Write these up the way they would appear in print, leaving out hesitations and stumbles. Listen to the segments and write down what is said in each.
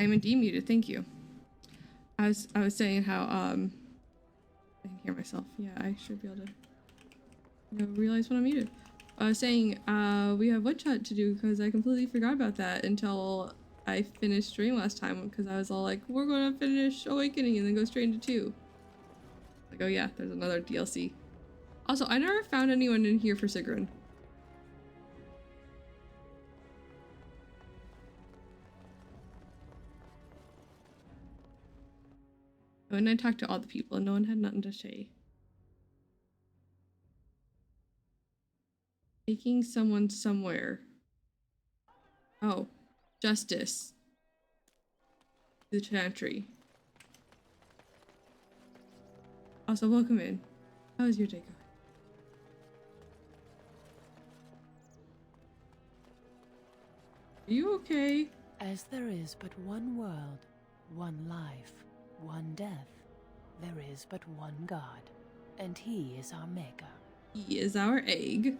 I'm indeed muted, thank you. I was saying how I can hear myself. Yeah, I should be able to realize when I'm muted. I was saying we have one shot to do because I completely forgot about that until I finished stream last time, because I was all like, we're gonna finish Awakening and then go straight into 2. Like, oh yeah, there's another DLC. Also, I never found anyone in here for Sigrun. And I talked to all the people and no one had nothing to say. Taking someone somewhere. Oh, justice. The chantry. Also, welcome in. How was your day going? Are you okay? As there is but one world, one life, one death, there is but one God, and he is our maker. He is our egg.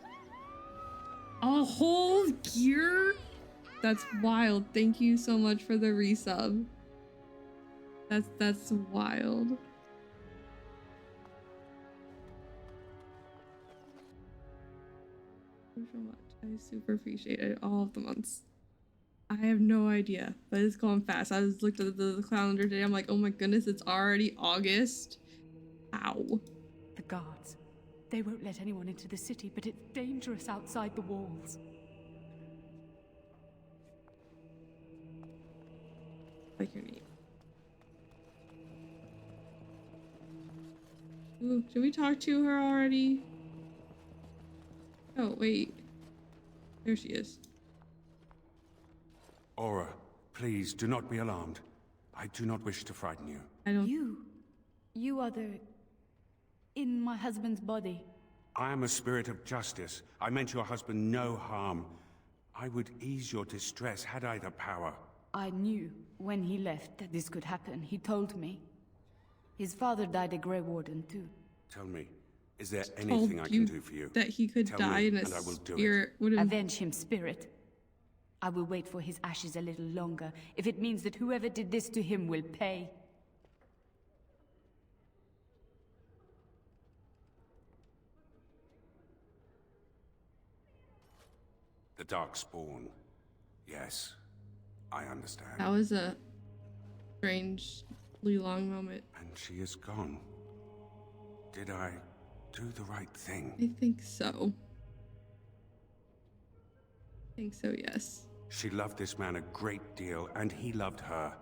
A whole gear? That's wild. Thank you so much for the resub. That's wild. Thank you so much. I super appreciate it. All of the months. I have no idea, but it's going fast. I just looked at the calendar today. I'm like, oh my goodness, it's already August. Ow. The guards. They won't let anyone into the city, but it's dangerous outside the walls. Like your name. Ooh, should we talk to her already? Oh, wait. There she is. Aura, please do not be alarmed. I do not wish to frighten you. I don't. You are the... in my husband's body. I am a spirit of justice. I meant your husband no harm. I would ease your distress had I the power. I knew when he left that this could happen. He told me. His father died a Grey Warden too. Tell me, is there anything I can do for you? That he could Tell die me, in a and I will do spirit would have... Avenge him, spirit. I will wait for his ashes a little longer, if it means that whoever did this to him will pay. The Darkspawn. Yes, I understand. That was a strangely long moment. And she is gone. Did I do the right thing? I think so. I think so, yes. She loved this man a great deal, and he loved her.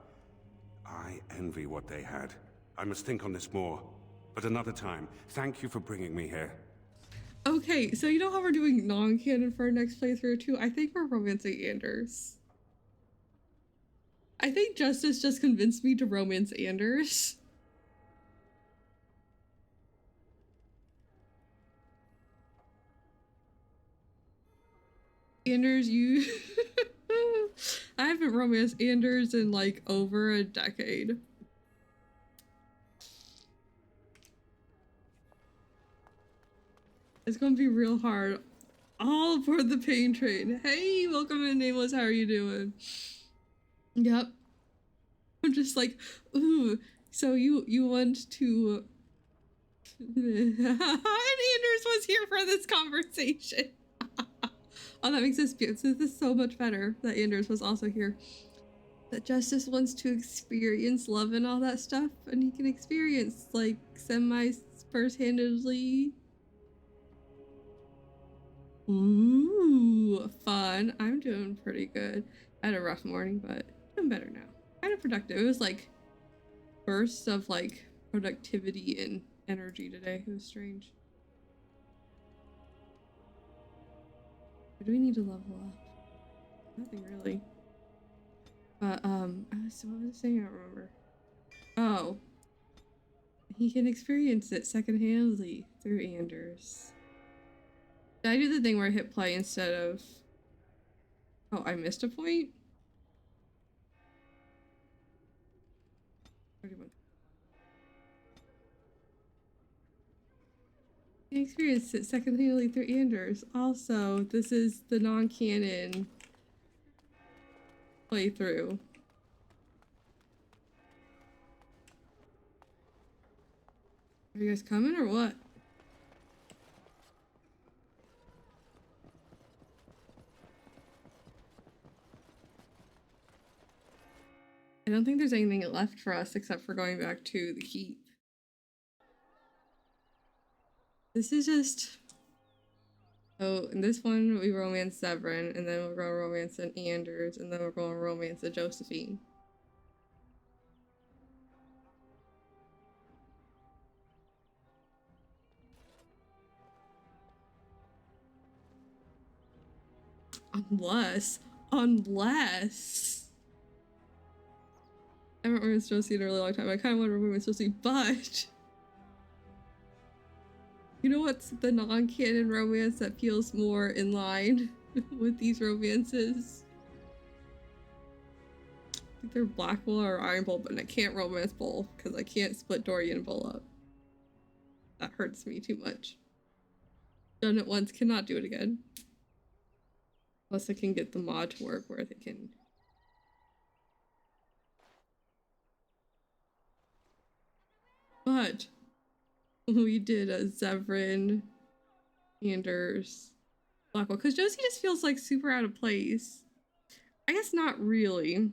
I envy what they had. I must think on this more. But another time, thank you for bringing me here. Okay, so you know how we're doing non-canon for our next playthrough too? I think we're romancing Anders. I think Justice just convinced me to romance Anders. Anders, you... I haven't romanced Anders in like over a decade. It's gonna be real hard. All aboard the pain train. Hey, welcome in, Nameless. How are you doing? Yep. I'm just like, ooh. So you want to... and Anders was here for this conversation. Oh, that makes this beautiful. This is so much better that Anders was also here. That Justice wants to experience love and all that stuff, and he can experience like semi first-handedly. Ooh, fun. I'm doing pretty good. I had a rough morning, but I'm better now. Kind of productive. It was like bursts of like productivity and energy today. It was strange. Or do we need to level up? Nothing really. But so what was I saying? I don't remember. Oh, he can experience it secondhandly through Anders. Did I do the thing where I hit play instead of... Oh, I missed a point? 31. I experienced it secondhandly through Anders. Also, this is the non-canon playthrough. Are you guys coming or what? I don't think there's anything left for us except for going back to the keep. This is just... So in this one, we romance Severin, and then we're going to romance an Anders, and then we're going to romance a Josephine. Unless... I haven't romanced Josie in a really long time. I kind of want to romance Josie, but... You know what's the non-canon romance that feels more in line with these romances? I think they're Black Bull or Iron Bull, but I can't romance Bull because I can't split Dorian and Bull up. That hurts me too much. Done it once, cannot do it again. Unless I can get the mod to work where they can... But... we did a Severin, Anders, Blackwell, because Josie just feels like super out of place. I guess not really.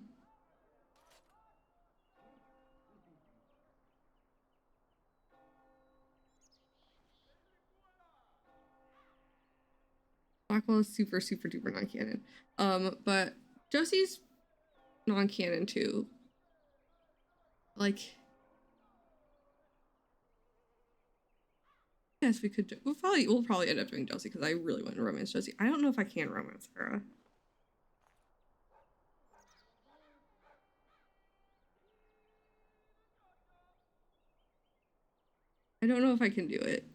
Blackwell is super, super duper non-canon. But Josie's non-canon too. Like, yes, we could. We'll probably end up doing Josie because I really want to romance Josie. I don't know if I can romance her. I don't know if I can do it.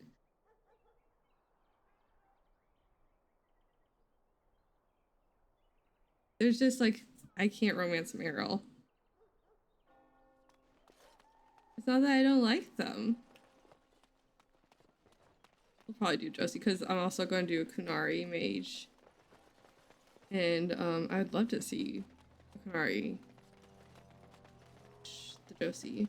There's just like, I can't romance Meryl. It's not that I don't like them. We'll probably do Josie because I'm also going to do a Kunari Mage. And I'd love to see Kunari, the Josie.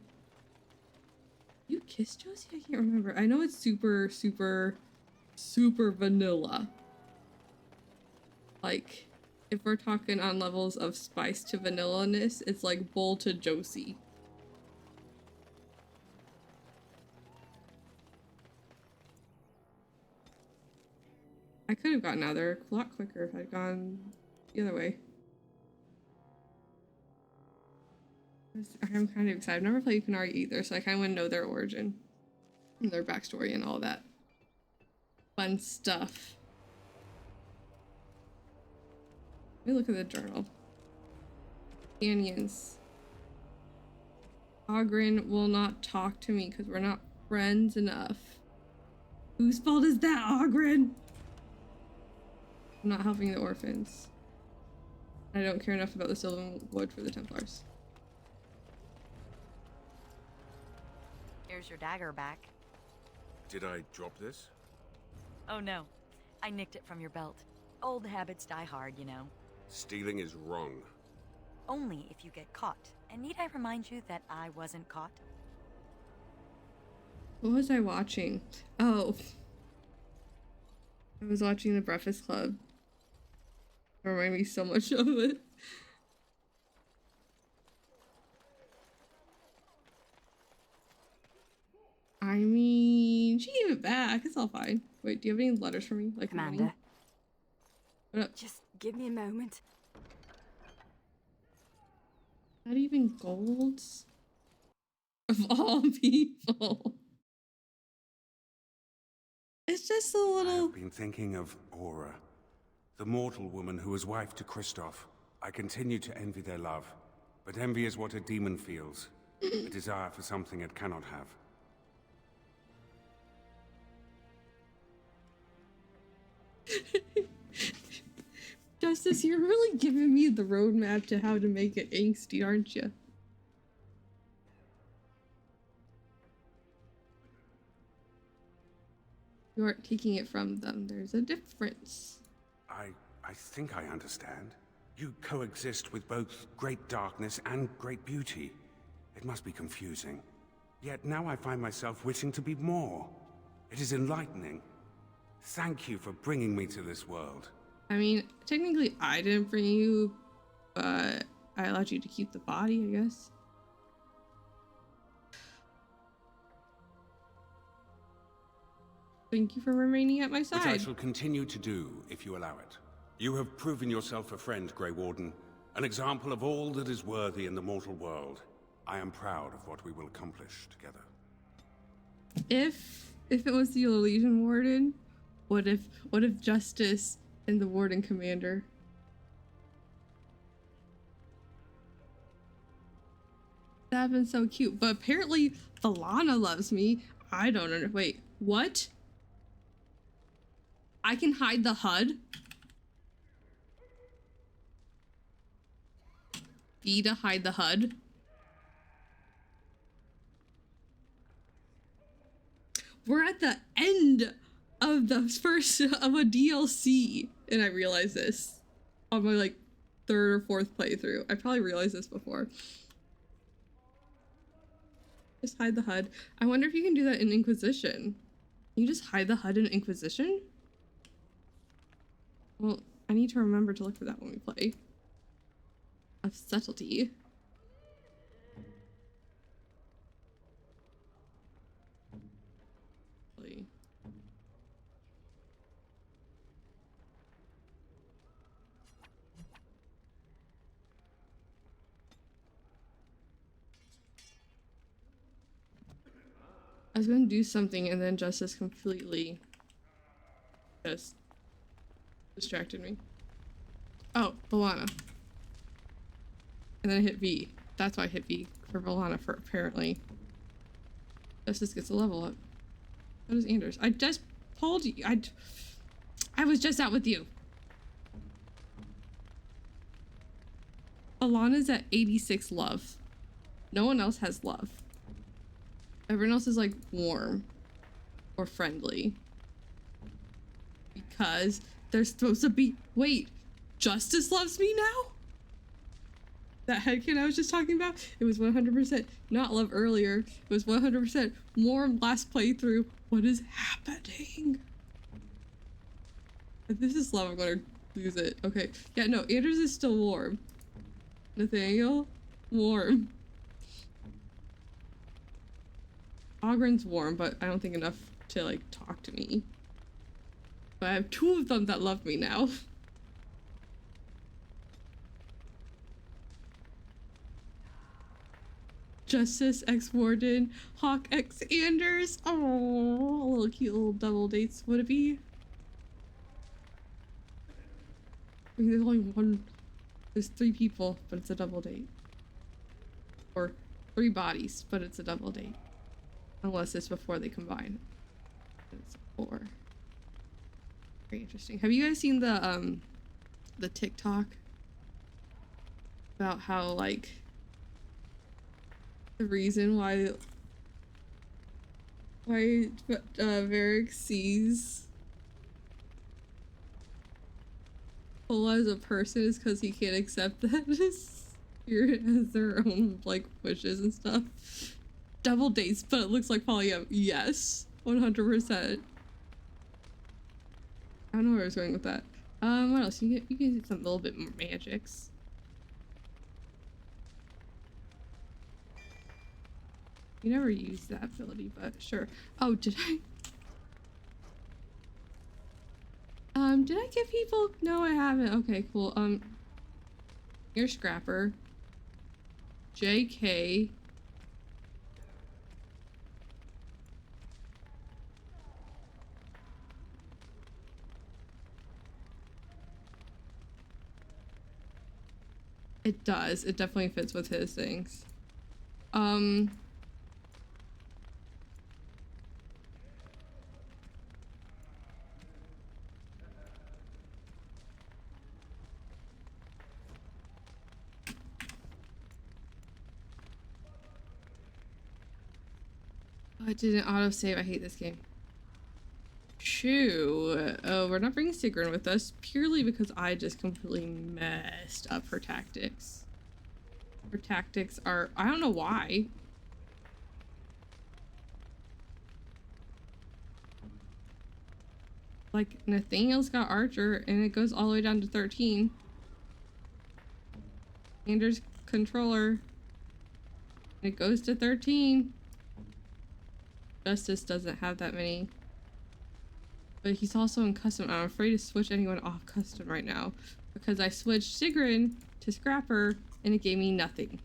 You kissed Josie? I can't remember. I know it's super, super, super vanilla. Like, if we're talking on levels of spice to vanilla-ness, it's like Bull to Josie. I could have gotten out there a lot quicker if I'd gone the other way. I'm kind of excited. I've never played Kunari either, so I kind of want to know their origin and their backstory and all that fun stuff. Let me look at the journal. Canyons. Ogren will not talk to me because we're not friends enough. Whose fault is that, Ogren? I'm not helping the orphans. I don't care enough about the Sylvan Wood for the Templars. Here's your dagger back. Did I drop this? Oh no, I nicked it from your belt. Old habits die hard, you know. Stealing is wrong. Only if you get caught. And need I remind you that I wasn't caught? What was I watching? Oh. I was watching The Breakfast Club. It reminded me so much of it. I mean, she gave it back. It's all fine. Wait, do you have any letters for me? Like Commander. money? What up? Just give me a moment. Not even golds? Of all people. It's just a little... I've been thinking of Aura, the mortal woman who was wife to Kristoff. I continue to envy their love, but envy is what a demon feels. A desire for something it cannot have. Justice, you're really giving me the roadmap to how to make it angsty, aren't you? You aren't taking it from them. There's a difference. I think I understand. You coexist with both great darkness and great beauty. It must be confusing. Yet now I find myself wishing to be more. It is enlightening. Thank you for bringing me to this world. I mean, technically I didn't bring you, but I allowed you to keep the body, I guess. Thank you for remaining at my side. Which I shall continue to do, if you allow it. You have proven yourself a friend, Grey Warden. An example of all that is worthy in the mortal world. I am proud of what we will accomplish together. If it was the Legion Warden, what if Justice and the Warden Commander? That'd been so cute. But apparently Valana loves me. I don't know. Wait, what? I can hide the HUD? B to hide the HUD? We're at the end of the first of a DLC, and I realized this on my like third or fourth playthrough. I probably realized this before. Just hide the HUD. I wonder if you can do that in Inquisition. Can you just hide the HUD in Inquisition? Well, I need to remember to look for that when we play. Of subtlety. I was gonna do something and then Justice completely just distracted me. Oh, Valana. And then I hit V. That's why I hit V for Valana, for apparently. Justice gets a level up. What is Anders? I just told you. I was just out with you. Valana's at 86 love. No one else has love. Everyone else is like warm or friendly. Because they're supposed to be. Wait, Justice loves me now? That headcanon I was just talking about, it was 100% not love earlier. It was 100% warm last playthrough. What is happening? If this is love, I'm gonna lose it. Okay. Yeah, no, Anders is still warm. Nathaniel, warm. Ogren's warm, but I don't think enough to like talk to me. But I have two of them that love me now. Justice X Warden, Hawk X Anders. Oh, little cute little double dates. Would it be? I mean, there's only one. There's 3 people, but it's a double date. Or 3 bodies, but it's a double date. Unless it's before they combine. It's 4. Very interesting. Have you guys seen the TikTok about how like the reason why Varric sees Pola as a person is because he can't accept that his spirit has their own like wishes and stuff. Double dates, but it looks like polyam. Yes, 100%. I don't know where I was going with that. What else? You can do some little bit more magics. You never use that ability, but sure. Oh, did I? Did I give people? No, I haven't. Okay, cool. You're Scrapper. JK. It does. It definitely fits with his things. Oh, it didn't autosave. I hate this game. Shoo. Oh, we're not bringing Sigrun with us purely because I just completely messed up her tactics. Her tactics are, I don't know why. Like, Nathaniel's got Archer, and it goes all the way down to 13. Anders controller. It goes to 13. Justice doesn't have that many. But he's also in custom. I'm afraid to switch anyone off custom right now. Because I switched Sigrun to Scrapper, and it gave me nothing.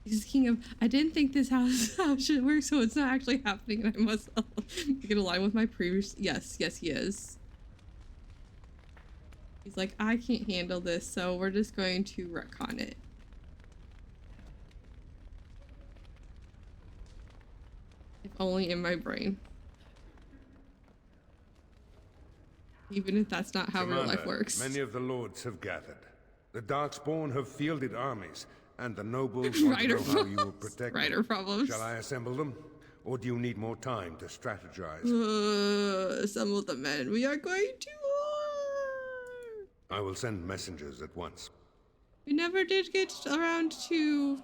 This is King of... I didn't think this house should work, so it's not actually happening, and I must get aligned with my previous... Yes, he is. He's like, I can't handle this, so we're just going to retcon it. If only in my brain. Even if that's not how real life works. Many of the lords have gathered. The Darkspawn have fielded armies, and the nobles want to know how you will protect them. Problems. Shall I assemble them? Or do you need more time to strategize? Assemble the men. We are going to war. I will send messengers at once. We never did get around to...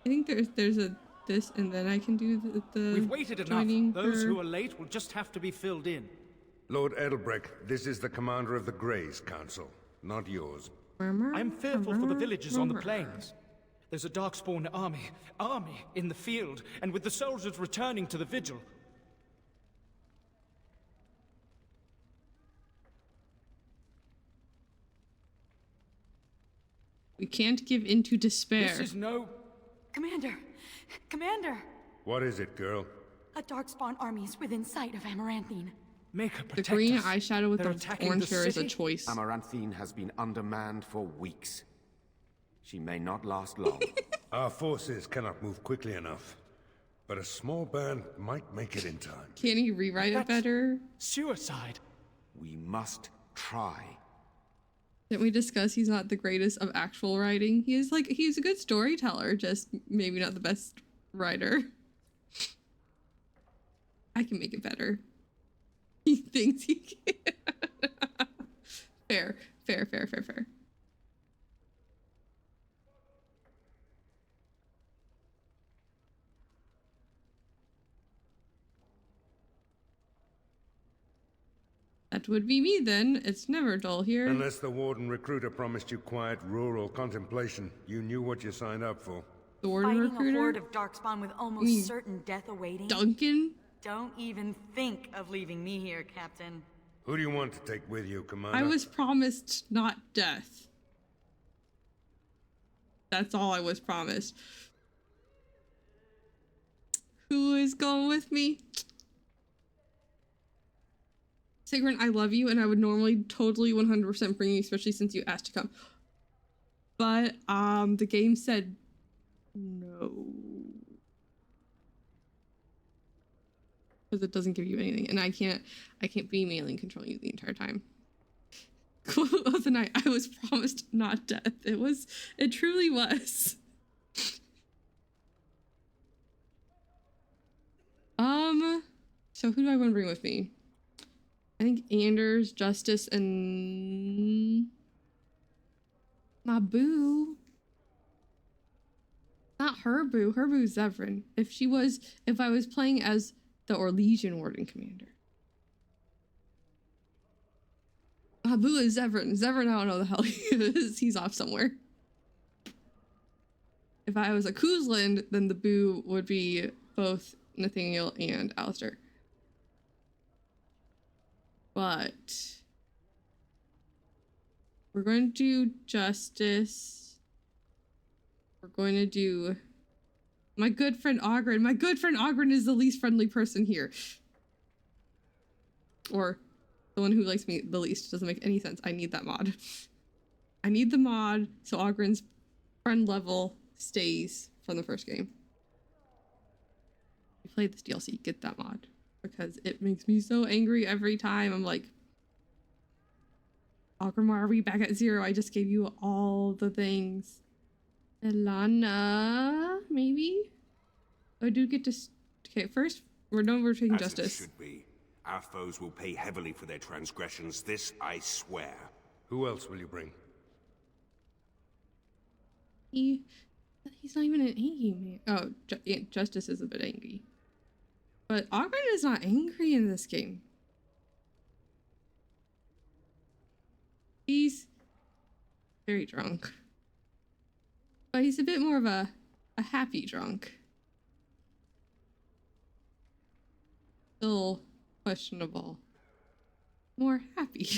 I think there's a this, and then I can do the We've waited enough. Those who are late will just have to be filled in. Lord Edelbrecht, this is the commander of the Greys Council, not yours. I'm fearful for the villagers on the plains. There's a Darkspawn army in the field, and with the soldiers returning to the vigil. We can't give in to despair. This is no... Commander! Commander! What is it, girl? A Darkspawn army is within sight of Amaranthine. Make her protect The green us. eyeshadow with They're the attacking orange the hair is a city? choice. Amaranthine has been undermanned for weeks. She may not last long. Our forces cannot move quickly enough, but a small band might make it in time. Can he rewrite it better? Suicide. We must try. Didn't we discuss he's not the greatest of actual writing? He's a good storyteller, just maybe not the best writer. I can make it better. He thinks he can. Fair. That would be me then. It's never dull here. Unless the warden recruiter promised you quiet rural contemplation, you knew what you signed up for. The warden Fighting recruiter? a horde of Darkspawn with almost certain death awaiting? Duncan? Don't even think of leaving me here, Captain. Who do you want to take with you, Commander? I was promised not death. That's all I was promised. Who is going with me? Sigrun, I love you, and I would normally totally 100% bring you, especially since you asked to come. But, the game said no. Because it doesn't give you anything, and I can't be mailing controlling you the entire time. Quote of the night, I was promised not death. It truly was. So who do I want to bring with me? I think Anders, Justice, and my boo. Not her boo. Her boo's Zevran. If I was playing as the Orlesian Warden Commander. My boo is Zevran. Zevran, I don't know the hell he is. He's off somewhere. If I was a Kuzland, then the boo would be both Nathaniel and Alistair. But we're going to do Justice. We're going to do my good friend Ogren. My good friend Ogren is the least friendly person here. Or the one who likes me the least. Doesn't make any sense. I need that mod. I need the mod so Ogren's friend level stays from the first game. If you play this DLC, get that mod. Because it makes me so angry every time. I'm like, Ogrimmar, are we back at 0? I just gave you all the things. Ilana, maybe? Oh, I do get to... Okay, first, we're taking As Justice. it should be. Our foes will pay heavily for their transgressions, this I swear. Who else will you bring? He's not even an angry man. Oh, Justice is a bit angry. But Ogren is not angry in this game. He's very drunk. But he's a bit more of a happy drunk. Still questionable. More happy.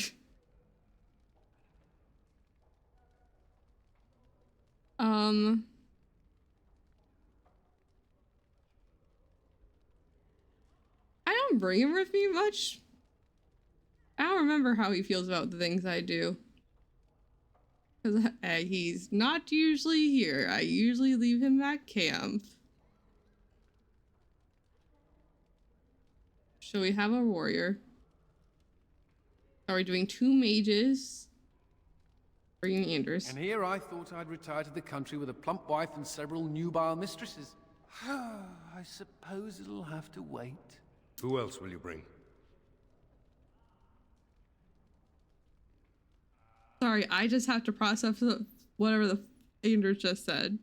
I don't bring him with me much. I don't remember how he feels about the things I do. Because he's not usually here. I usually leave him at camp. So we have a warrior. Are we doing 2 mages? Bringing Anders. And here I thought I'd retire to the country with a plump wife and several nubile mistresses. I suppose it'll have to wait. Who else will you bring? Sorry, I just have to process whatever the Anders just said.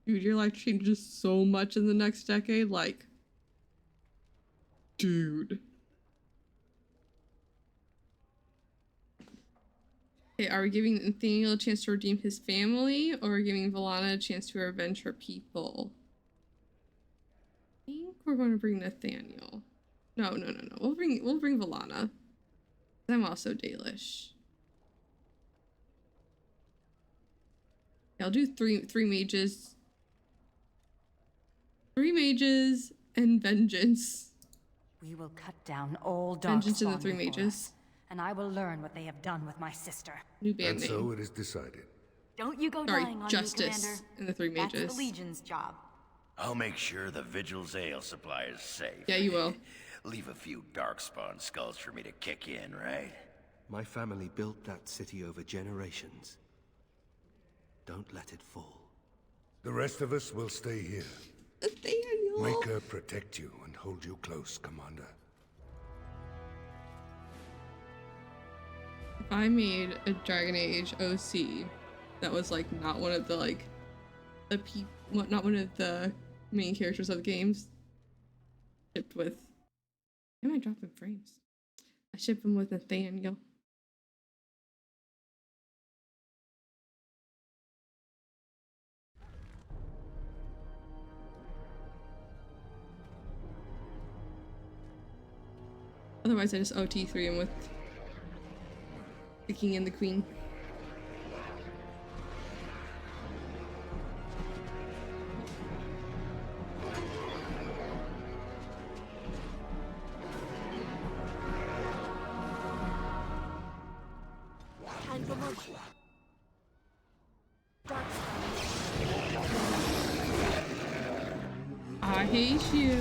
Dude, your life changes so much in the next decade, like... Dude. Okay, are we giving Nathaniel a chance to redeem his family, or are we giving Valana a chance to revenge her people? I think we're going to bring Nathaniel. No. We'll bring Valana. I'm also Dalish. Yeah, I'll do three mages. 3 mages and vengeance. We will cut down all Vengeance in the darkspawn 3 before mages. us, and I will learn what they have done with my sister. New band And name. so it is decided. Don't you go Sorry, dying on Justice me, Commander. in the 3 mages. That's the Legion's job. I'll make sure the Vigil's ale supply is safe. Yeah, you will. Leave a few darkspawn skulls for me to kick in, right? My family built that city over generations. Don't let it fall. The rest of us will stay here. Nathaniel! Maker protect you and hold you close, Commander. If I made a Dragon Age OC that was like not one of the like not one of the main characters of the games, shipped with, why am I dropping frames? I ship him with Nathaniel. Otherwise I just OT3 him with the king and the queen. I hate you.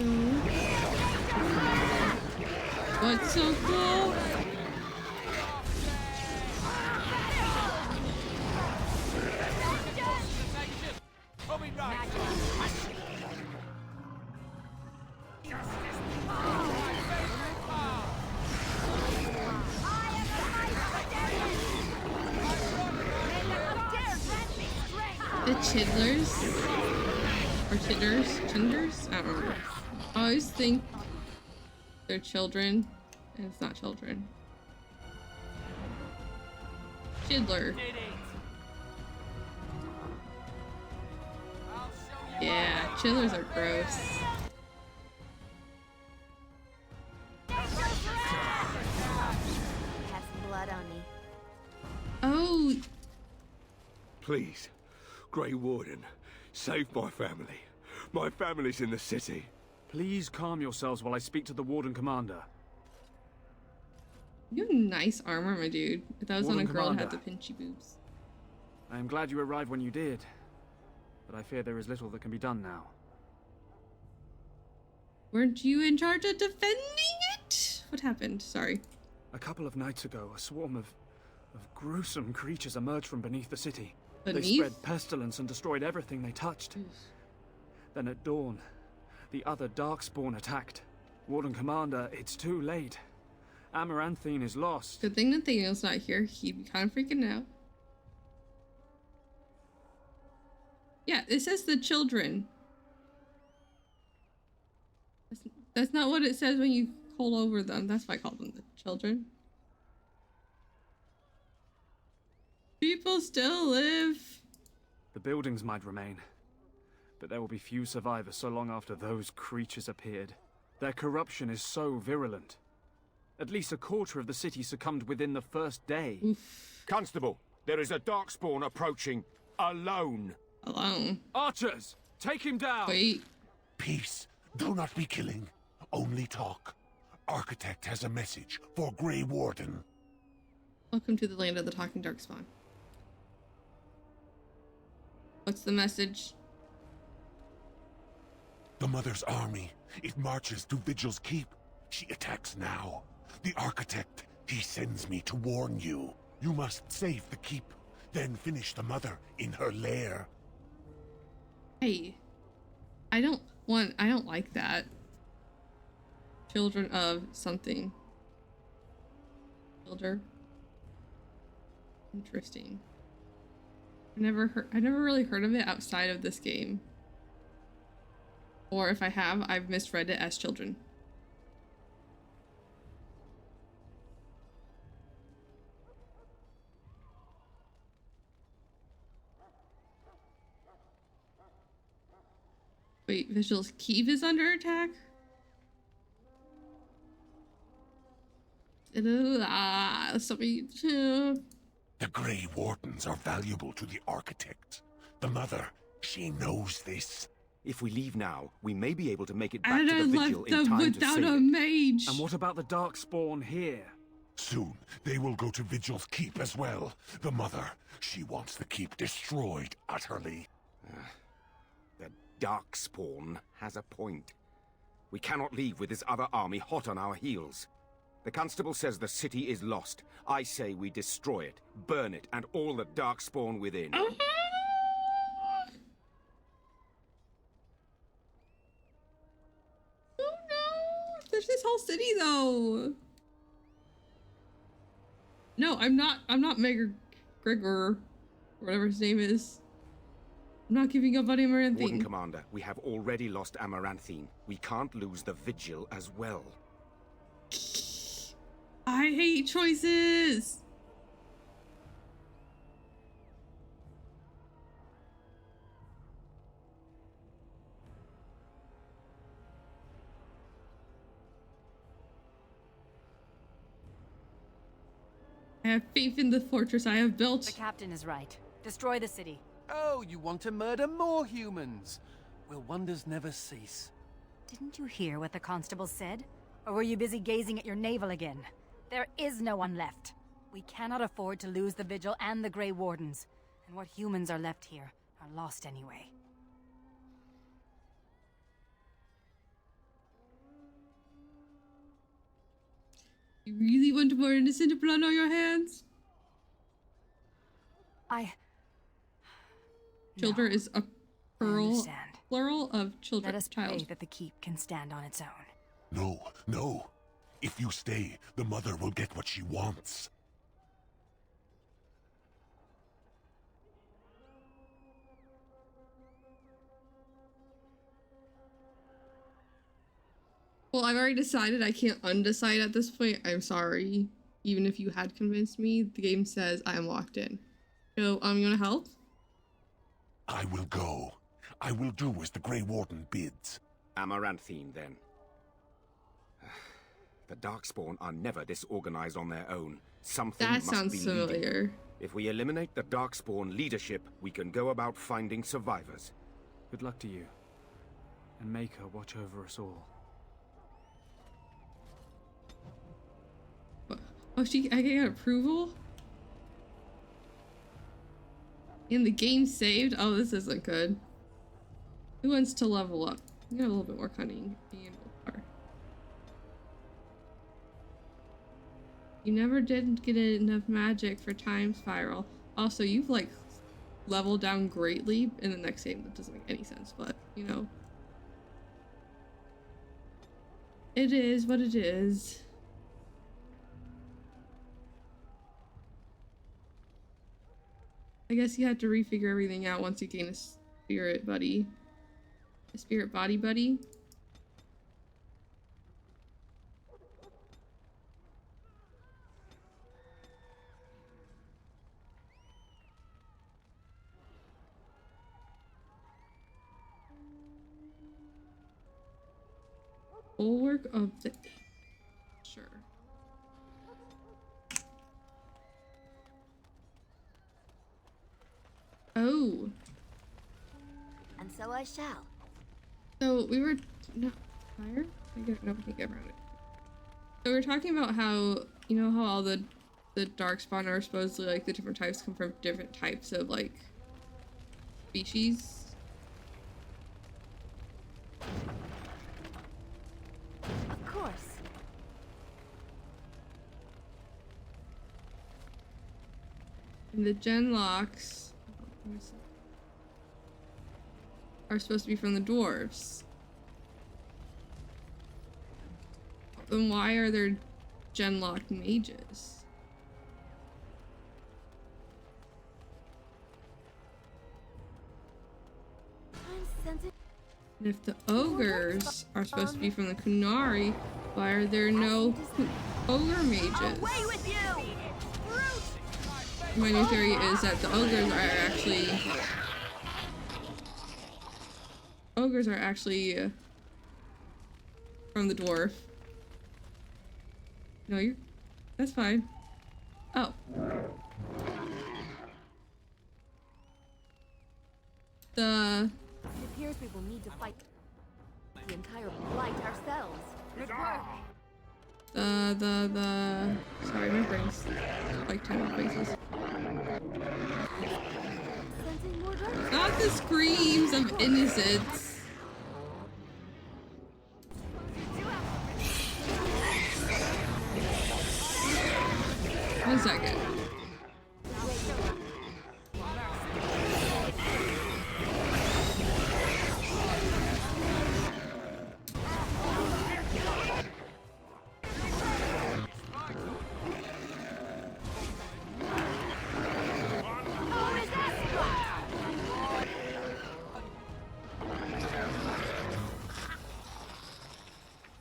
What's so cool? The Chidlers? Or Tinders? I don't remember. I always think they're children, and it's not children. Chidler. Yeah, Chidlers are gross. Have some blood on me. Oh, Please, Grey Warden, save my family. My family's in the city. Please calm yourselves while I speak to the Warden Commander. you have nice armor, my dude. If that was on a Warden girl that had the Commander. pinchy boobs. I am glad you arrived when you did, but I fear there is little that can be done now. Weren't you in charge of defending it? What happened? Sorry. A couple of nights ago, a swarm of gruesome creatures emerged from beneath the city. They Beneath? spread pestilence and destroyed everything they touched. Then at dawn, the other Darkspawn attacked. Warden Commander, it's too late. Amaranthine is lost. Good thing Nathaniel's not here. He'd be kind of freaking out. Yeah, it says the children. That's not what it says when you call over them. That's why I call them the children. People still live. The buildings might remain, but there will be few survivors so long after those creatures appeared. Their corruption is so virulent. At least a quarter of the city succumbed within the first day. Oof. Constable, there is a darkspawn approaching. Alone. Alone. Archers, take him down! Wait. Peace. Do not be killing. Only talk. Architect has a message for Grey Warden. Welcome to the land of the talking darkspawn. What's the message? The Mother's army. It marches to Vigil's Keep. She attacks now. The Architect, he sends me to warn you. You must save the Keep, then finish the Mother in her lair. Hey. I don't like that. Children of something. Childer. Interesting. I never really heard of it outside of this game. Or if I have, I've misread it as children. Wait, Vigil's Keep is under attack? Sorry. The Grey Wardens are valuable to the Architect. The Mother, she knows this. If we leave now, we may be able to make it back And to I the Vigil left in them time to without save a it. mage. And what about the Darkspawn here? Soon, they will go to Vigil's Keep as well. The Mother, she wants the Keep destroyed utterly. The Darkspawn has a point. We cannot leave with this other army hot on our heels. The Constable says the city is lost. I say we destroy it, burn it, and all the Darkspawn within. Oh no! There's this whole city though. No, I'm not Mega Gregor, or whatever his name is. I'm not giving up on Warden Amaranthine. Commander, we have already lost Amaranthine. We can't lose the Vigil as well. I hate choices. I have faith in the fortress I have built. The captain is right. Destroy the city. Oh, you want to murder more humans? Will wonders never cease? Didn't you hear what the constable said? Or were you busy gazing at your navel again? There is no one left. We cannot afford to lose the Vigil and the Grey Wardens. And what humans are left here are lost anyway. You really want more innocent blood on your hands? Children No. is a plural of children. Let us child. pray that the keep can stand on its own. No, no. If you stay, the Mother will get what she wants. Well, I've already decided I can't undecide at this point. I'm sorry. Even if you had convinced me, the game says I am locked in. So, you wanna help? I will go. I will do as the Grey Warden bids. Amaranthine, then. The Darkspawn are never disorganized on their own. Something That must sounds be familiar. leading. If we eliminate the Darkspawn leadership, we can go about finding survivors. Good luck to you. And make her watch over us all. Oh, I get approval? And the game saved? Oh, this isn't good. Who wants to level up? You got a little bit more cunning and willpower. You never did get enough magic for time spiral. Also, you've like leveled down greatly in the next game. That doesn't make any sense, but you know. It is what it is. I guess you had to refigure everything out once you gain spirit buddy. A spirit body buddy. Bulwark of the... Sure. Oh. And so I shall. So we were... No, fire? I get around it. So we were talking about how, you know how all the darkspawn are supposedly, like, the different types come from different types of, like, species? Of course. And the genlocks are supposed to be from the dwarves. Then why are there genlock mages? And if the ogres are supposed to be from the Kunari, why are there no ogre mages? My new theory is that the ogres are actually from the dwarf. No, that's fine. Oh. It appears we will need to fight the entire blight ourselves. Good work. Sorry, my brain's like 10 places. Not the screams of innocence. 1 second.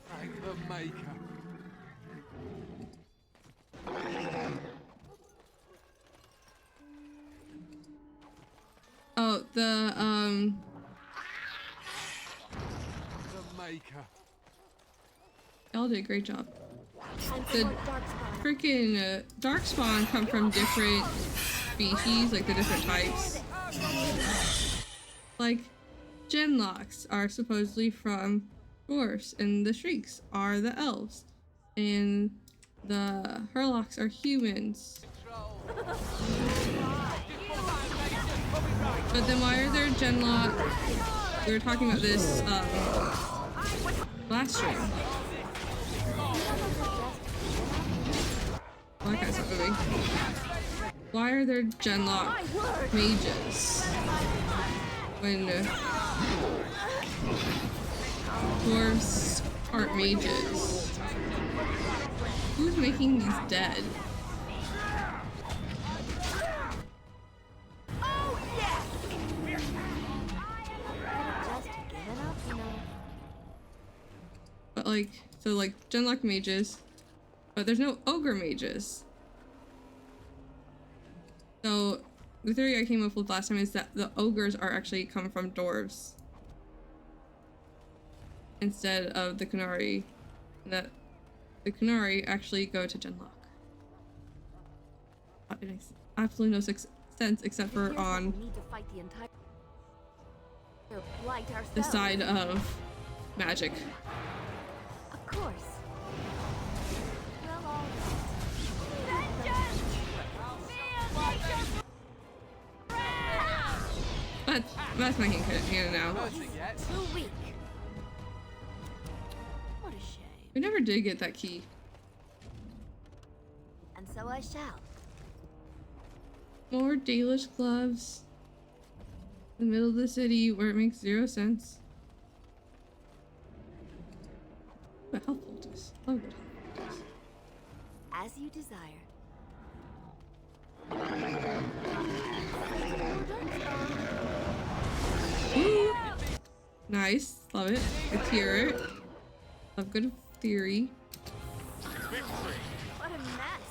Thank the Maker. Oh, the Maker. y'all did a great job. The freaking darkspawn come from different species, like the different types. Like, genlocks are supposedly from dwarfs, and the shrieks are the elves, and the hurlocks are humans. But then why are there genlock? We were talking about this last stream. Well, that kind of stuff moving. Why are there genlock mages when dwarves aren't mages? Who's making these dead? But like, so like genlock mages, but there's no ogre mages. So the theory I came up with last time is that the ogres are actually come from dwarves instead of the Kunari. That the Kunari actually go to genlock. It makes absolutely no sense except for on the side of magic. Of course. But that's my canon now. Too weak. What a shame. We never did get that key. And so I shall. More Dalish gloves. In the middle of the city where it makes 0 sense. But health poultice. Oh, good health poultice. As you desire. Woo. Nice. Love it. Good to hear it. Love good theory. What a mess.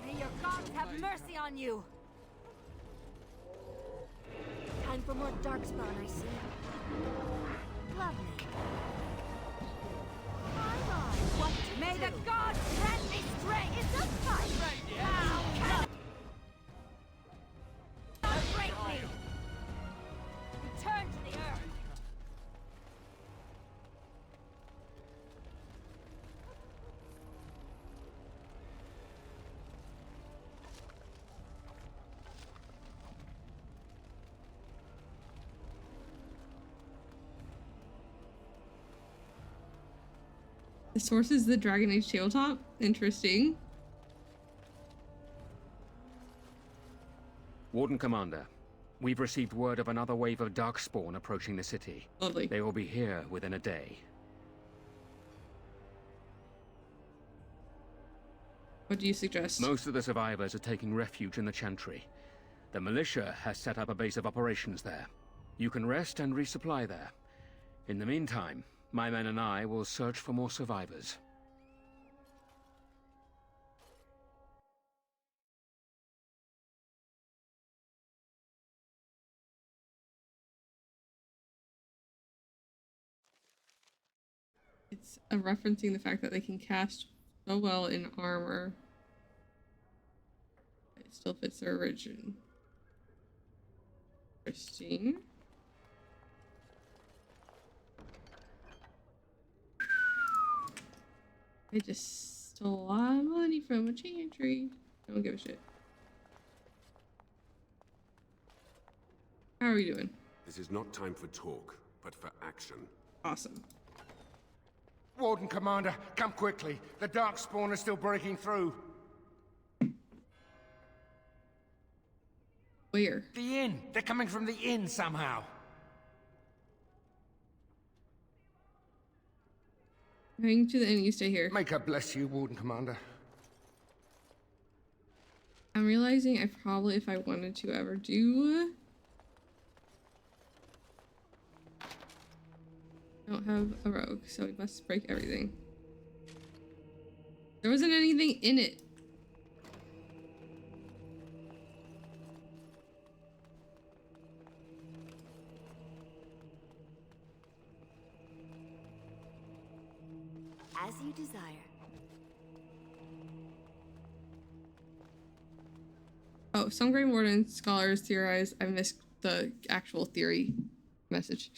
May your gods have mercy on you. Time for more darkspawn, I see. Lovely. What may the gods grant me strength! It's a fight! Now, break me! Return to the earth! The source is the Dragon Age tabletop. Interesting. Warden Commander, we've received word of another wave of Darkspawn approaching the city. Lovely. They will be here within a day. What do you suggest? Most of the survivors are taking refuge in the Chantry. The militia has set up a base of operations there. You can rest and resupply there. In the meantime, my men and I will search for more survivors. It's referencing the fact that they can cast so well in armor. It still fits their origin. Interesting. They just stole a lot of money from a chantry. I don't give a shit. How are we doing? This is not time for talk, but for action. Awesome. Warden Commander, come quickly. The Darkspawn are still breaking through. Where? The inn. They're coming from the inn somehow. Going to the inn, you stay here. May God bless you, Warden Commander. I'm realizing I probably, if I wanted to ever do... don't have a rogue, so we must break everything. There wasn't anything in it. As you desire. Oh, some Grey Warden scholars theorize, I missed the actual theory message,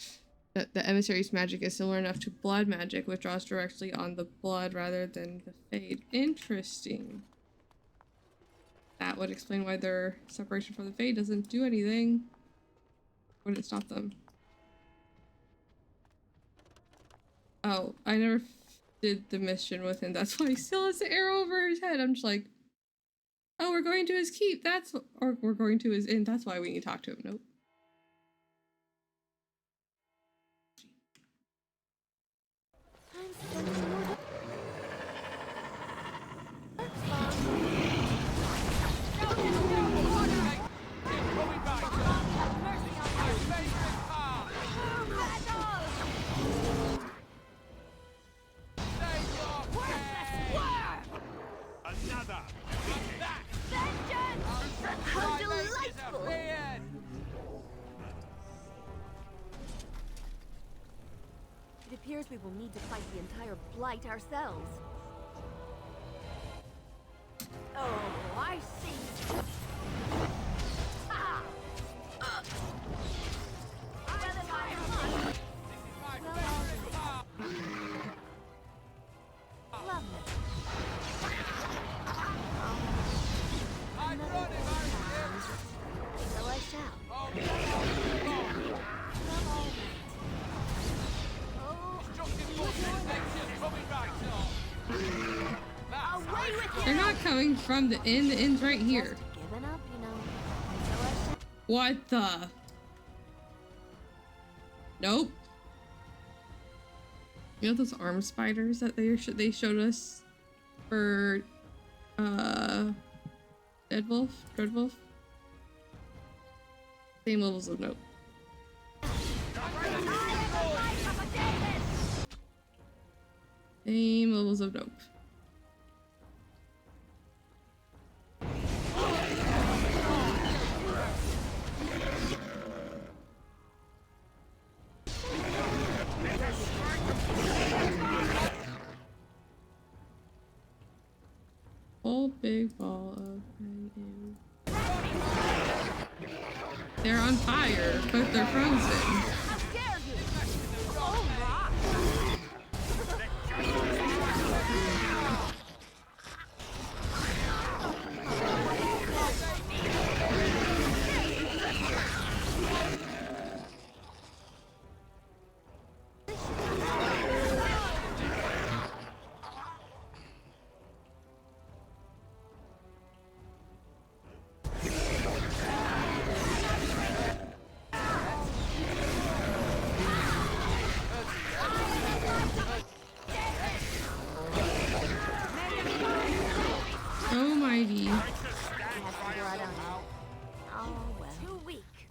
that the emissary's magic is similar enough to blood magic, which draws directly on the blood rather than the fade. Interesting. That would explain why their separation from the fade doesn't do anything. Would it stop them? Oh, I never did the mission with him. That's why he still has the arrow over his head. I'm just like, oh, we're going to his keep. That's, or we're going to his inn. That's why we need to talk to him. Nope. How delightful! It appears we will need to fight the entire blight ourselves. Oh, I see. Ah! So I shall. They're not coming from the inn. The inn's right here. Given up, you know. So I shall. What the? Nope. You know those arm spiders that they showed us for Dreadwolf? Same levels of nope. Same levels of dope. Whole big ball of pain. They're on fire, but they're frozen.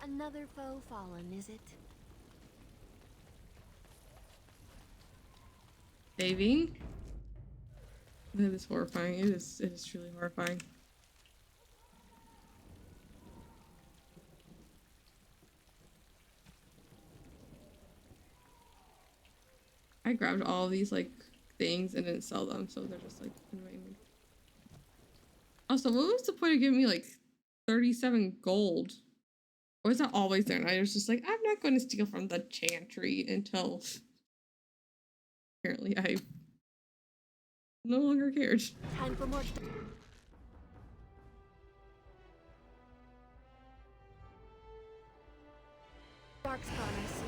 Another foe fallen, is it? Saving? That is horrifying. It is truly horrifying. I grabbed all these like things and didn't sell them, so they're just like in my inventory. Also, what was the point of giving me like 37 gold? Or was that always there? And I was just like, I'm not going to steal from the chantry until apparently I no longer cared. Time for more. Darkspawn, I see.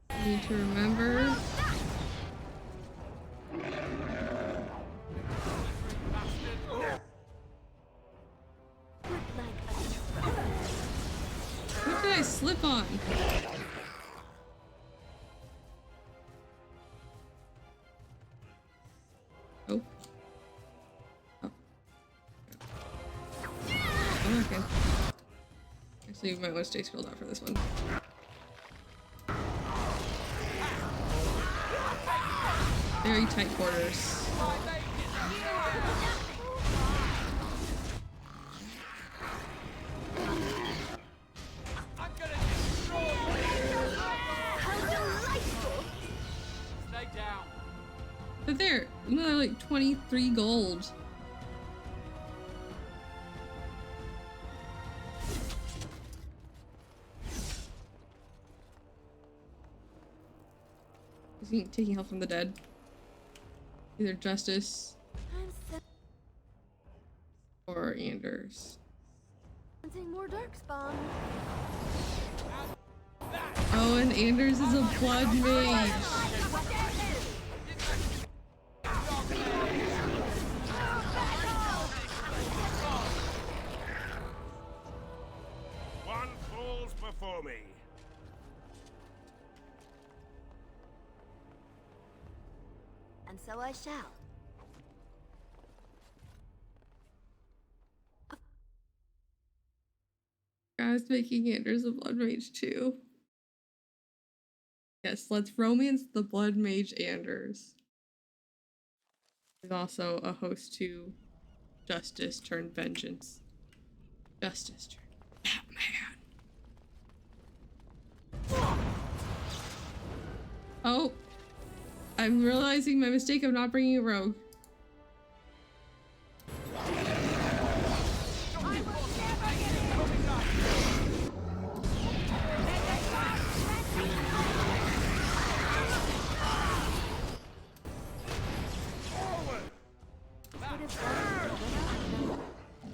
I need to remember. What did I slip on? Oh. Oh. Oh, okay. Actually, you might want to stay scrolled out for this one. Very tight quarters. But there, another like 23 gold. Is he taking help from the dead? Either Justice or Anders. More Darkspawn. Oh, and Anders is a blood mage. One falls before me. And so I shall. Guys, making Anders a blood mage too. Yes, let's romance the blood mage Anders. There's also a host to Justice turned Vengeance. Justice turned Batman. Oh, I'm realizing my mistake of not bringing a rogue.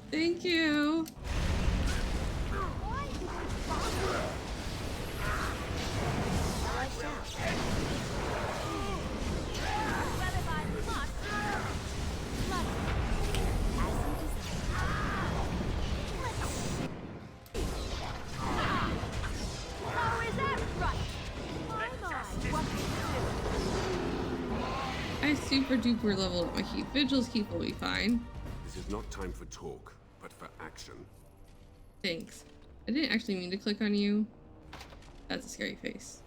Thank you. I super duper leveled up my keep. Vigil's keep will be fine. This is not time for talk, but for action. Thanks. I didn't actually mean to click on you. That's a scary face.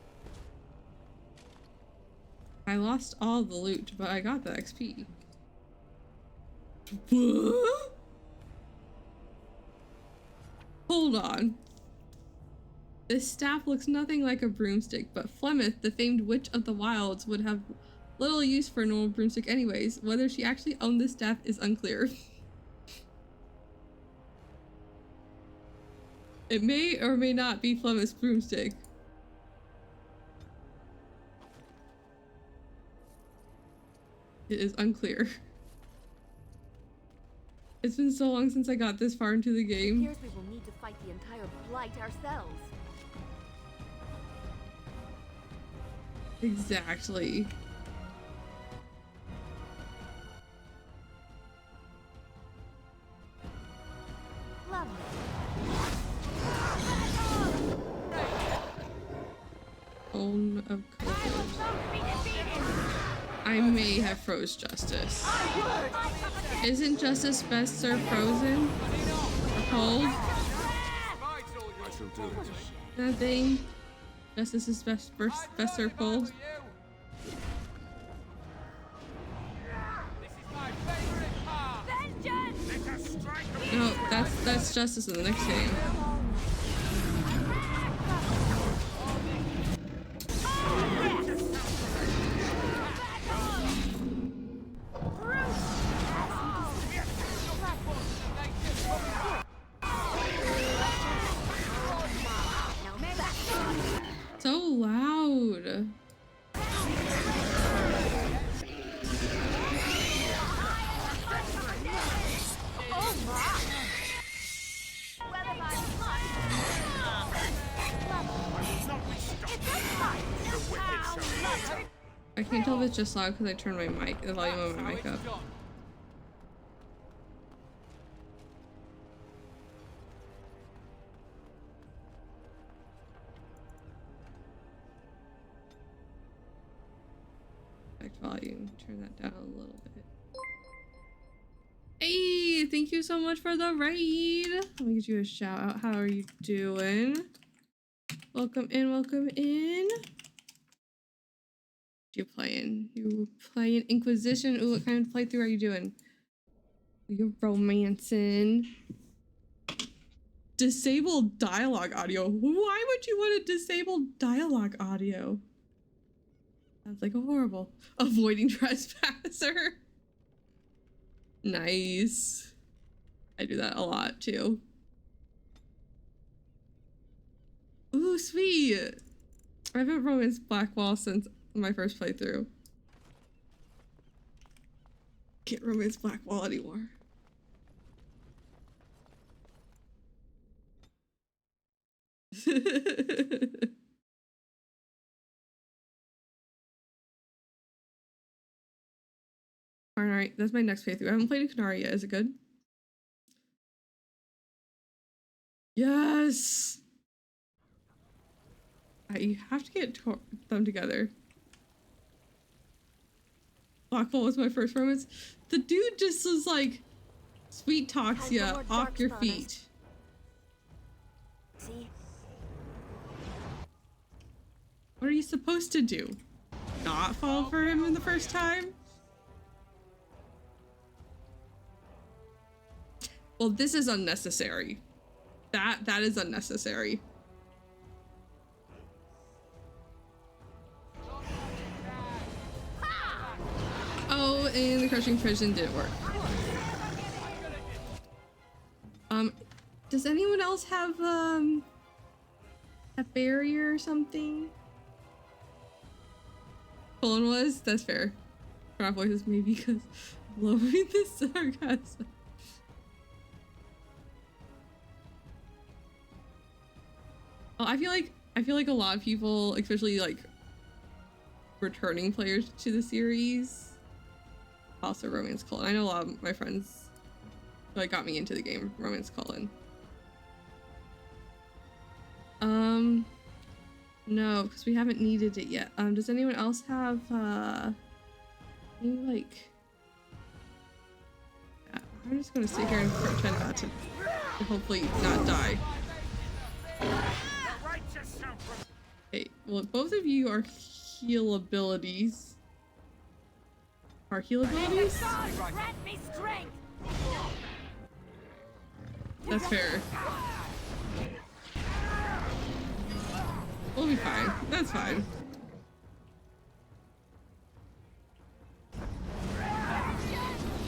I lost all the loot, but I got the XP. What? Hold on. This staff looks nothing like a broomstick, but Flemeth, the famed witch of the wilds, would have little use for a normal broomstick anyways. Whether she actually owned this staff is unclear. It may or may not be Flemeth's broomstick. It is unclear. It's been so long since I got this far into the game. It appears we will need to fight the entire blight ourselves. Exactly. Lovely. Own of cold. I may have froze Justice. Isn't Justice best served frozen? Or cold? I shall do it. That thing? Justice is best served cold? No, that's Justice in the next game. So loud. I can't tell if it's just loud because I turned the volume of my mic up. Volume, turn that down a little bit. Hey, thank you so much for the raid. Let me give you a shout out. How are you doing? Welcome in, welcome in. You playing Inquisition. Ooh, what kind of playthrough are you doing? You're romancing. Disabled dialogue audio. Why would you want to disable dialogue audio? Sounds like a horrible. Avoiding trespasser. Nice. I do that a lot too. Ooh, sweet. I haven't romanced Blackwall since my first playthrough. Can't romance Blackwall anymore. Alright, that's my next playthrough. I haven't played a Canary yet. Is it good? Yes! I have to get them together. Blackwall was my first romance. The dude just was like, sweet talks ya off your feet. See? What are you supposed to do? Not fall for him in the first time? Well, this is unnecessary. That is unnecessary. Oh, and the crushing prison didn't work. Does anyone else have a barrier or something? Colin was? That's fair. Our voices maybe because lowering the sarcasm. Oh, I feel like a lot of people, especially like returning players to the series, also romance Colin. I know a lot of my friends like got me into the game romance Colin. No, because we haven't needed it yet. Does anyone else have any like? I'm just gonna sit here and pretend not to hopefully not die. Okay, well, both of you are heal abilities. Are heal abilities? That's fair. We'll be fine. That's fine.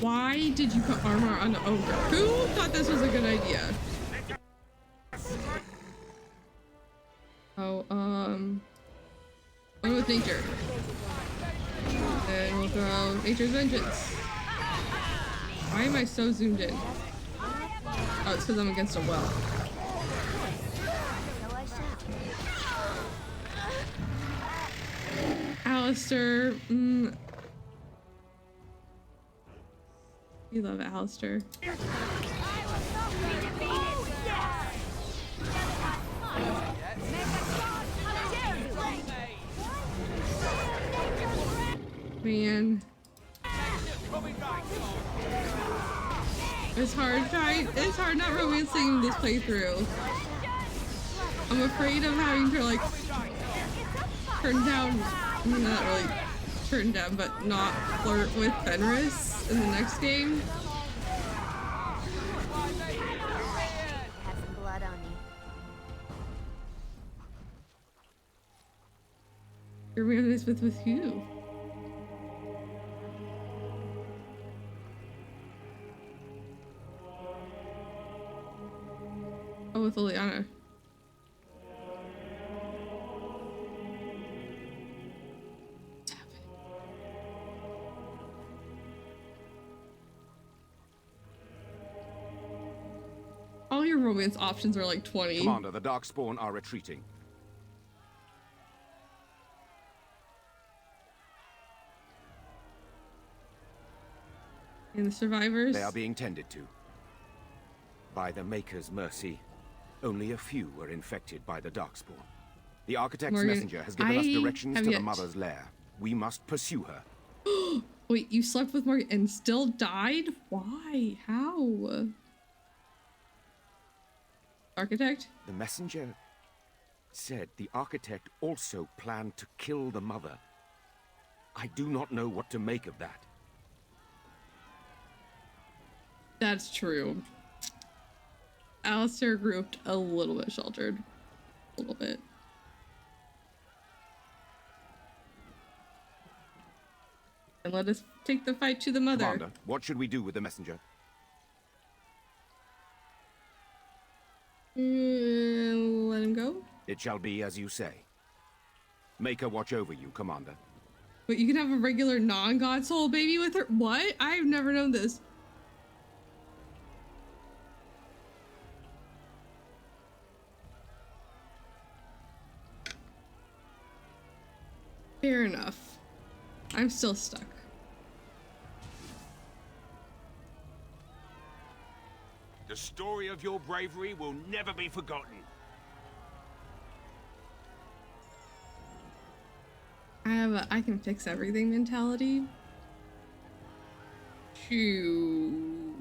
Why did you put armor on the ogre? Who thought this was a good idea? Oh, one with nature. Then we'll go Nature's Vengeance. Why am I so zoomed in? Oh, it's because I'm against a well. Alistair, you love Alistair. Man. It's hard not romancing this playthrough. I'm afraid of having to like turn down, not really turn down, but not flirt with Fenris in the next game. Have some blood on you. You're romance with who? Oh, with Liliana. All your romance options are like 20. Commander, the Darkspawn are retreating. And the survivors? They are being tended to. By the Maker's mercy, only a few were infected by the Darkspawn. The Architect's Morgan, messenger has given us directions to the Mother's lair. We must pursue her. Wait, you slept with Morgan and still died? Why? How? Architect? The messenger said the Architect also planned to kill the Mother. I do not know what to make of that. That's true. Alistair grouped a little bit sheltered. A little bit. And let us take the fight to the Mother. Commander, what should we do with the messenger? Let him go? It shall be as you say. Make her watch over you, Commander. But you can have a regular non-god soul baby with her? What? I've never known this. Fair enough. I'm still stuck. The story of your bravery will never be forgotten. I have a I can fix everything mentality. Phew.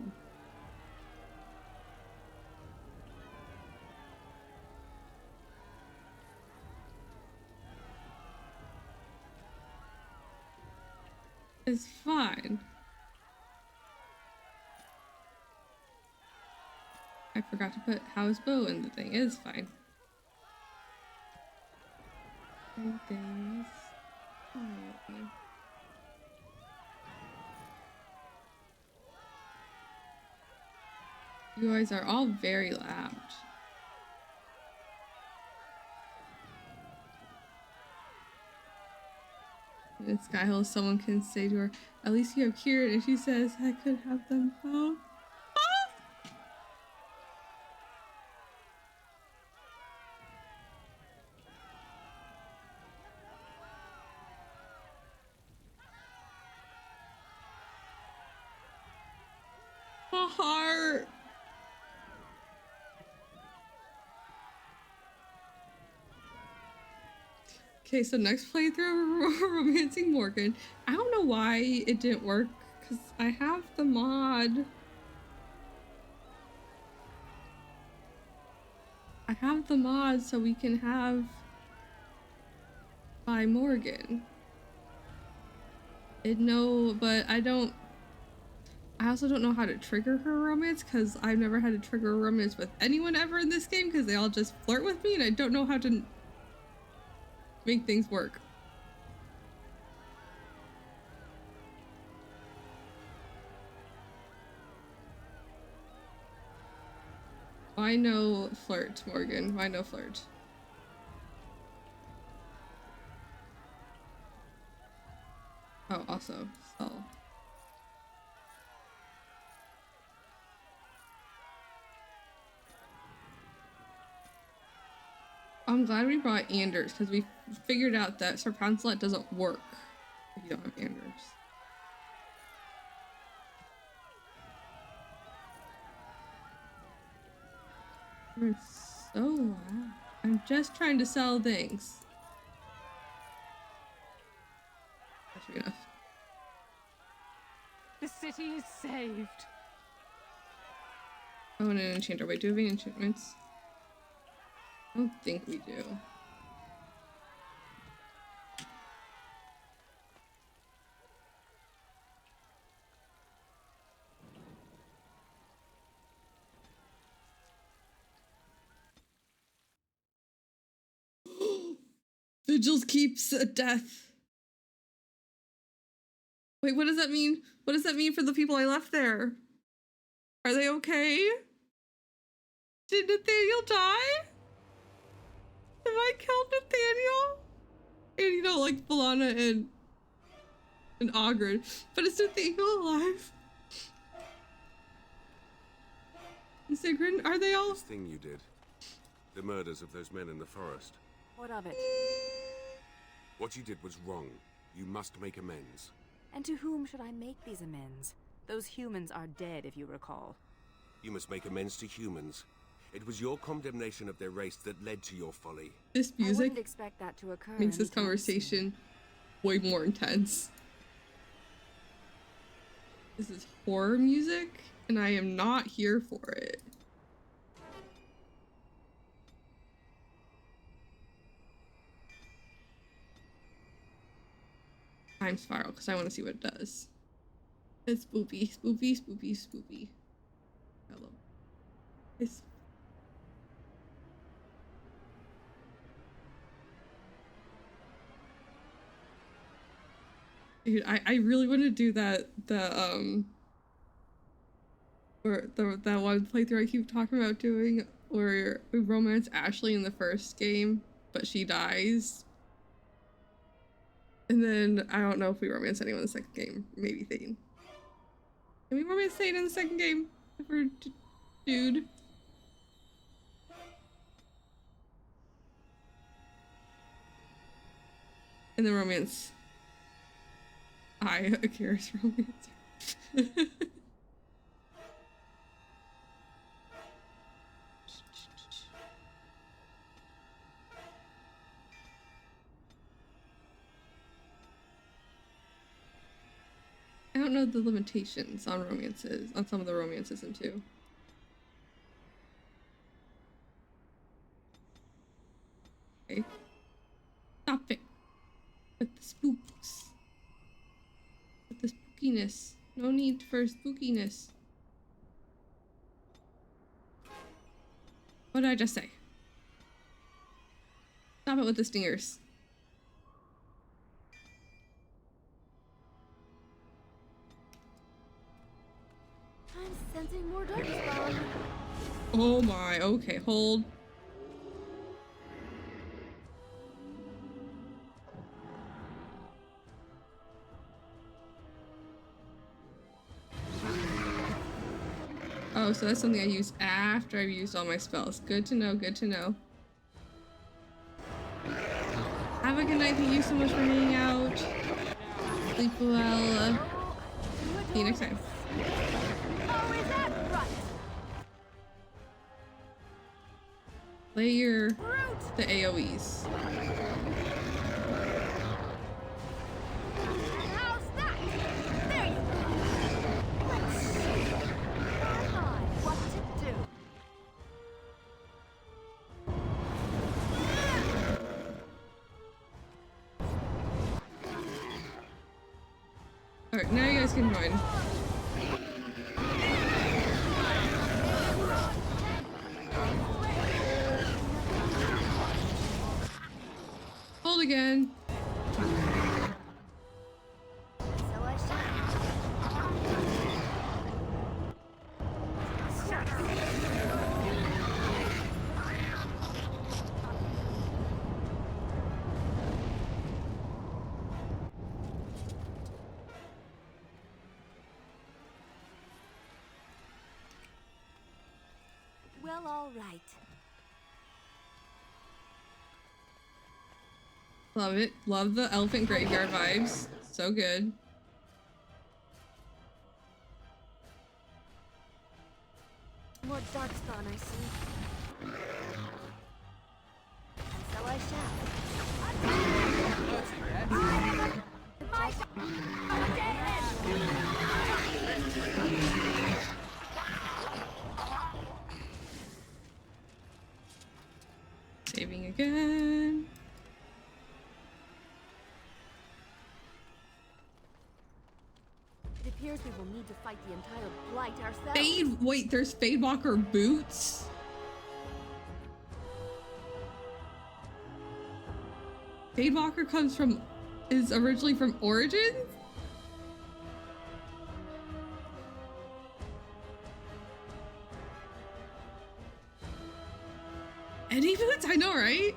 It's fine. I forgot to put Howe's bow in the thing. It's fine. Everything's fine. You guys are all very loud. In Skyhill, someone can say to her, "At least you have Kieran," and she says, "I could have them both." My heart. Okay, so next playthrough, romancing Morgan. I don't know why it didn't work, because I have the mod. I have the mod so we can have by Morgan. But I also don't know how to trigger her romance because I've never had to trigger a romance with anyone ever in this game because they all just flirt with me and I don't know how to make things work. Why no flirt, Morgan? Why no flirt? Oh, also, Saul. I'm glad we brought Anders because we figured out that Sir Poncelet doesn't work if you don't have Anders. We're so loud. I'm just trying to sell things. That's good enough. The city is saved. Oh, and an enchanter. Wait, do we have any enchantments? I don't think we do. Vigils keeps a death. Wait, what does that mean? What does that mean for the people I left there? Are they okay? Did Nathaniel die? Have I killed Nathaniel? And you know, like Balana and Ogred. But is Nathaniel alive? And Sigrun, are they all? This thing you did. The murders of those men in the forest. What of it? What you did was wrong. You must make amends. And to whom should I make these amends? Those humans are dead, if you recall. You must make amends to humans. It was your condemnation of their race that led to your folly. This I music wouldn't expect that to occur makes this anytime conversation way more intense. This is horror music, and I am not here for it. Time spiral, because I want to see what it does. It's spoopy, spoopy, spoopy, spoopy. Hello. It's dude, I really want to do that that one playthrough I keep talking about doing where we romance Ashley in the first game, but she dies. And then I don't know if we romance anyone in the second game. Maybe Thane. Can we romance Thane in the second game? If we're dude. And then romance Akira's romance. I don't know the limitations on romances, on some of the romances in 2. Okay. Stop it. With the spooks. With the spookiness. No need for spookiness. What did I just say? Stop it with the stingers. I'm sensing more darkspawn. Oh my, okay, hold. Oh, so that's something I use after I've used all my spells. Good to know, good to know. Have a good night, thank you so much for hanging out. Sleep well. See you next time. Oh, is that right? Play the AoEs. How's that? There you go. Let's see. What to do? Alright, now you guys can join. Hold again. Well, all right. Love it. Love the elephant graveyard vibes. So good. More darkspawn, I see. And so I Saving again. It appears we will need to fight the entire blight ourselves. Fade. Wait, there's Fadewalker boots. Fadewalker is originally from Origins? Any boots? I know, right?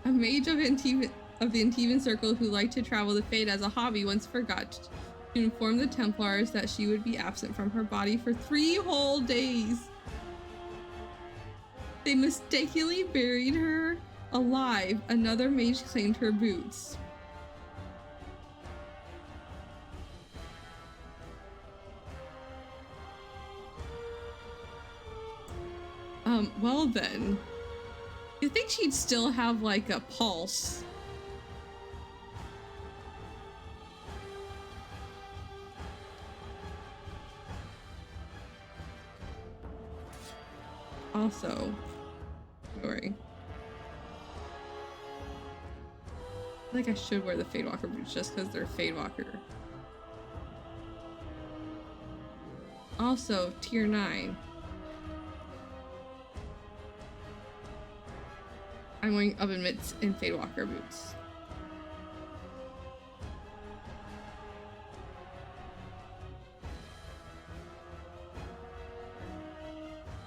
A mage of the Antivan Circle who liked to travel the Fade as a hobby once forgot to inform the Templars that she would be absent from her body for 3 whole days. They mistakenly buried her alive. Another mage claimed her boots. Well then. You think she'd still have like a pulse? Also, don't worry. I feel like I should wear the Fadewalker boots just because they're Fadewalker. Also, tier 9. I'm going up in mitts in Fadewalker boots.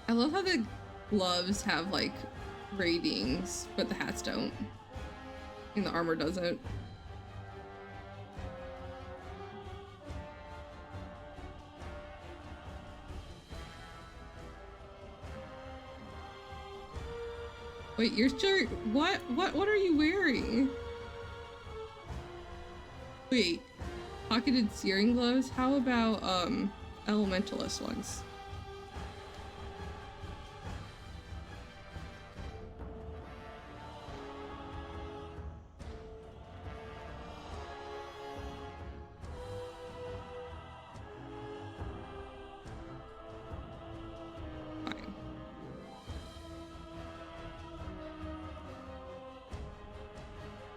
I love how the gloves have like ratings, but the hats don't. And the armor doesn't. Wait, you're sure? What are you wearing? Wait, pocketed searing gloves? How about elementalist ones?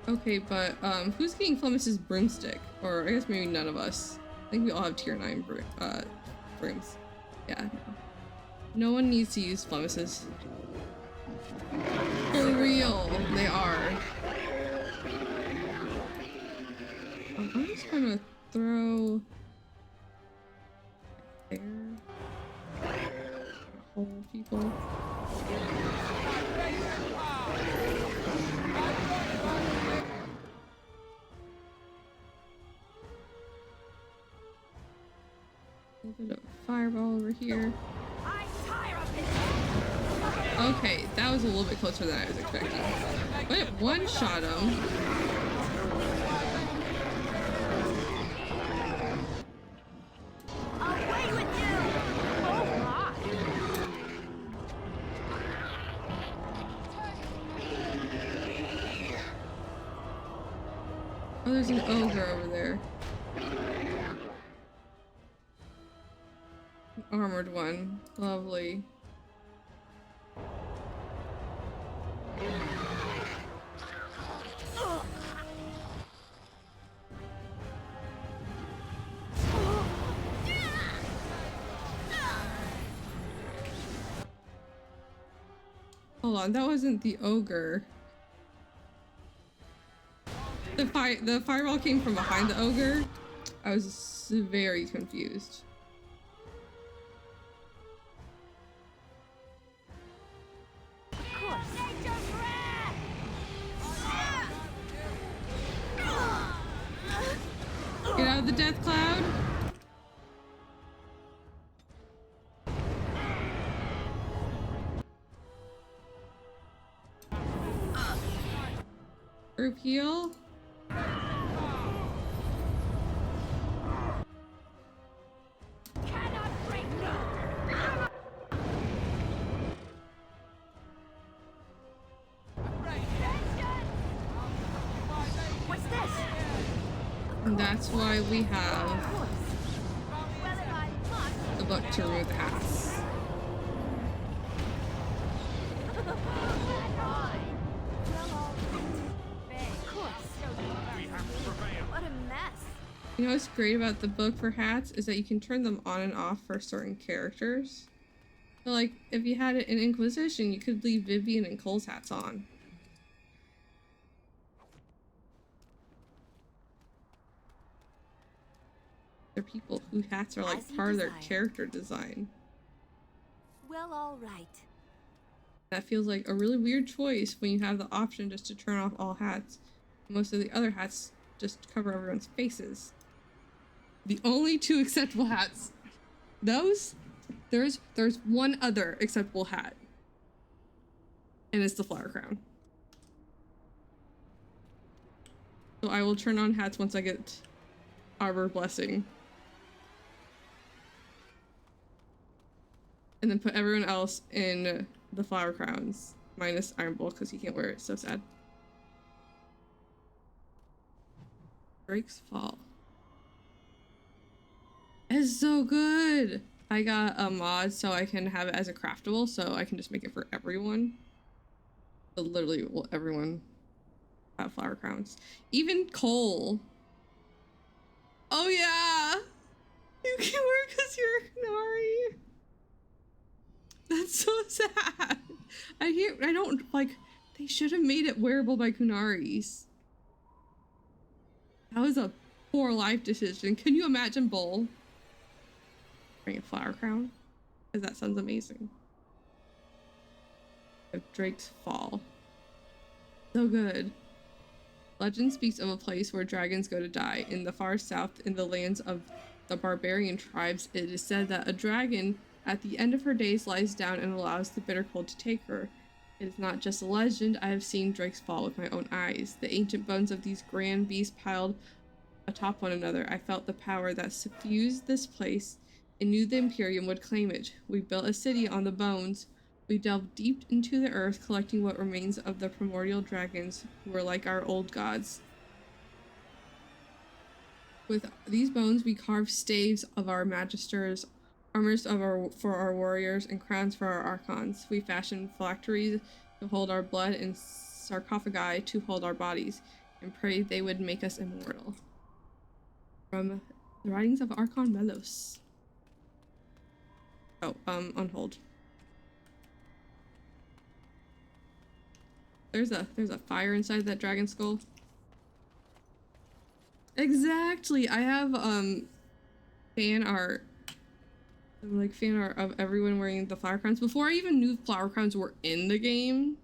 Okay, but who's getting Flemis's broomstick? Or I guess maybe none of us. I think we all have tier 9 brooms. Yeah. No one needs to use Flemis's. For real, they are. I'm just gonna throw there. Hold people. A little bit of fireball over here. Okay, that was a little bit closer than I was expecting. But one shot him. Away with you! Oh my! Oh, there's an ogre over there. Armored one. Lovely. Hold on, that wasn't the ogre. The fireball came from behind the ogre. I was very confused. Get out of the death cloud. Group heal. What's this? And that's why we have the book to rule the house. What a mess. You know what's great about the book for hats is that you can turn them on and off for certain characters. So like, if you had it in Inquisition, you could leave Vivian and Cole's hats on. They're people whose hats are like part of their character design. Well, all right. That feels like a really weird choice when you have the option just to turn off all hats. Most of the other hats just cover everyone's faces. The only two acceptable hats. There's one other acceptable hat. And it's the flower crown. So I will turn on hats once I get Arbor Blessing. And then put everyone else in the flower crowns. Minus Iron Bull because he can't wear it. So sad. Drake's Fall. It's so good! I got a mod so I can have it as a craftable, so I can just make it for everyone. So literally, well, everyone have flower crowns. Even Cole. Oh yeah! You can wear it because you're a Kunari. That's so sad. I don't, like, they should have made it wearable by Kunaris. That was a poor life decision. Can you imagine Bull wearing a flower crown? Because that sounds amazing. Of Drake's Fall. So good. Legend speaks of a place where dragons go to die. In the far south, in the lands of the barbarian tribes, it is said that a dragon at the end of her days lies down and allows the bitter cold to take her. It is not just a legend, I have seen Drake's Fall with my own eyes. The ancient bones of these grand beasts piled atop one another. I felt the power that suffused this place and knew the Imperium would claim it. We built a city on the bones. We delved deep into the earth, collecting what remains of the primordial dragons who were like our old gods. With these bones, we carved staves of our magisters, armors for our warriors, and crowns for our archons. We fashioned phylacteries to hold our blood and sarcophagi to hold our bodies, and prayed they would make us immortal. From the writings of Archon Melos. Oh, on hold. There's a fire inside that dragon skull. Exactly. I have fan art. Like fan art of everyone wearing the flower crowns before I even knew flower crowns were in the game.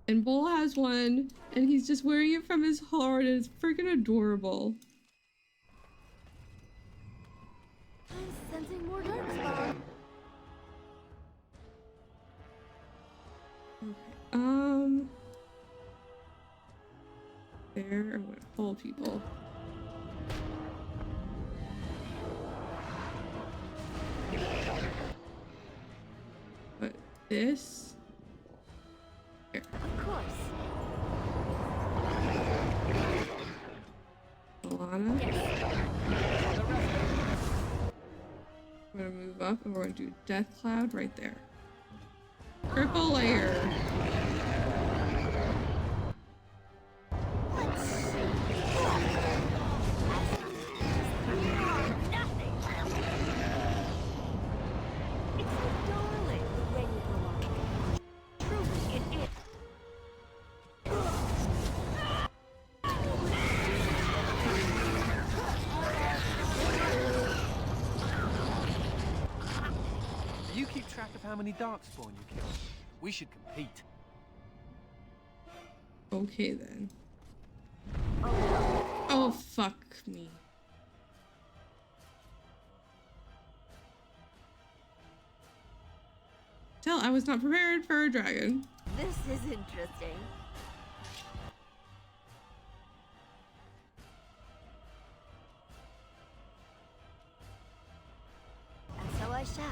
And Bull has one, and he's just wearing it from his heart, and it's freaking adorable. I'm sensing more darkspawn. Okay. There, I'm gonna pull people. But this here. Of course. Alana. I'm gonna move up and we're gonna do Death Cloud right there. Triple layer. how many darkspawn you killed? We should compete. Okay then. Oh fuck me. Tell I was not prepared for a dragon. This is interesting. And so I shall.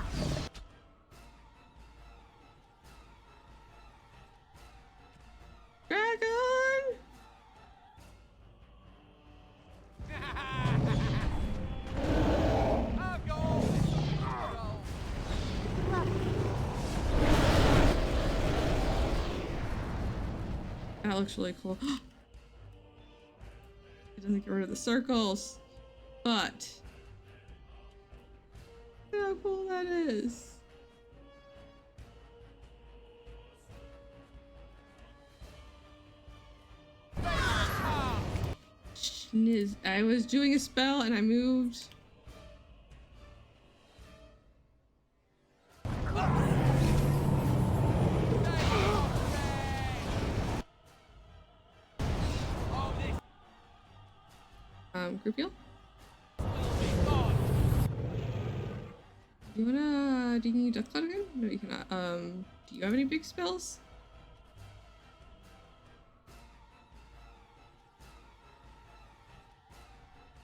Dragon! That looks really cool. It doesn't get rid of the circles, but look how cool that is. Schniz. I was doing a spell and I moved. Group heal? Do you need Death Cloud again? No, you cannot. Do you have any big spells?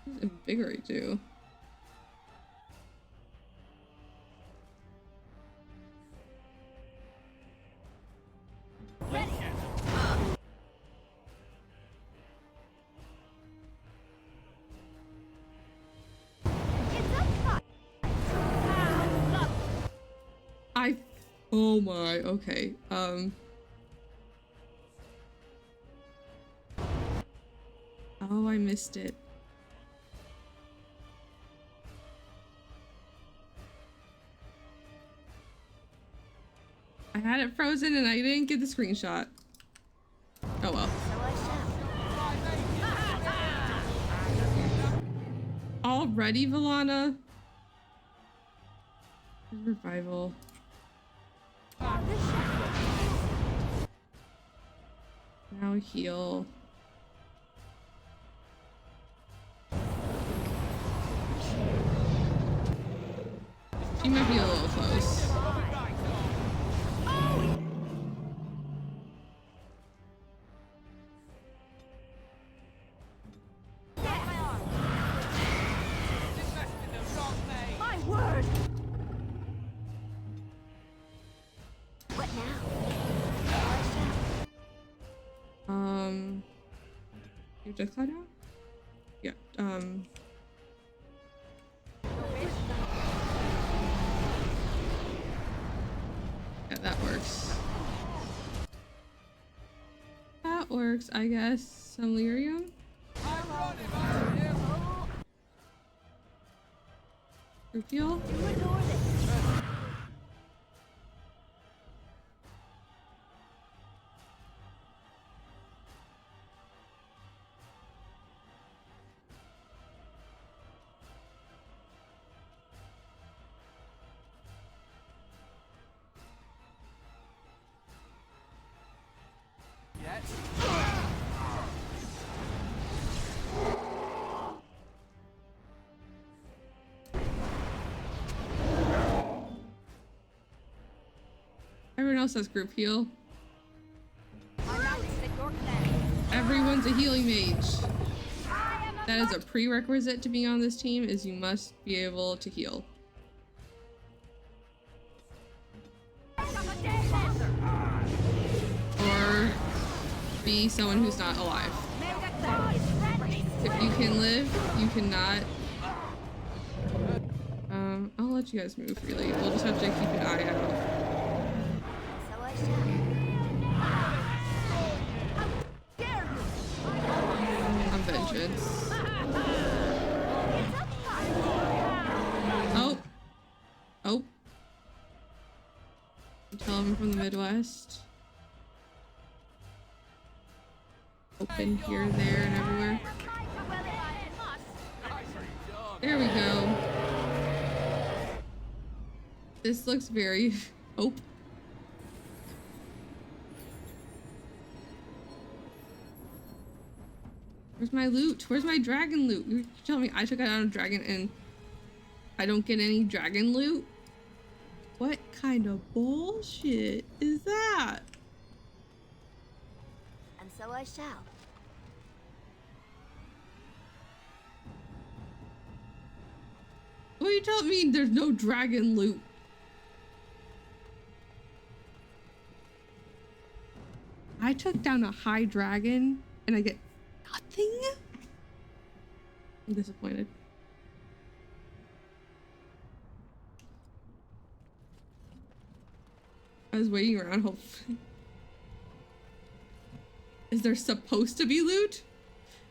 What does Invigorate do? Oh my, okay. Oh, I missed it. I had it frozen and I didn't get the screenshot. Oh well. Already, Valana? Revival. Now heal. She might be a little close. My word! What now? Your Death Cloud out? Yeah, yeah, that works. That works, I guess. Some lyrium? Group heal? Everyone else has group heal. Everyone's a healing mage. That is a prerequisite to being on this team, is you must be able to heal. Or be someone who's not alive. If you can live, you cannot. I'll let you guys move freely. We'll just have to keep an eye out. On vengeance. Oh. Oh. Tell him from the Midwest. Open here, there, and everywhere. There we go. This looks very, Oh. Where's my loot? Where's my dragon loot? You tell me I took out a dragon and I don't get any dragon loot? What kind of bullshit is that? And so I shall. What are you telling me there's no dragon loot? I took down a high dragon and I get nothing? I'm disappointed. I was waiting around hopefully. Is there supposed to be loot?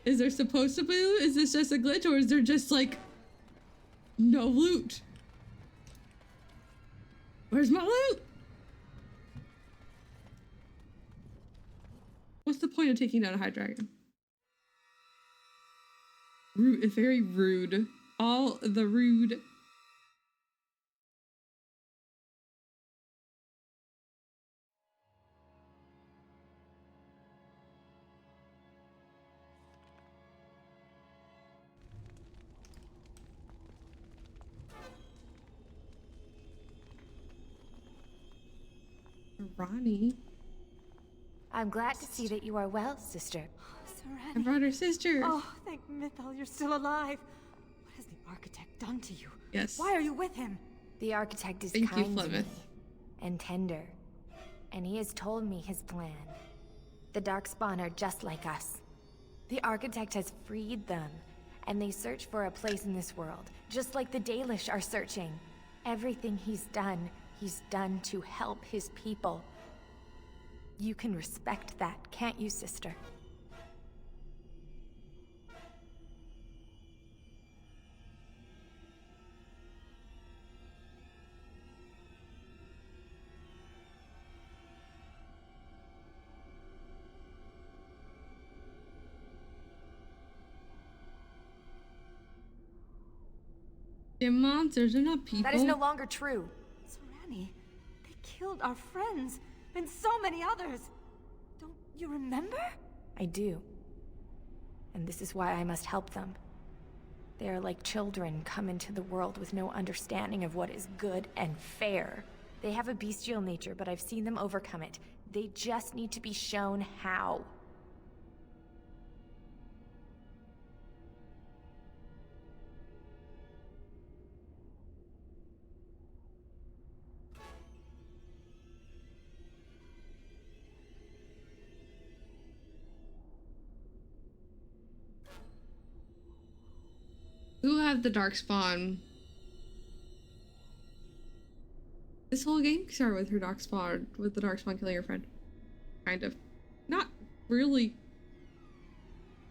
Is there supposed to be loot? Is this just a glitch or is there just like no loot? Where's my loot? What's the point of taking down a high dragon? Rude, very rude. All the rude. Ronnie. I'm glad to see that you are well, sister. I brought her sister. Oh, thank Mythal, you're still alive. What has the architect done to you? Yes. Why are you with him? The architect is Thank you, kind to me Flemeth. and tender, and he has told me his plan. The Darkspawn are just like us. The architect has freed them, and they search for a place in this world, just like the Dalish are searching. Everything he's done to help his people. You can respect that, can't you, sister? They're monsters, they're not people. That is no longer true. Serani, they killed our friends, and so many others. Don't you remember? I do. And this is why I must help them. They are like children come into the world with no understanding of what is good and fair. They have a bestial nature, but I've seen them overcome it. They just need to be shown how. Who have the Darkspawn? This whole game started with her Darkspawn, with the Darkspawn killing her friend. Kind of. Not really.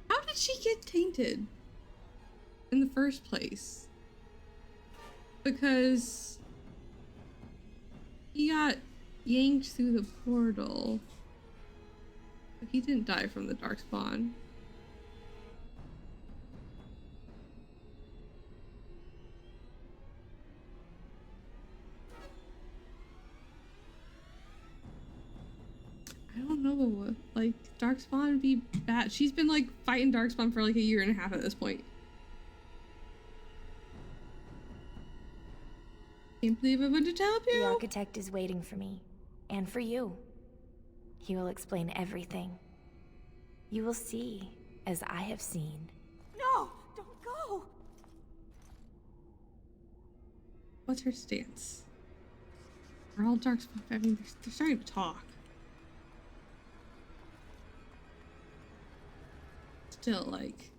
How did she get tainted in the first place? Because he got yanked through the portal. But he didn't die from the Darkspawn. I don't know. Like, Darkspawn would be bad. She's been, like, fighting Darkspawn for, like, a year and a half at this point. Can't believe I wanted to help you. The architect is waiting for me. And for you. He will explain everything. You will see, as I have seen. No! Don't go! What's her stance? We're all Darkspawn. I mean, they're starting to talk. Still, like...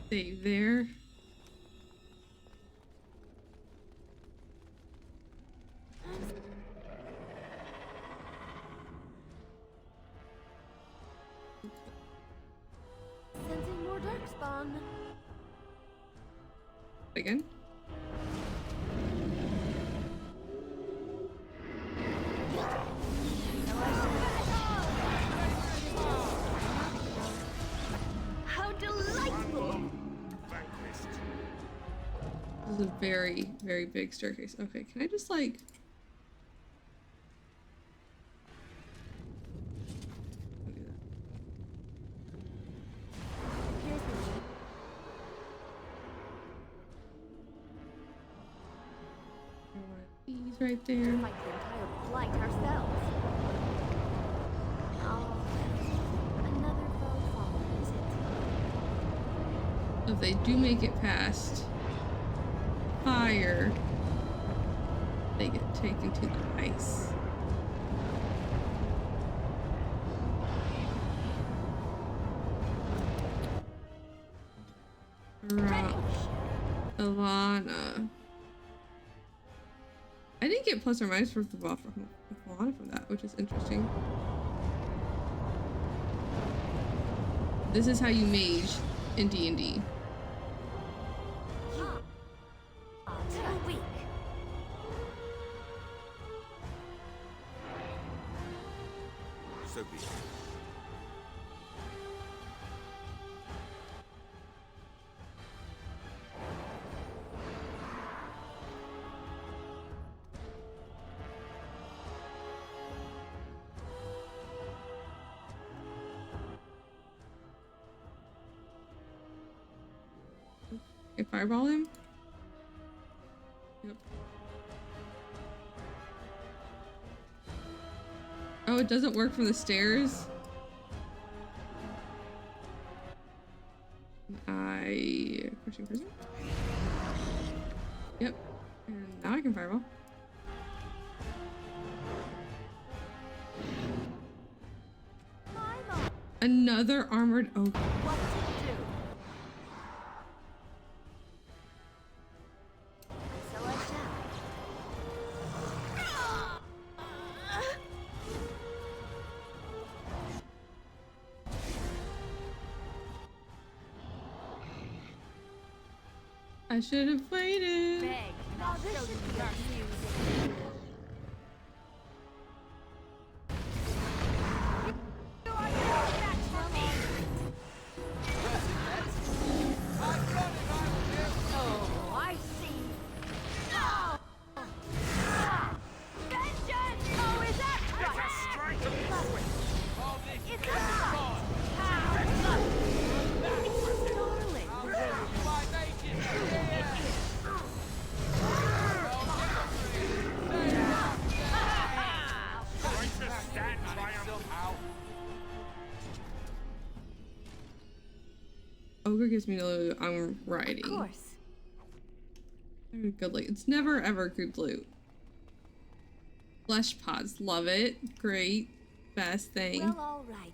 Stay there. Sensing more Darkspawn. Again? This is a very, very big staircase. Okay, can I just like... These right there. Like the entire flight ourselves. Oh, another faux fall, is it? If they do make it past fire, they get taken to the ice. Alana. I didn't get plus or minus for the buff from Alana from that, which is interesting. This is how you mage in D&D. Too weak. So be it. Okay, fireball him. Yep. Oh, it doesn't work from the stairs. Crushing prison. Yep. And now I can fireball. Another armored ogre. What to do? So I shall. I should have waited. Beg, now this should be our music. Oh, I see. No! Vengeance! Oh, is that right? It's a How? Darling. Ogre gives me no loot. I'm riding. Of course. Very good loot. It's never ever good loot. Flesh pods. Love it. Great. Best thing. Well, all right.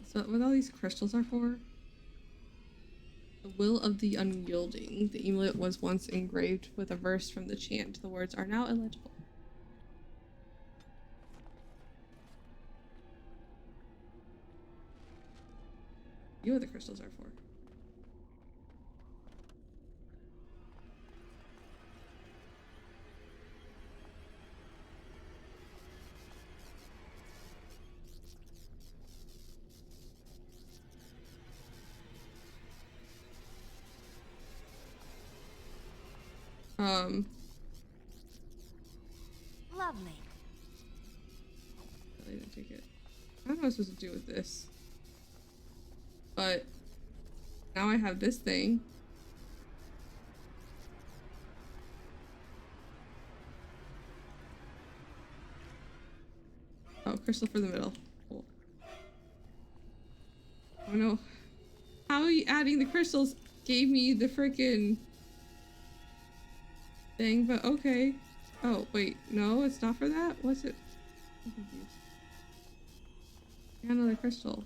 So what all these crystals are for? The will of the unyielding. The amulet was once engraved with a verse from the chant. The words are now illegible. You know what the crystals are for. Lovely. I didn't take it. What am I supposed to do with this? But now I have this thing. Oh, crystal for the middle. Cool. Oh no. How are you adding the crystals gave me the freaking thing, but okay. Oh, wait. No, it's not for that? What's it? I'm confused. I got another crystal.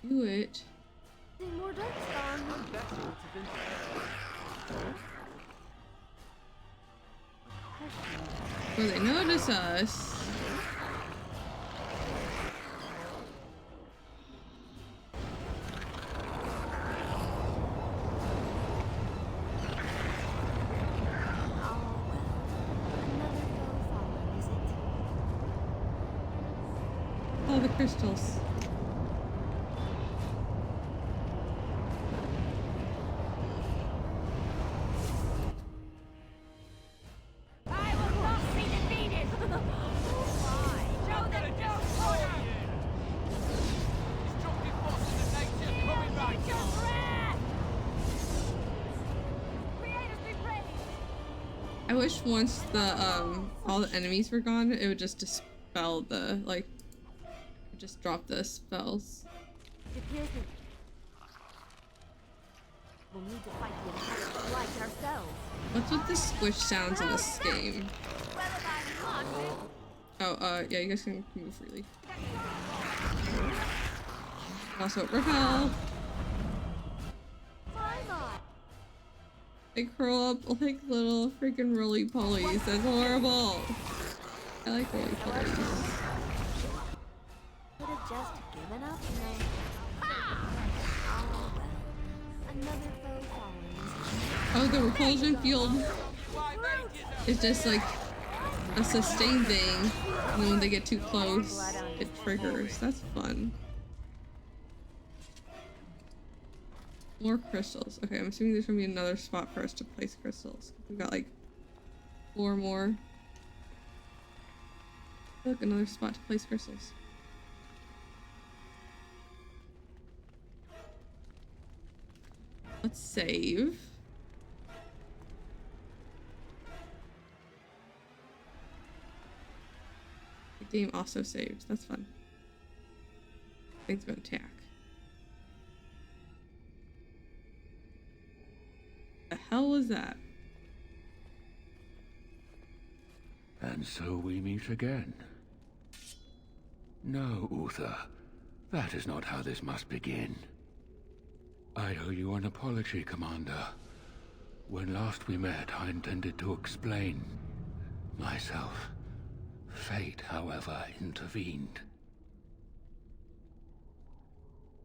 Do it. More darkspawn. Will they notice us? crystals. I will not be defeated! Show them no corner! Destructive forces of nature coming back! Nature's wrath! Creators be praised! I wish once the all the enemies were gone, it would just dispel the like just drop the spells. We'll need to fight the attack like ourselves. What's with the squish sounds in this game? Oh, yeah, you guys can move freely. Also, repel. They curl up like little freaking roly-polies. That's horrible. I like roly-polies. Could have just given up, you know. Oh, well. Another foe following. Oh, the repulsion field is just like a sustained thing, and then when they get too close, it triggers. That's fun. More crystals. Okay, I'm assuming there's gonna be another spot for us to place crystals. We got like 4 more. Look, another spot to place crystals. Let's save. The game also saved. That's fun. Things gonna attack. The hell was that? And so we meet again. No, Uther. That is not how this must begin. I owe you an apology, Commander. When last we met, I intended to explain myself. Fate, however, intervened.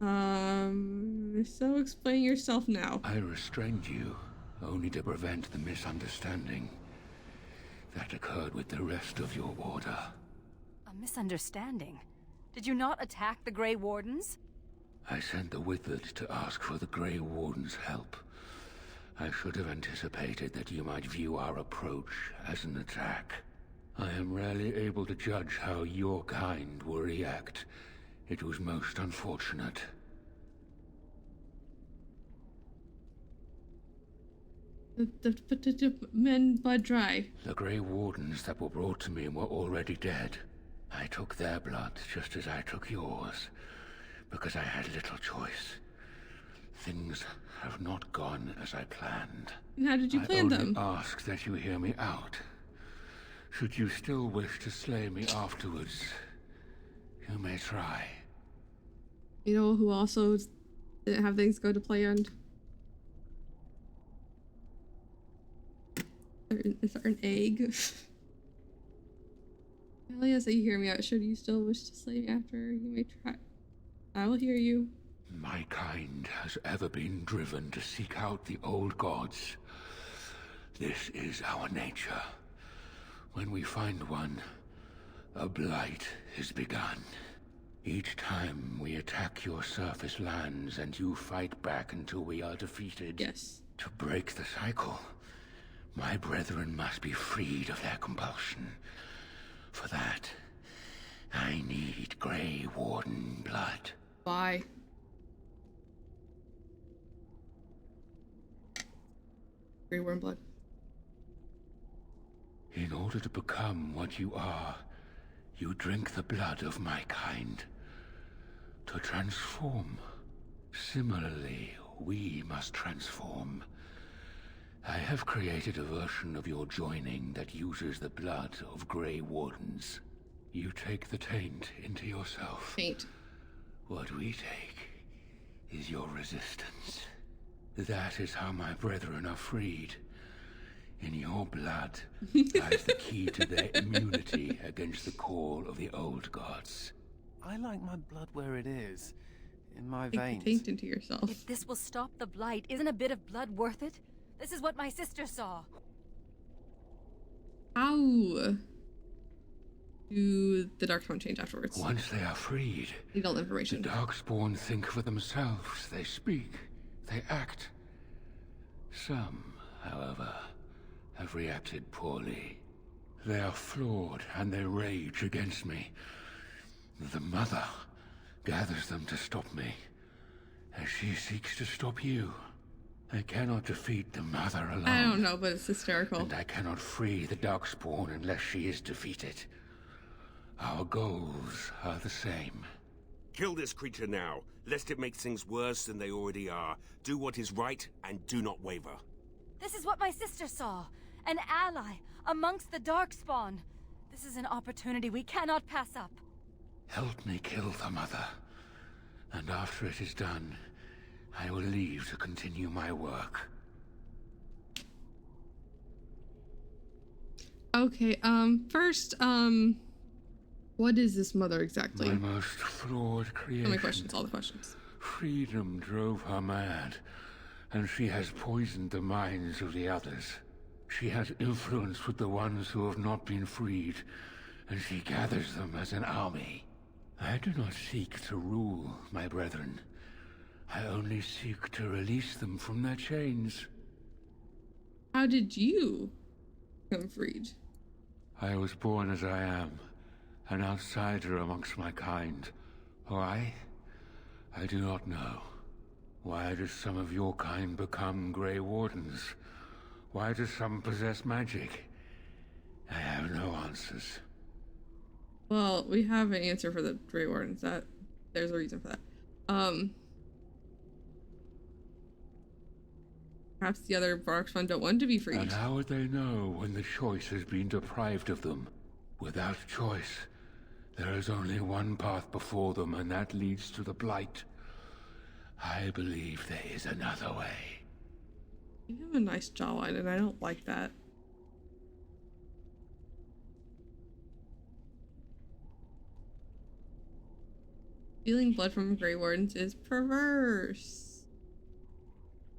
So explain yourself now. I restrained you, only to prevent the misunderstanding that occurred with the rest of your order. A misunderstanding? Did you not attack the Grey Wardens? I sent the Withered to ask for the Grey Warden's help. I should have anticipated that you might view our approach as an attack. I am rarely able to judge how your kind will react. It was most unfortunate. The men blood dry. The Grey Wardens that were brought to me were already dead. I took their blood just as I took yours, because I had little choice. Things have not gone as I planned. And how did you plan them? I only ask that you hear me out. Should you still wish to slay me afterwards, you may try. You know who also didn't have things go to plan? Is there an egg? Amelia said, you hear me out. Should you still wish to slay me after, you may try. I will hear you. My kind has ever been driven to seek out the old gods. This is our nature. When we find one, a blight is begun. Each time we attack your surface lands and you fight back until we are defeated. Yes. To break the cycle, my brethren must be freed of their compulsion. For that, I need Grey Warden blood. Why? Grey Warden blood. In order to become what you are, you drink the blood of my kind. To transform. Similarly, we must transform. I have created a version of your joining that uses the blood of Grey Wardens. You take the taint into yourself. Taint. What we take is your resistance. That is how my brethren are freed. In your blood lies the key to their immunity against the call of the old gods. I like my blood where it is, in my Take veins. the taint into yourself. If this will stop the blight, isn't a bit of blood worth it? This is what my sister saw. Ow. Do the Darkspawn change afterwards? Once they are freed, need all information. The Darkspawn think for themselves. They speak. They act. Some, however, have reacted poorly. They are flawed, and they rage against me. The Mother gathers them to stop me, as she seeks to stop you. I cannot defeat the Mother alone. I don't know, but it's hysterical. And I cannot free the Darkspawn unless she is defeated. Our goals are the same. Kill this creature now, lest it make things worse than they already are. Do what is right, and do not waver. This is what my sister saw. An ally amongst the Darkspawn. This is an opportunity we cannot pass up. Help me kill the Mother. And after it is done, I will leave to continue my work. Okay, first, what is this Mother exactly? My most flawed creation. All my questions, all the questions. Freedom drove her mad, and she has poisoned the minds of the others. She has influence with the ones who have not been freed, and she gathers them as an army. I do not seek to rule, my brethren. I only seek to release them from their chains. How did you become freed? I was born as I am, an outsider amongst my kind. Why? I do not know. Why do some of your kind become Grey Wardens? Why do some possess magic? I have no answers. Well, we have an answer for the Grey Wardens. There's a reason for that. Perhaps the other Darkspawn don't want to be freed. And how would they know when the choice has been deprived of them? Without choice, there is only one path before them, and that leads to the Blight. I believe there is another way. You have a nice jawline, and I don't like that. Stealing blood from Grey Wardens is perverse.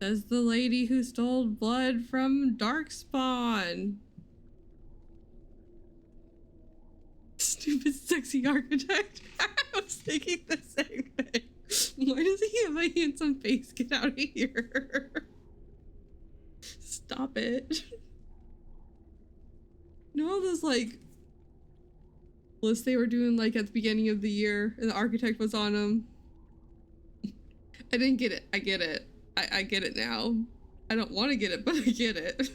Says the lady who stole blood from Darkspawn. Stupid sexy architect. I was thinking the same thing. Why does he have a handsome face? Get out of here. Stop it. You know all those like lists they were doing like at the beginning of the year and the architect was on them? I didn't get it. I get it. I get it now. I don't want to get it, but I get it.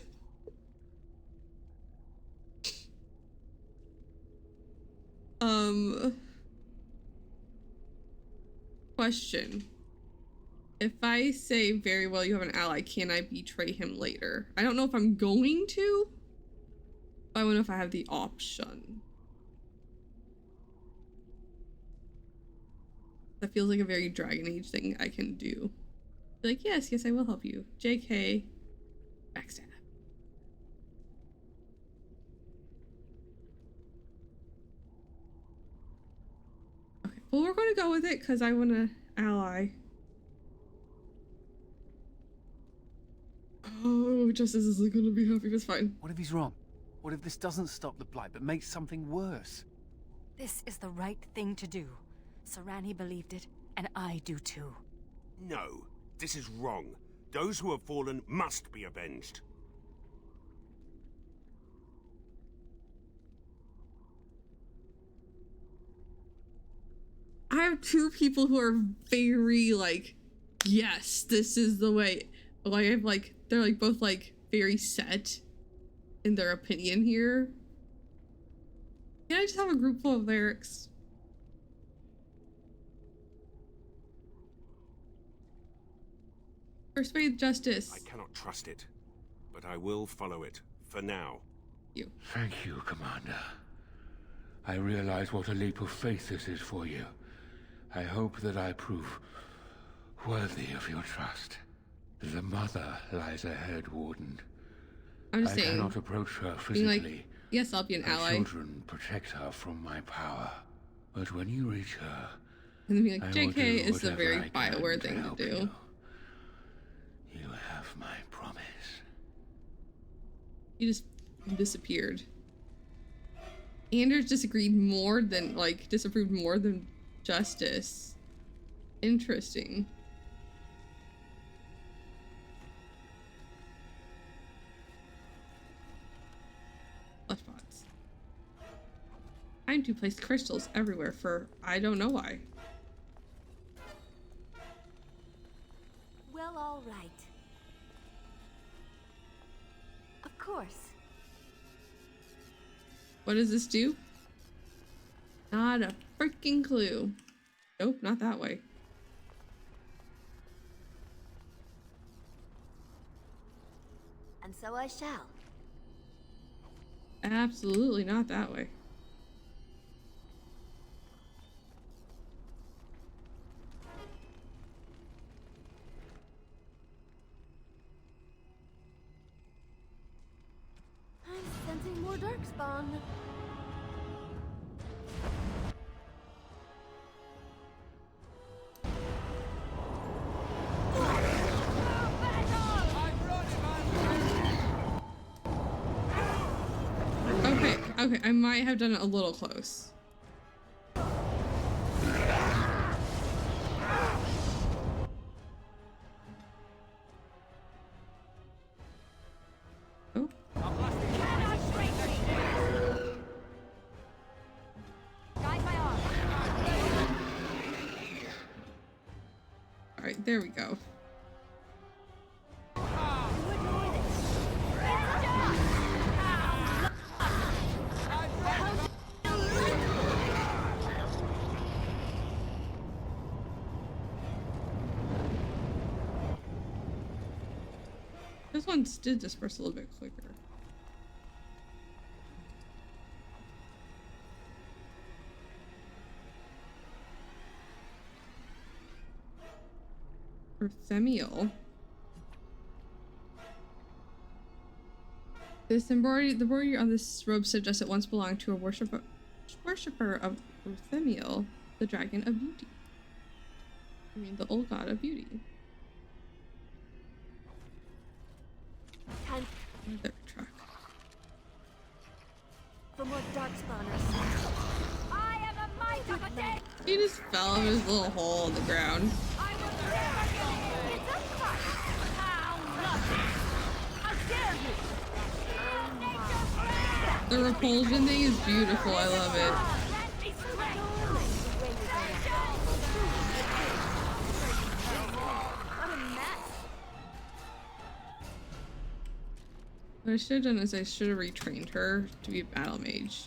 Question. If I say, very well, you have an ally, can I betray him later? I don't know if I'm going to, but I want to know if I have the option. That feels like a very Dragon Age thing I can do. Be like, yes, I will help you. JK. Backstab. Okay, well, we're going to go with it because I want to ally. Oh, Justice isn't going to be happy. It's fine. What if he's wrong? What if this doesn't stop the Blight but makes something worse? This is the right thing to do. Sarani believed it, and I do too. No, this is wrong. Those who have fallen must be avenged. I have two people who are very like, yes, this is the way. Like I've like, they're like both like very set in their opinion here. Can I just have a group full of lyrics? Persuade justice. I cannot trust it, but I will follow it for now. Thank you, Commander. I realize what a leap of faith this is for you. I hope that I prove worthy of your trust. The Mother lies ahead, Warden. I'm just I saying, cannot approach her being physically. like, yes, I'll be an Her ally. children protect her from my power. But when you reach her, And then be like, I will JK do is a whatever very I can Bioware thing to help do. You have my promise. You just disappeared. Anders disagreed more than, like, disapproved more than justice. Interesting. Fleshpots. Time to place crystals everywhere for I don't know why. Well, all right. Of course. What does this do? Not a freaking clue. Nope, not that way. And so I shall. Absolutely not that way. I'm sensing more darkspawn. Okay, I might have done it a little close. Oh. Alright, there we go. This one did disperse a little bit quicker. Rutheniel. This embroidery, the embroidery on this robe suggests it once belonged to a worshipper of Rutheniel, the dragon of beauty. I mean, the old god of beauty. Time Another truck. for more darkspawners. I am a might of a day. He just fell in his little hole in the ground. I will never get it. It's a fight. How lovely. How dare you? The repulsion thing is beautiful. I love it. What I should have done is I should have retrained her to be a battle mage.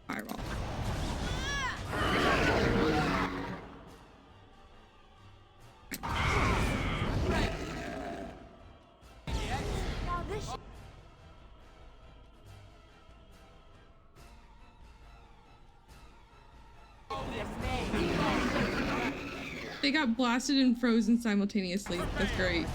Fireball. They got blasted and frozen simultaneously. That's great.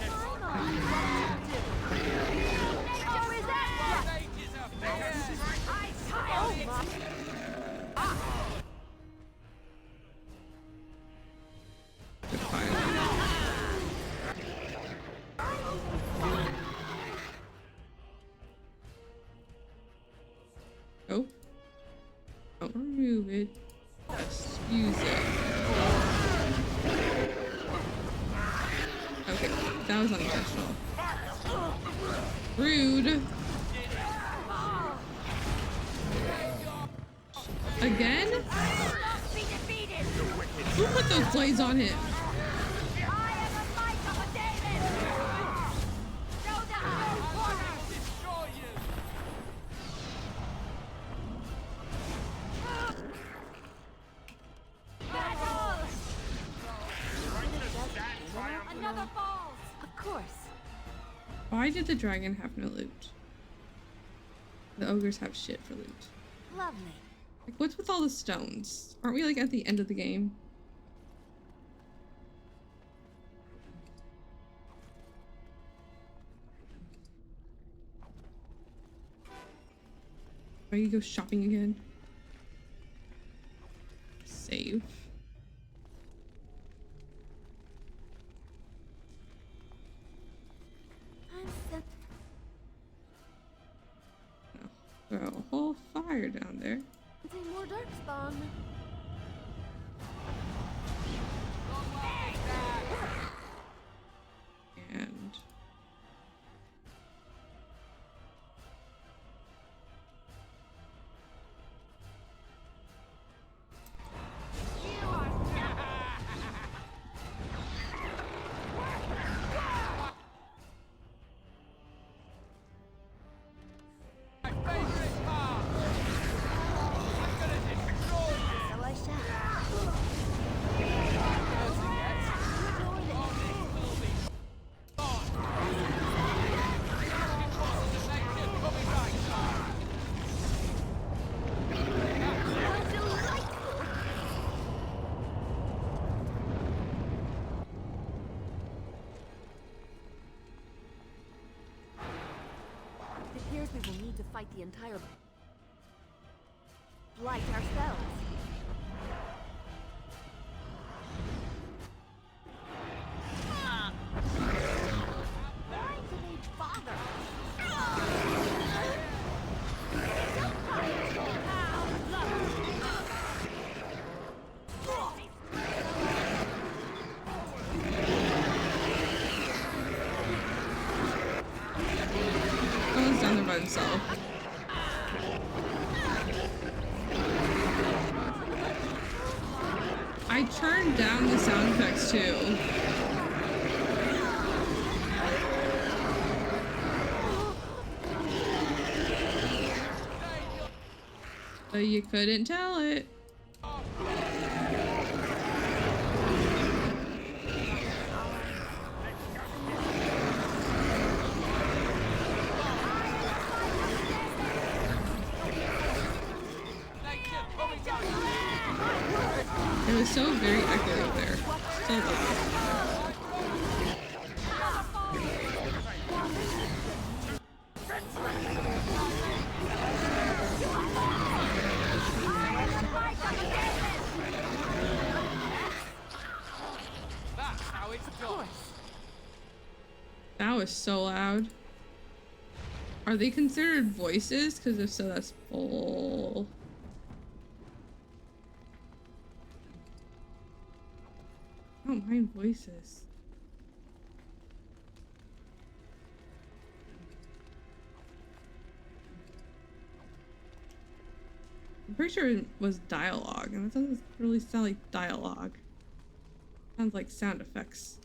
Oh. Don't remove it. Just use it. Okay, that was unintentional. Rude. Again? Who put those blades on him? Another falls. Of course. Why did the dragon have no loot? The ogres have shit for loot. Lovely. Like, what's with all the stones? Aren't we like at the end of the game? Why you go shopping again? Save. throw a whole fire down there. More darkspawn. And It appears we will need to fight the entire blight ourselves. Why do they bother? someone's down there by himself. I turned down the sound effects too. But you couldn't tell it. It was so very echoey there. So loud. That was so loud. Are they considered voices? Because if so, that's full. I don't mind voices. I'm pretty sure it was dialogue, and that doesn't really sound like dialogue. Sounds like sound effects.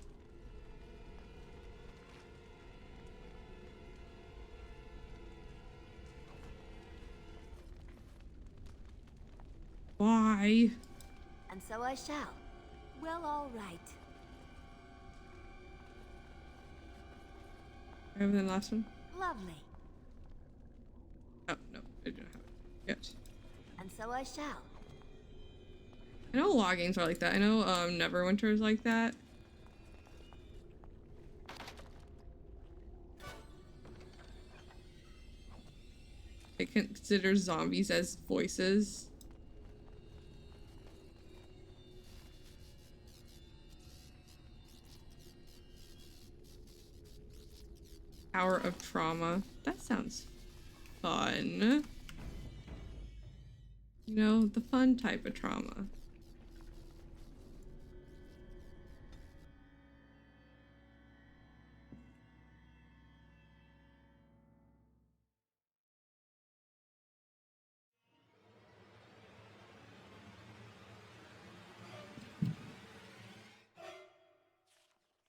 Why? And so I shall. Well, all right. Better than last one? Lovely. Oh, no, I don't have it yet. And so I shall. I know a lot of games are like that. I know Neverwinter is like that. It considers zombies as voices. Hour of Trauma. That sounds fun. You know, the fun type of trauma.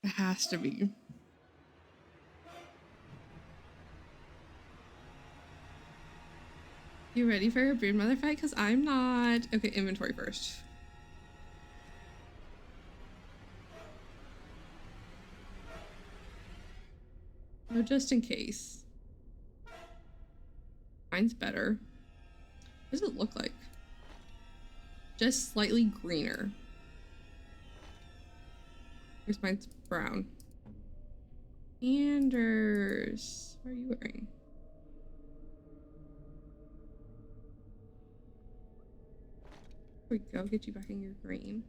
It has to be. You ready for a brood mother fight? Because I'm not. Okay, inventory first. Oh, just in case. Mine's better. What does it look like? Just slightly greener. Here's mine's brown. Anders, what are you wearing? Here we go, get you back in your green.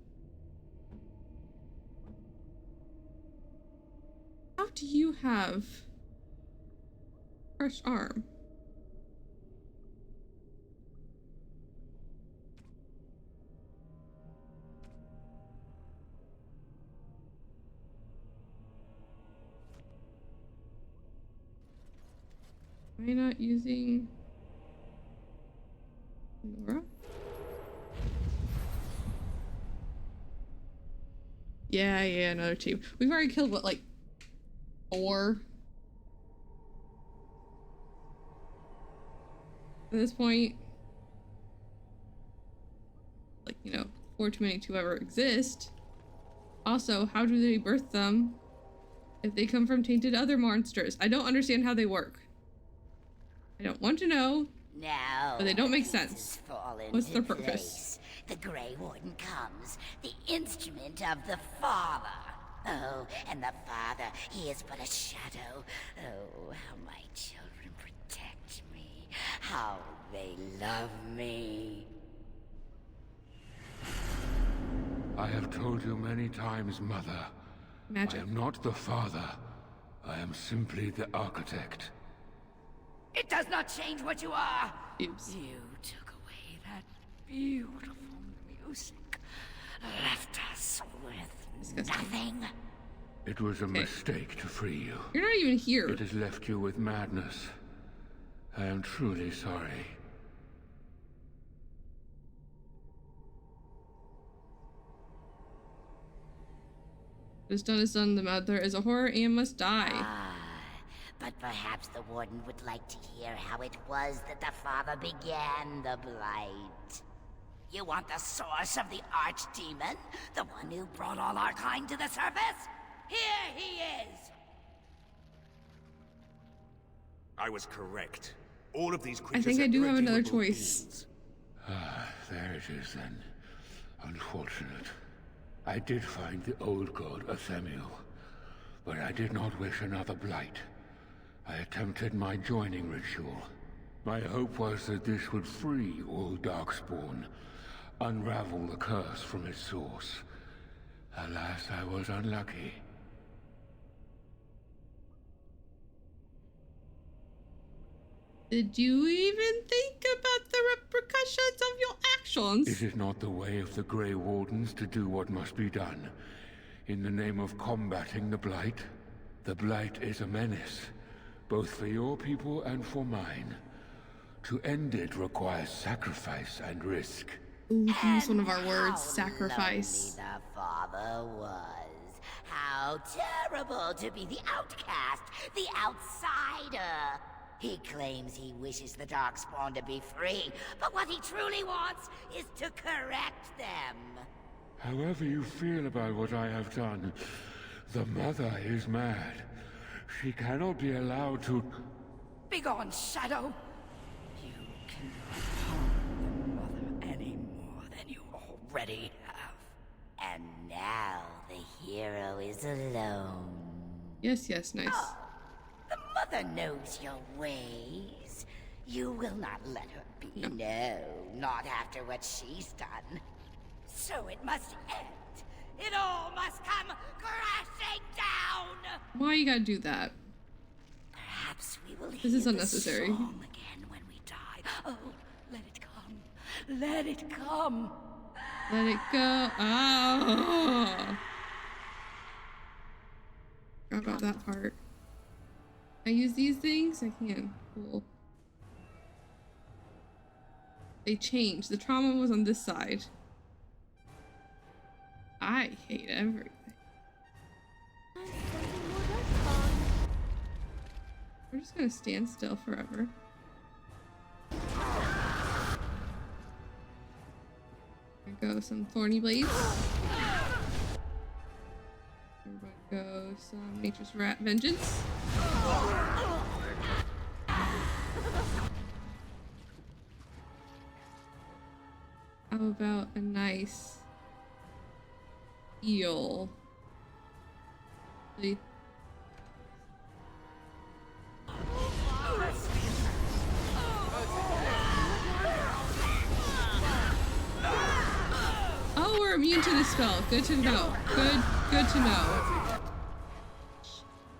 How do you have crushed arm? Am I not using Nora? Yeah, another team. We've already killed what, like 4? At this point. Like, you know, 4 too many to ever exist. Also, how do they birth them if they come from tainted other monsters? I don't understand how they work. I don't want to know. Now, but they don't make sense. What's their purpose? Place. The Grey Warden comes, the instrument of the Father. Oh, and the Father, he is but a shadow. Oh, how my children protect me. How they love me. I have told you many times, Mother. Magic. I am not the Father. I am simply the Architect. It does not change what you are. Oops. You took away that beautiful music. Left us with nothing. It was a mistake to free you. You're not even here. It has left you with madness. I am truly sorry. What is done is done. The mother is a horror and must die. But perhaps the Warden would like to hear how it was that the Father began the Blight. You want the source of the Archdemon? The one who brought all our kind to the surface? Here he is! I was correct. All of these I creatures think I are do have another irredeemable choice. beings. Ah, there it is then. Unfortunate. I did find the old god Athemiel, but I did not wish another blight. I attempted my joining ritual. My hope was that this would free all Darkspawn, unravel the curse from its source. Alas, I was unlucky. Did you even think about the repercussions of your actions? It is not the way of the Grey Wardens to do what must be done. In the name of combating the Blight. The Blight is a menace, both for your people and for mine. To end it requires sacrifice and risk. Ooh, use one of our words, sacrifice. The Father was. How terrible to be the outcast, the outsider. He claims he wishes the Darkspawn to be free, but what he truly wants is to correct them. However you feel about what I have done, the Mother is mad. She cannot be allowed to... Begone, Shadow! You cannot harm the Mother any more than you already have. And now the hero is alone. Yes, nice. Oh, the Mother knows your ways. You will not let her be. No, not after what she's done. So it must end. It all must come crashing down. Why you gotta do that? Perhaps we will This is unnecessary. The song again when we die. Oh, let it come. Let it come. Let it go. Oh. Forgot about that part. I use these things? I can. Cool. They changed. The trauma was on this side. I hate everything. We're just gonna stand still forever. Here go some thorny blades. Here go some nature's rat vengeance. How about a nice eel? Oh, we're immune to this spell. Good to know. Good to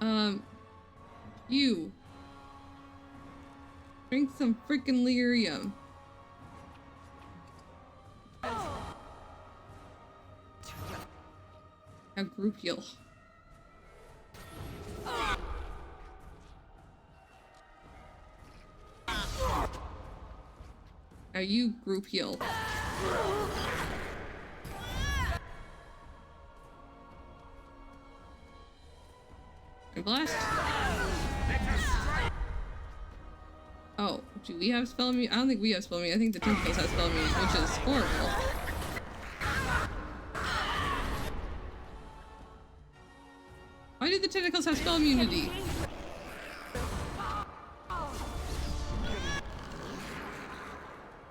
know. You drink some freaking lyrium. A group heal. Now you group heal. And blast. Oh, do we have spell immunity? I don't think we have spell immunity. I think the tentacles have spell immunity, which is horrible. Why do the tentacles have spell immunity?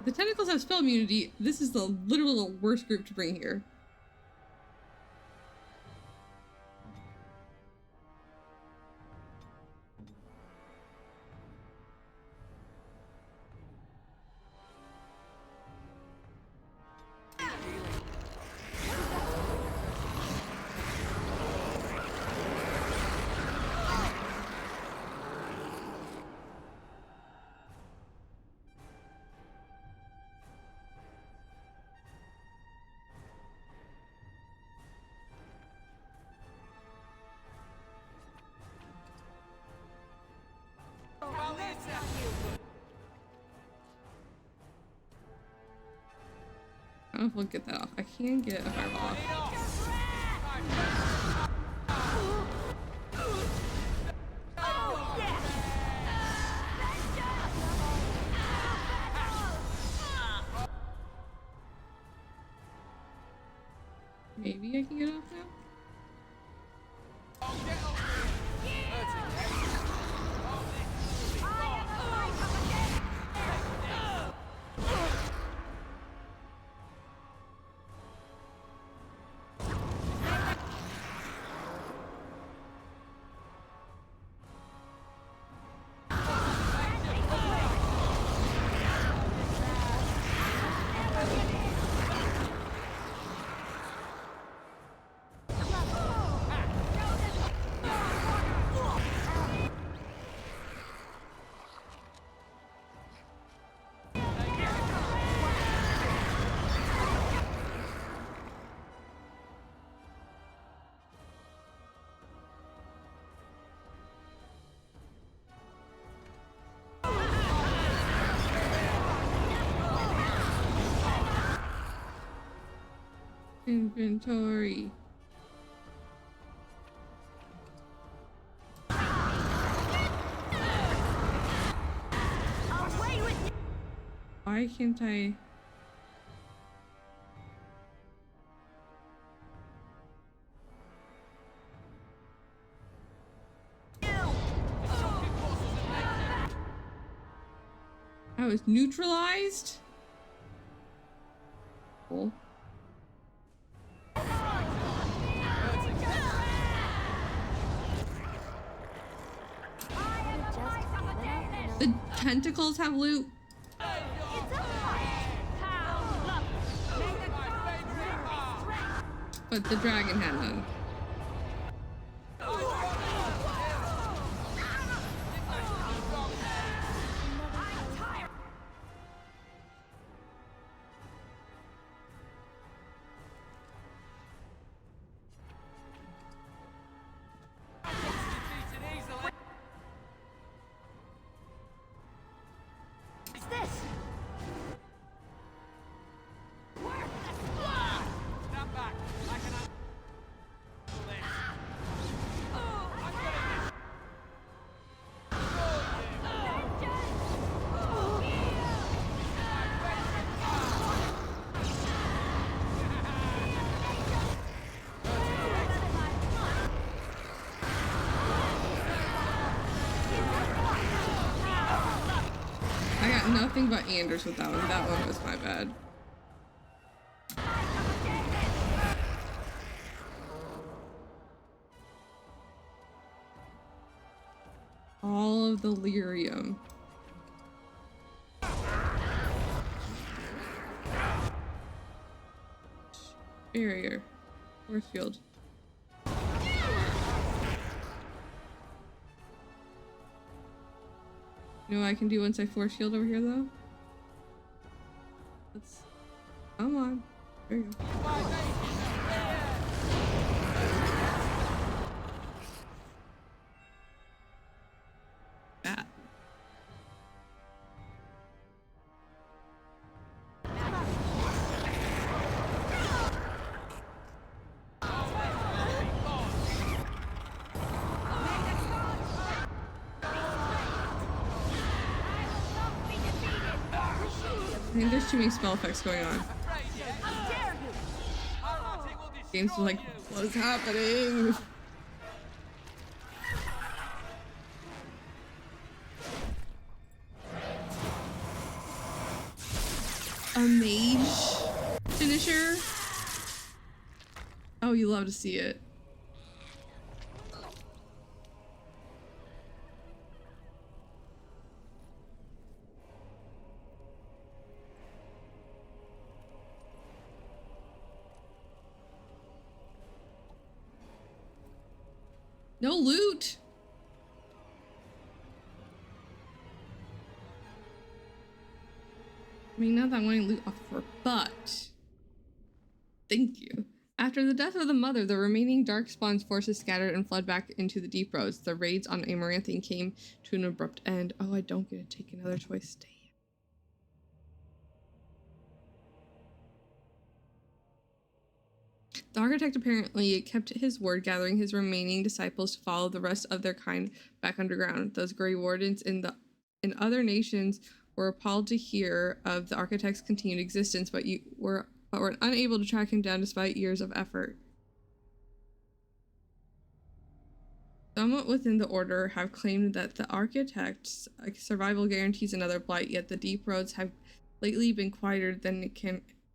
The tentacles have spell immunity. This is the literal worst group to bring here. I don't know if we'll get that off. I can get a fireball off. Maybe I can get it off now? Inventory. Why can't I? I was neutralized? Cool. The tentacles have loot. But the dragon had none. Nothing but Anders with that one. That one was my bad. All of the lyrium. Barrier. Force field. You know what I can do once I force shield over here though? Let's come on. There you go. That. I think there's too many spell effects going on. Games are like, what is happening? A mage finisher? Oh, you love to see it. No loot. I mean, not that I'm wanting loot off of her, but thank you. After the death of the mother, the remaining Darkspawn's forces scattered and fled back into the deep roads. The raids on Amaranthine came to an abrupt end. Oh, I don't get to take another choice. Damn. The architect apparently kept his word, gathering his remaining disciples to follow the rest of their kind back underground. Those Grey Wardens in other nations were appalled to hear of the architect's continued existence, but were unable to track him down despite years of effort. Some within the order have claimed that the architect's survival guarantees another blight, yet the deep roads have lately been quieter than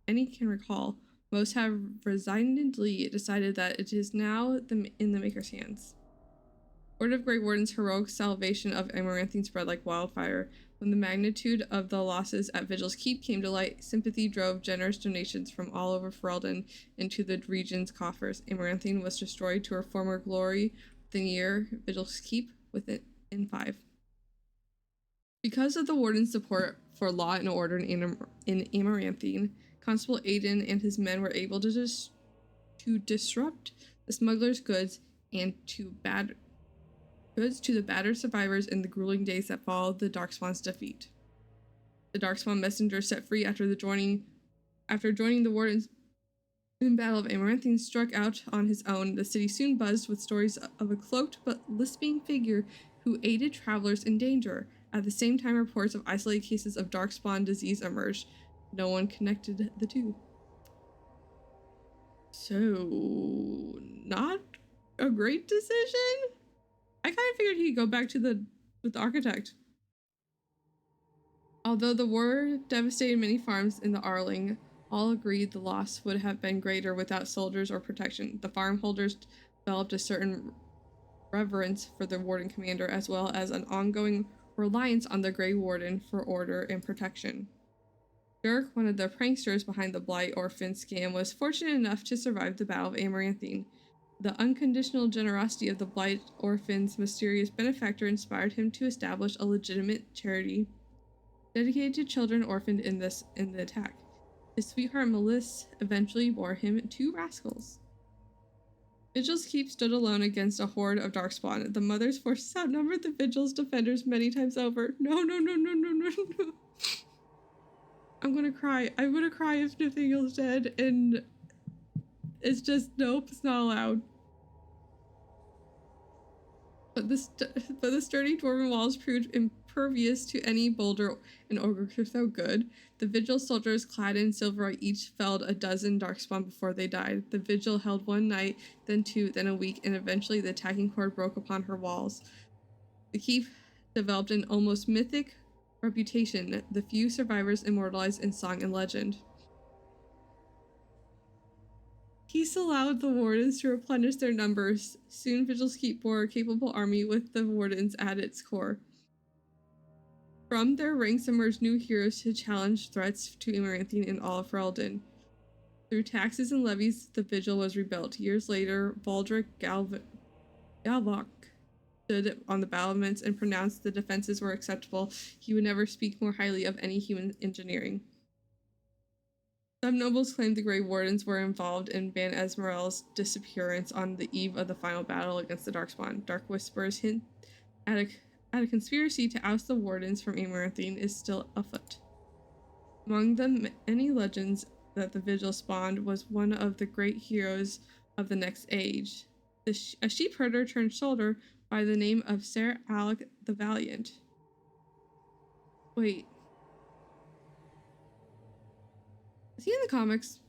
any can recall. Most have resignedly decided that it is now in the Maker's hands. Word of Grey Warden's heroic salvation of Amaranthine spread like wildfire. When the magnitude of the losses at Vigil's Keep came to light, sympathy drove generous donations from all over Ferelden into the region's coffers. Amaranthine was destroyed to her former glory within a year, Vigil's Keep within 5. Because of the Warden's support for law and order in Amaranthine, Constable Aiden and his men were able to disrupt the smugglers' goods and to the battered survivors in the grueling days that followed the Darkspawn's defeat. The Darkspawn messenger set free after joining the Wardens in Battle of Amaranthine struck out on his own. The city soon buzzed with stories of a cloaked but lisping figure who aided travelers in danger. At the same time, reports of isolated cases of Darkspawn disease emerged. No one connected the two. So, not a great decision? I kind of figured he'd go back to with the architect. Although the war devastated many farms in the Arling, all agreed the loss would have been greater without soldiers or protection. The farm holders developed a certain reverence for the Warden commander, as well as an ongoing reliance on the Grey Warden for order and protection. Dirk, one of the pranksters behind the Blight Orphan scam, was fortunate enough to survive the Battle of Amaranthine. The unconditional generosity of the Blight Orphan's mysterious benefactor inspired him to establish a legitimate charity dedicated to children orphaned in the attack. His sweetheart Melissa eventually bore him 2 rascals. Vigil's Keep stood alone against a horde of Darkspawn. The Mother's forces outnumbered the Vigil's defenders many times over. No. I'm gonna cry. I'm gonna cry if Nathaniel's dead, and it's just, nope, it's not allowed. But the sturdy dwarven walls proved impervious to any boulder an ogre could throw good. The Vigil soldiers, clad in silverite, each felled a dozen Darkspawn before they died. The Vigil held 1 night, then 2, then a week, and eventually the attacking horde broke upon her walls. The keep developed an almost mythic reputation, the few survivors immortalized in song and legend. Peace allowed the Wardens to replenish their numbers. Soon Vigil's Keep bore a capable army with the Wardens at its core. From their ranks emerged new heroes to challenge threats to Amaranthine and all of Ferelden. Through taxes and levies, the Vigil was rebuilt. Years later, Baldric Galvok stood on the battlements and pronounced the defenses were acceptable. He would never speak more highly of any human engineering. Some nobles claimed the Grey Wardens were involved in Ban Esmeralda's disappearance on the eve of the final battle against the Darkspawn. Dark whispers hint at a conspiracy to oust the Wardens from Amaranthine is still afoot. Among the many legends that the Vigil spawned was one of the great heroes of the next age, a sheep herder turned soldier by the name of Ser Alec the Valiant. Wait. Is he in the comics?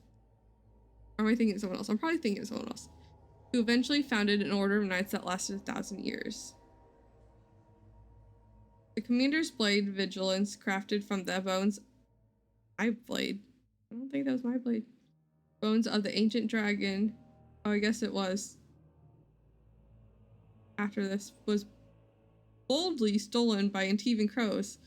Or am I thinking of someone else? I'm probably thinking of someone else. Who eventually founded an order of knights that lasted 1,000 years. The commander's blade, Vigilance, crafted from the bones. My blade. I don't think that was my blade. Bones of the ancient dragon. Oh, I guess it was. After this was boldly stolen by Antivan crows.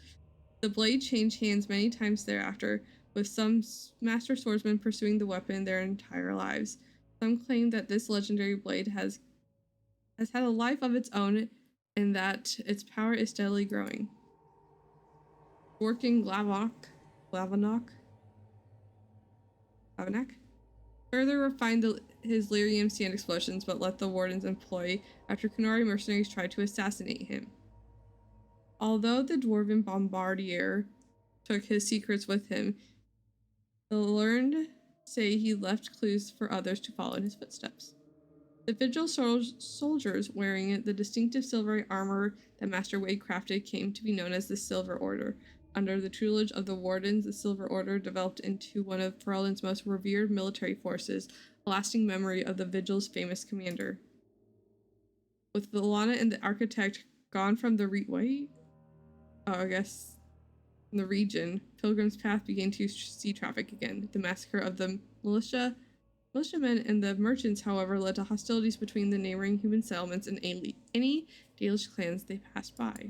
The blade changed hands many times thereafter, with some master swordsmen pursuing the weapon their entire lives. Some claim that this legendary blade has had a life of its own and that its power is steadily growing. Working Glavnak further refined his lyrium sand explosions, but let the wardens employ after Kunari mercenaries tried to assassinate him. Although the dwarven bombardier took his secrets with him, the learned say he left clues for others to follow in his footsteps. The Vigil soldiers wearing the distinctive silvery armor that Master Wade crafted came to be known as the Silver Order. Under the tutelage of the Wardens, the Silver Order developed into one of Ferelden's most revered military forces, a lasting memory of the Vigil's famous commander. With Valana and the Architect gone from the the region, Pilgrim's Path began to see traffic again. The massacre of the militiamen and the merchants, however, led to hostilities between the neighboring human settlements and any Dalish clans they passed by.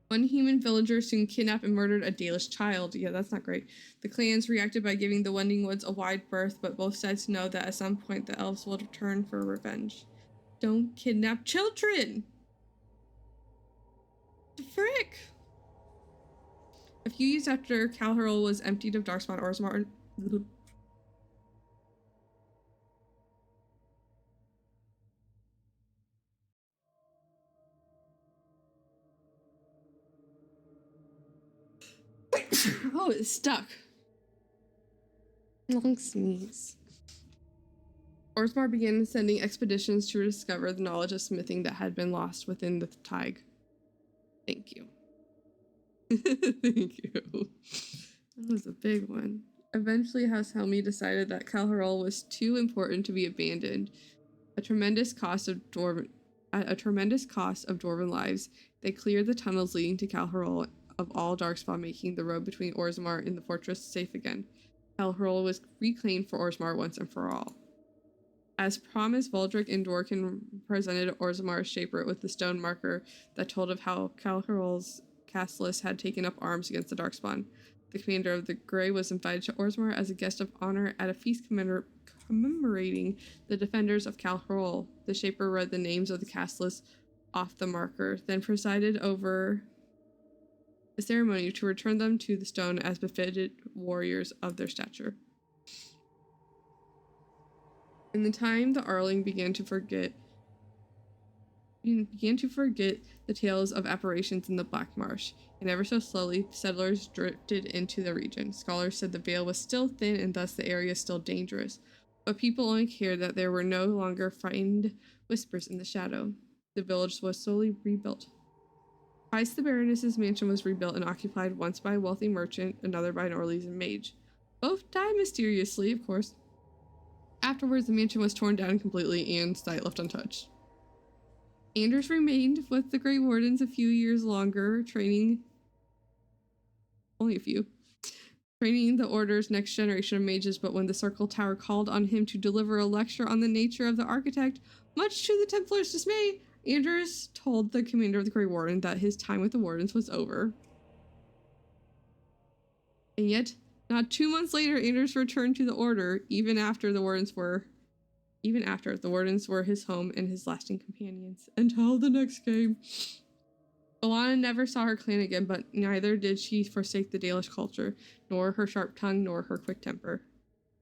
One human villager soon kidnapped and murdered a Dalish child. Yeah, that's not great. The clans reacted by giving the Wending Woods a wide berth, but both sides know that at some point the elves will return for revenge. Don't kidnap children! The frick! A few years after Calharol was emptied of Darkspawn, Orzammar... Oh, it's stuck. Long sneeze. Orzammar began sending expeditions to discover the knowledge of smithing that had been lost within the Tig. Thank you. Thank you. That was a big one. Eventually, House Helmi decided that Calharol was too important to be abandoned. At a tremendous cost of dwarven lives, they cleared the tunnels leading to Calharol of all Darkspawn, making the road between Orzammar and the fortress safe again. Calharol was reclaimed for Orzammar once and for all. As promised, Valdric and Dworkin presented Orzammar's shaper with the stone marker that told of how Calharol's Castellus had taken up arms against the Darkspawn. The commander of the Grey was invited to Orzammar as a guest of honor at a feast commemorating the defenders of Calharol. The shaper read the names of the Castellus off the marker, then presided over a ceremony to return them to the stone as befitted warriors of their stature. In the time, the Arling began to forget the tales of apparitions in the Black Marsh, and ever so slowly, settlers drifted into the region. Scholars said the veil was still thin and thus the area still dangerous, but people only cared that there were no longer frightened whispers in the shadow. The village was slowly rebuilt. Twice the Baroness's mansion was rebuilt and occupied, once by a wealthy merchant, another by an Orlesian mage. Both died mysteriously, of course. Afterwards, the mansion was torn down completely and site left untouched. Anders remained with the Grey Wardens a few years longer, training the Order's next generation of mages, but when the Circle Tower called on him to deliver a lecture on the nature of the Architect, much to the Templars' dismay, Anders told the commander of the Grey Warden that his time with the Wardens was over. And yet, not 2 months later, Anders returned to the Order, even after the Wardens were his home and his lasting companions. Until the next game. Alana never saw her clan again, but neither did she forsake the Dalish culture, nor her sharp tongue, nor her quick temper.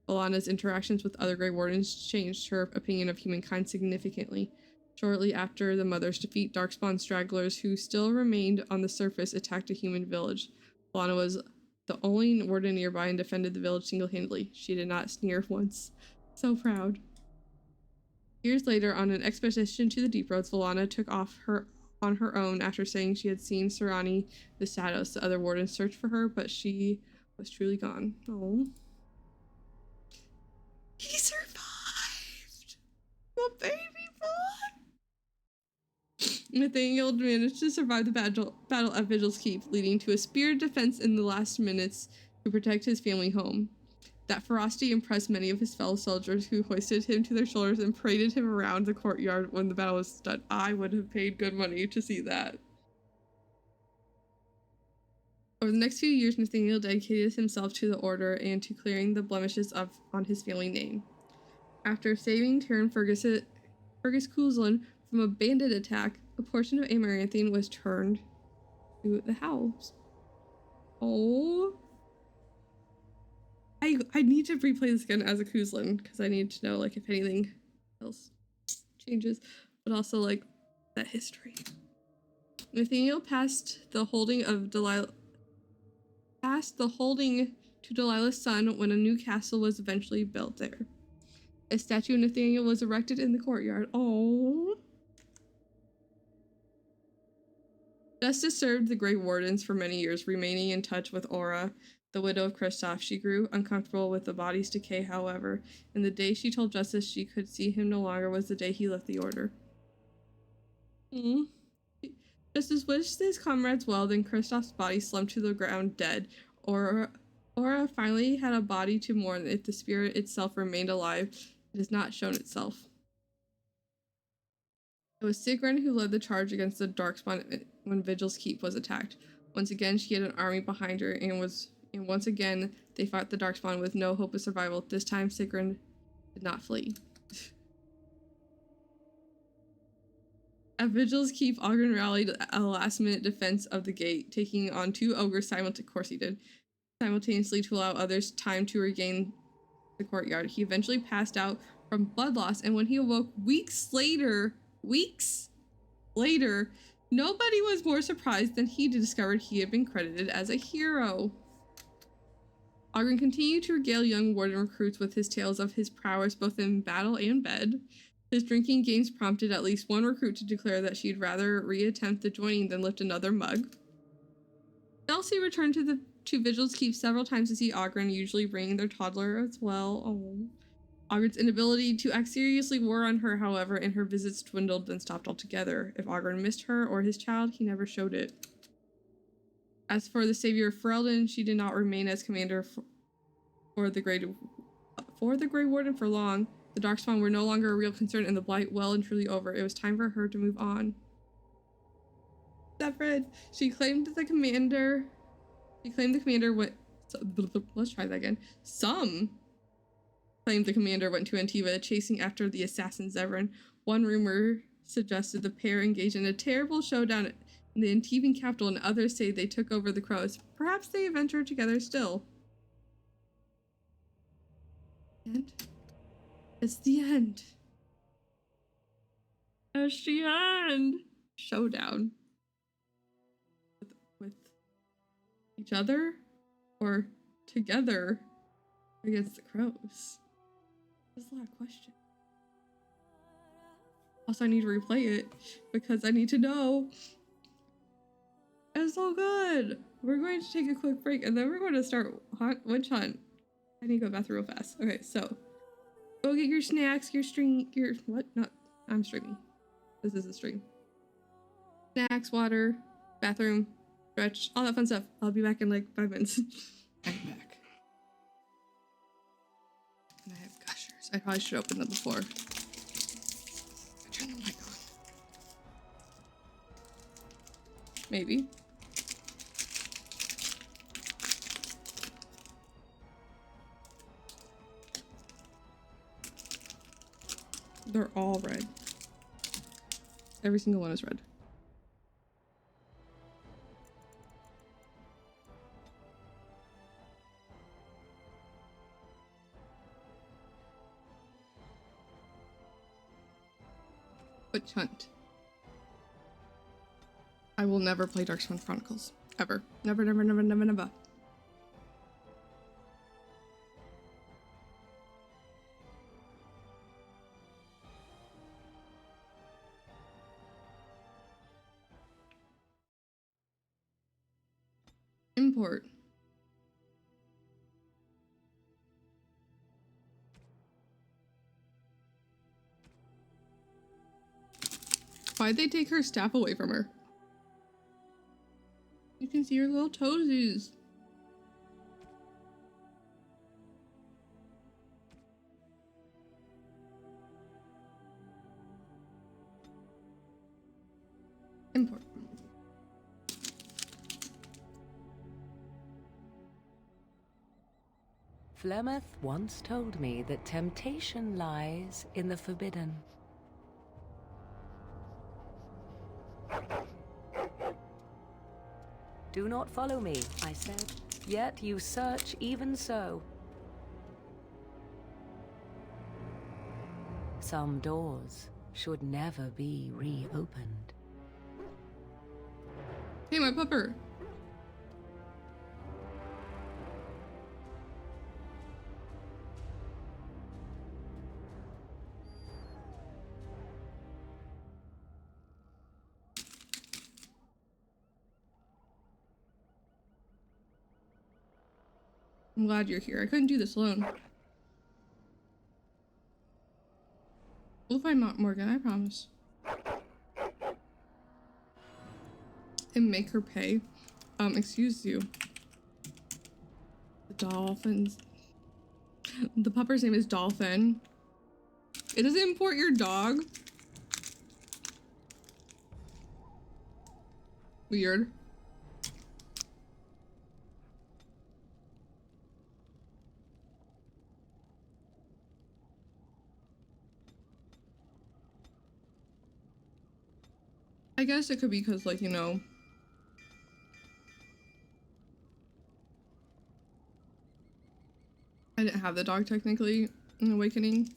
Alana's interactions with other Grey Wardens changed her opinion of humankind significantly. Shortly after the Mother's defeat, Darkspawn stragglers who still remained on the surface attacked a human village. Alana was the only warden nearby and defended the village single-handedly. She did not sneer once. So proud. Years later, on an expedition to the Deep Roads, Valana took off on her own after saying she had seen Serani the Shadows. The other wardens searched for her, but she was truly gone. Oh. He survived! The baby boy! Nathaniel managed to survive the battle at Vigil's Keep, leading to a spear defense in the last minutes to protect his family home. That ferocity impressed many of his fellow soldiers, who hoisted him to their shoulders and paraded him around the courtyard when the battle was done. I would have paid good money to see that. Over the next few years, Nathaniel dedicated himself to the Order and to clearing the blemishes on his family name. After saving Terran Fergus Kuzlin from a bandit attack, a portion of Amaranthine was turned to the HoFs. Oh. I need to replay this again as a Kuzlin, because I need to know, like, if anything else changes, but also, like, that history. Nathaniel passed the holding to Delilah's son when a new castle was eventually built there. A statue of Nathaniel was erected in the courtyard. Oh. Justice served the Grey Wardens for many years, remaining in touch with Aura, the widow of Kristoff. She grew uncomfortable with the body's decay, however, and the day she told Justice she could see him no longer was the day he left the Order. Justice wished his comrades well, then Kristoff's body slumped to the ground dead. Aura finally had a body to mourn. If the spirit itself remained alive, it has not shown itself. It was Sigrun who led the charge against the Darkspawn when Vigil's Keep was attacked. Once again, she had an army behind her, and once again, they fought the Darkspawn with no hope of survival. This time, Sigrun did not flee. At Vigil's Keep, Ogren rallied a last-minute defense of the gate, taking on 2 ogres simultaneously to allow others time to regain the courtyard. He eventually passed out from blood loss, and when he awoke weeks later, nobody was more surprised than he discovered he had been credited as a hero. Ogren continued to regale young warden recruits with his tales of his prowess both in battle and bed. His drinking games prompted at least one recruit to declare that she'd rather re-attempt the joining than lift another mug. Elsie returned to Vigil's Keep several times to see Ogren, usually bringing their toddler as well. Oh. Ogren's inability to act seriously wore on her, however, and her visits dwindled, then stopped altogether. If Ogren missed her or his child, he never showed it. As for the savior of Ferelden, she did not remain as commander for the Grey Warden for long. The Darkspawn were no longer a real concern, and the Blight well and truly over. It was time for her to move on. Severed. She claimed the commander went. Let's try that again. Some claimed the commander went to Antiva, chasing after the assassin Zevran. One rumor suggested the pair engaged in a terrible showdown in the Antivan capital, and others say they took over the Crows. Perhaps they adventure together still. And it's the end. It's the end. Showdown. With each other? Or together against the Crows? There's a lot of questions. Also, I need to replay it because I need to know. It's so good. We're going to take a quick break and then we're going to start witch hunt. I need to go to the bathroom real fast. Okay, so go get your snacks, I'm streaming. This is a stream. Snacks, water, bathroom, stretch, all that fun stuff. I'll be back in like 5 minutes. I'm back. And I have gushers. I probably should open them before. I turn the mic on. Maybe. They're all red. Every single one is red. Witch hunt. I will never play Darkspawn Chronicles. Ever. Never, never, never, never, never. Import. Why'd they take her staff away from her? You can see her little toesies. Important. Flemeth once told me that temptation lies in the forbidden. Do not follow me, I said, yet you search even so. Some doors should never be reopened. Hey, my pupper. I'm glad you're here. I couldn't do this alone. We'll find Morgan, I promise. And make her pay. Excuse you. The dolphins. The pupper's name is Dolphin. It doesn't import your dog. Weird. I guess it could be because, like, you know, I didn't have the dog technically in Awakening.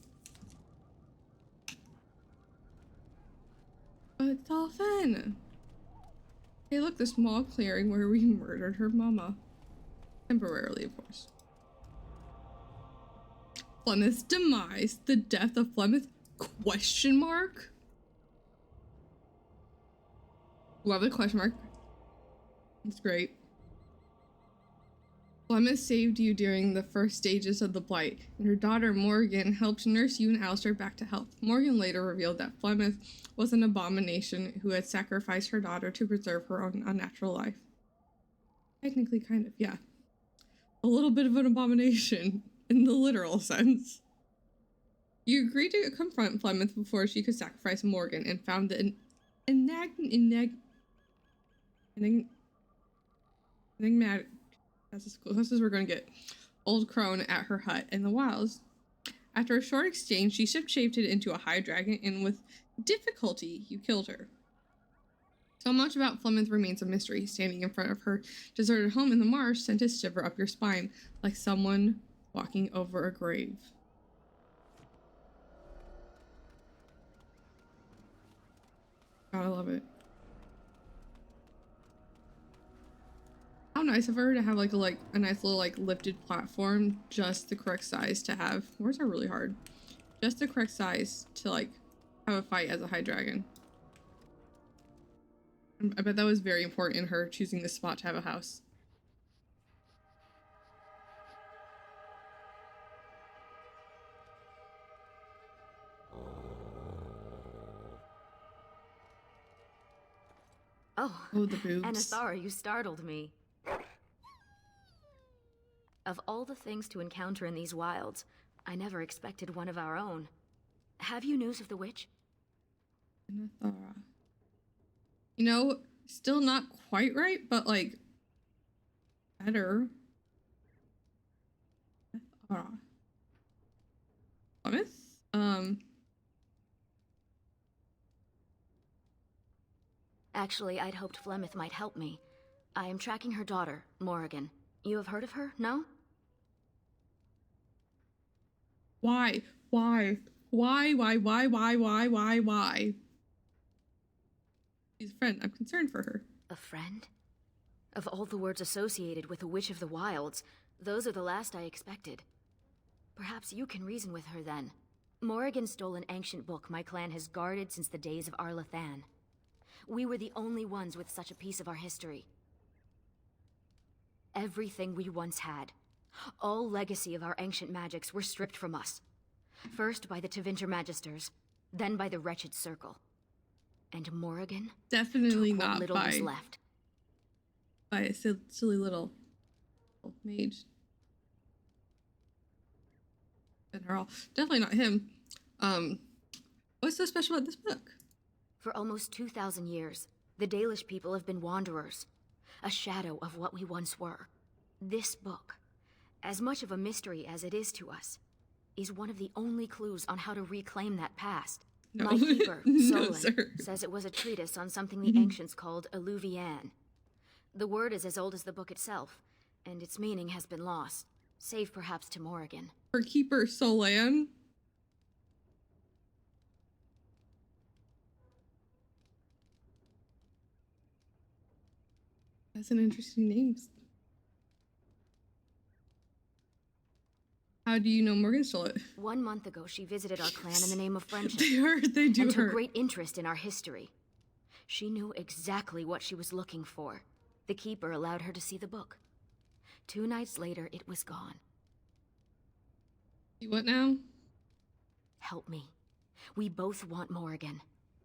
But it's Dolphin! Hey, look, the small clearing where we murdered her mama. Temporarily, of course. Flemeth's demise. The death of Flemeth? Question mark? Love the question mark. It's great. Flemeth saved you during the first stages of the Blight, and her daughter Morgan helped nurse you and Alistair back to health. Morgan later revealed that Flemeth was an abomination who had sacrificed her daughter to preserve her own unnatural life. Technically, kind of, yeah. A little bit of an abomination, in the literal sense. You agreed to confront Flemeth before she could sacrifice Morgan, and found the enigmatic, that's as close as we're going to get, old crone at her hut in the wilds. After a short exchange, she shaped it into a high dragon, and with difficulty, you killed her. So much about Flemeth remains a mystery. Standing in front of her deserted home in the marsh sent a shiver up your spine, like someone walking over a grave. God, I love it. How nice of her to have like a nice little like lifted platform, just the correct size to have. Words are really hard. Just the correct size to like have a fight as a high dragon. I bet that was very important in her choosing this spot to have a house. Oh, the boobs. Anathara, you startled me. Of all the things to encounter in these wilds, I never expected one of our own. Have you news of the witch? Anathara. You know, still not quite right, but like better. Flemeth? Actually, I'd hoped Flemeth might help me. I am tracking her daughter, Morrigan. You have heard of her, no? Why? Why? Why? She's a friend. I'm concerned for her. A friend? Of all the words associated with a witch of the wilds, those are the last I expected. Perhaps you can reason with her then. Morrigan stole an ancient book my clan has guarded since the days of Arlathan. We were the only ones with such a piece of our history. Everything we once had, all legacy of our ancient magics, were stripped from us. First by the Tevinter Magisters, then by the Wretched Circle. And Morrigan Definitely took what not little by was left. a silly little mage. And her all. Definitely not him. What's so special about this book? For almost 2,000 years, the Dalish people have been wanderers, a shadow of what we once were. This book, as much of a mystery as it is to us, is one of the only clues on how to reclaim that past. No. My keeper, No, Solon, sir. says it was a treatise on something the ancients called Alluvian. The word is as old as the book itself, and its meaning has been lost, save perhaps to Morrigan. Her keeper, Solan. That's an interesting name. How do you know Morgan stole it? 1 month ago, she visited our clan in the name of friendship. They do and took hurt. great interest in our history. She knew exactly what she was looking for. The keeper allowed her to see the book. 2 nights later, it was gone. What now? Help me. We both want Morrigan,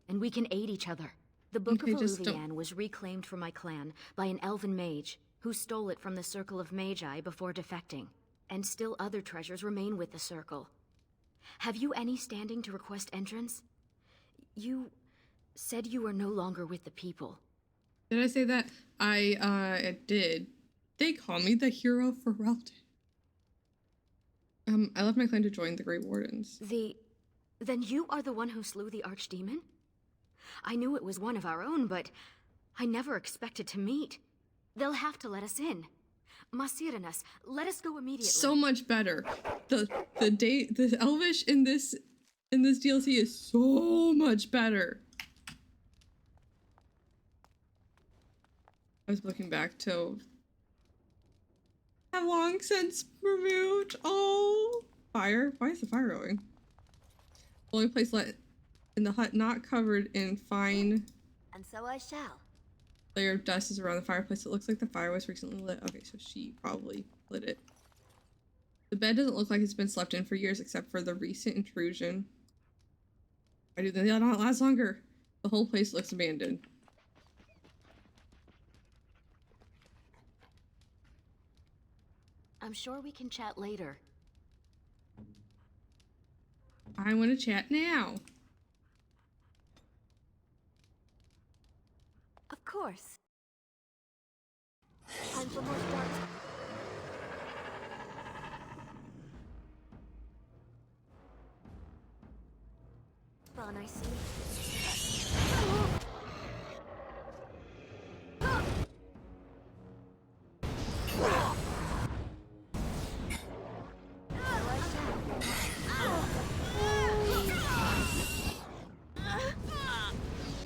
and we can aid each other. The Book Okay, of just Alluvian was reclaimed for my clan by an elven mage who stole it from the Circle of Magi before defecting. And still other treasures remain with the Circle. Have you any standing to request entrance? You said you were no longer with the people. Did I say that? I did. They call me the hero for Relton. I left my clan to join the Grey Wardens. Then you are the one who slew the Archdemon? I knew it was one of our own, but I never expected to meet. They'll have to let us in. Masiranas, let us go immediately. So much better. The Elvish in this DLC is so much better. I was looking back to have long since removed. Oh, fire! Why is the fire going? Only place let in the hut not covered in fine. And so I shall. Layer of dust is around the fireplace. It looks like the fire was recently lit. Okay, so she probably lit it. The bed doesn't look like it's been slept in for years except for the recent intrusion. Why do they not last longer? The whole place looks abandoned. I'm sure we can chat later. I want to chat now. Of course. Time for more dark. Fun, I see.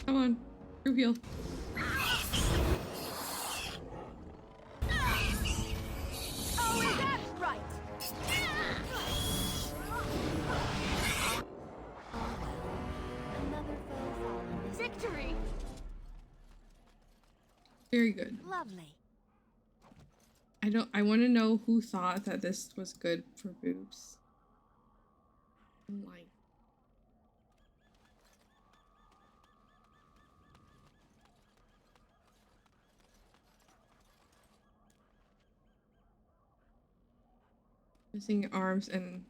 Come on, reveal. Victory! Very good. Lovely. I want to know who thought that this was good for boobs. Why? Missing arms and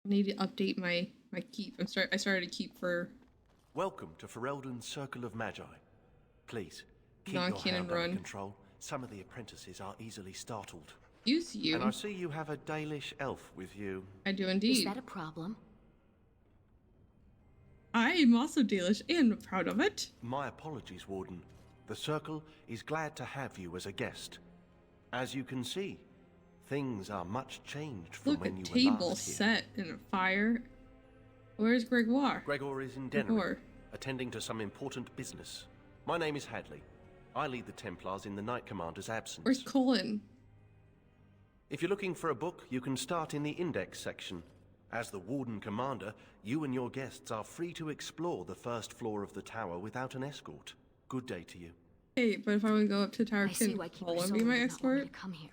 I need to update my keep. I started a keep for Welcome to Ferelden's Circle of Magi. Please, keep your non-canon hand under run. control. Some of the apprentices are easily startled. Use you. And I see you have a Dalish elf with you. I do indeed. Is that a problem? I am also Dalish and proud of it. My apologies, Warden. The Circle is glad to have you as a guest. As you can see, things are much changed from Look, when a you were table last here. set in a fire. Where's Gregoire? Gregor is in Dennery, attending to some important business. My name is Hadley. I lead the Templars in the Knight Commander's absence. Where's Colin? If you're looking for a book, you can start in the Index section. As the Warden Commander, you and your guests are free to explore the first floor of the tower without an escort. Good day to you. Hey, but if I want to go up to Tower, I see can why Keeper Poland be Solon my did not want me escort? to come here.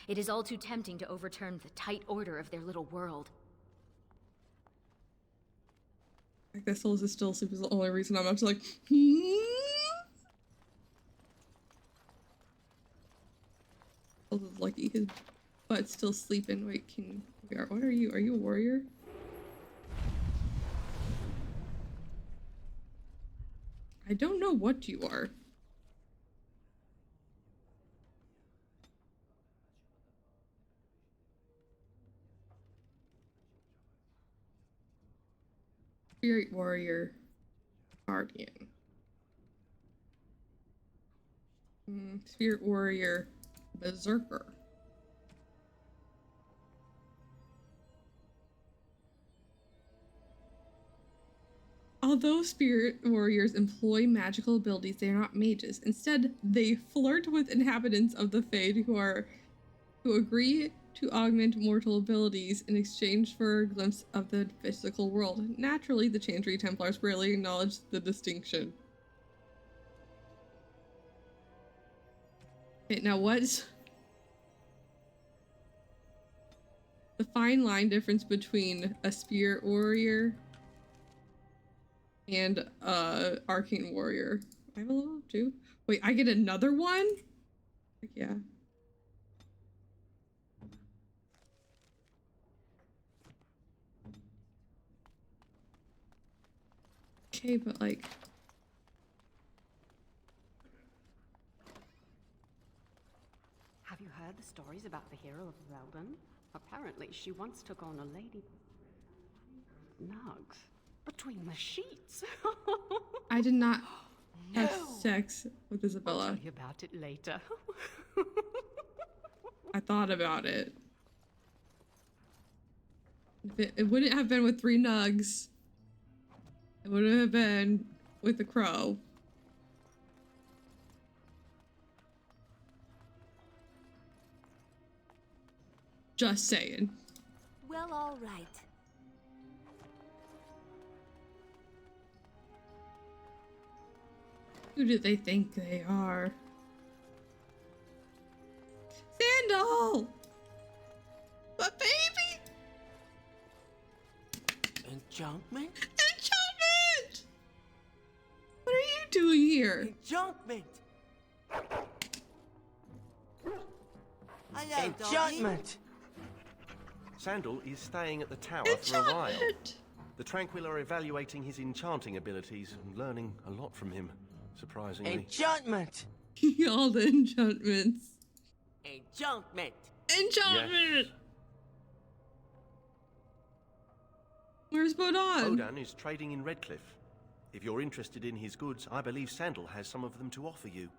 It is all too tempting to overturn the tight order of their little world. I guess Souls is still asleep is the only reason I'm not just like, Souls is lucky his butt's still sleeping. Wait, what are you? Are you a warrior? I don't know what you are. Spirit warrior. Guardian. Spirit warrior. Berserker. Although spirit warriors employ magical abilities, they are not mages. Instead, they flirt with inhabitants of the Fade who agree to augment mortal abilities in exchange for a glimpse of the physical world. Naturally, the Chantry Templars rarely acknowledge the distinction. Okay, now what's the fine line difference between a spirit warrior and arcane warrior? I have a level 2. Wait, I get another one? Heck yeah. Okay, but like, have you heard the stories about the hero of Weldon? Apparently, she once took on a lady. Nugs. Between the sheets. I did not have sex with Isabella. I'll tell you about it later. I thought about it. It wouldn't have been with 3 nugs. It would have been with a crow. Just saying. Well, all right. Who do they think they are? Sandal! But baby! Enchantment? Enchantment! What are you doing here? Enchantment! Hello, Enchantment! Sandal is staying at the tower for a while. The Tranquil are evaluating his enchanting abilities and learning a lot from him, surprisingly. Enchantment! All the enchantments. Enchantment! Enchantment! Yes. Where's Bodan? Bodan is trading in Redcliffe. If you're interested in his goods, I believe Sandal has some of them to offer you.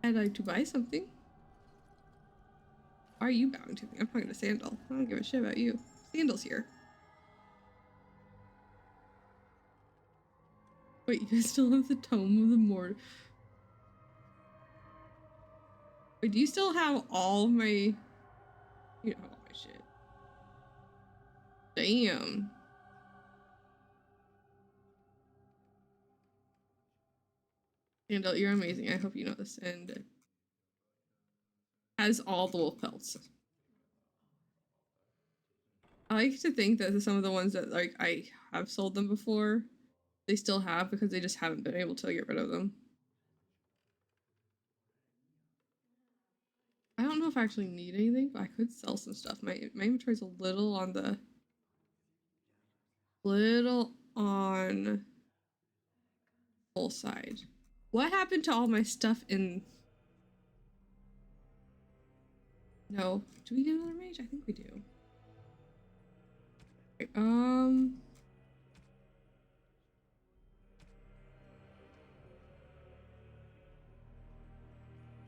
I'd like to buy something. Are you bound to me? I'm talking to Sandal. I don't give a shit about you. Sandal's here. Wait, you guys still have the Tome of the Mort. Wait, do you still have all my... You know, all my shit. Damn. Sandal, you're amazing. I hope you know this. And has all the wolf pelts. I like to think that some of the ones that like I have sold them before, they still have because they just haven't been able to get rid of them. I don't know if I actually need anything, but I could sell some stuff. My inventory's a little on the full side. What happened to all my stuff in... No. Do we get another mage? I think we do. Okay,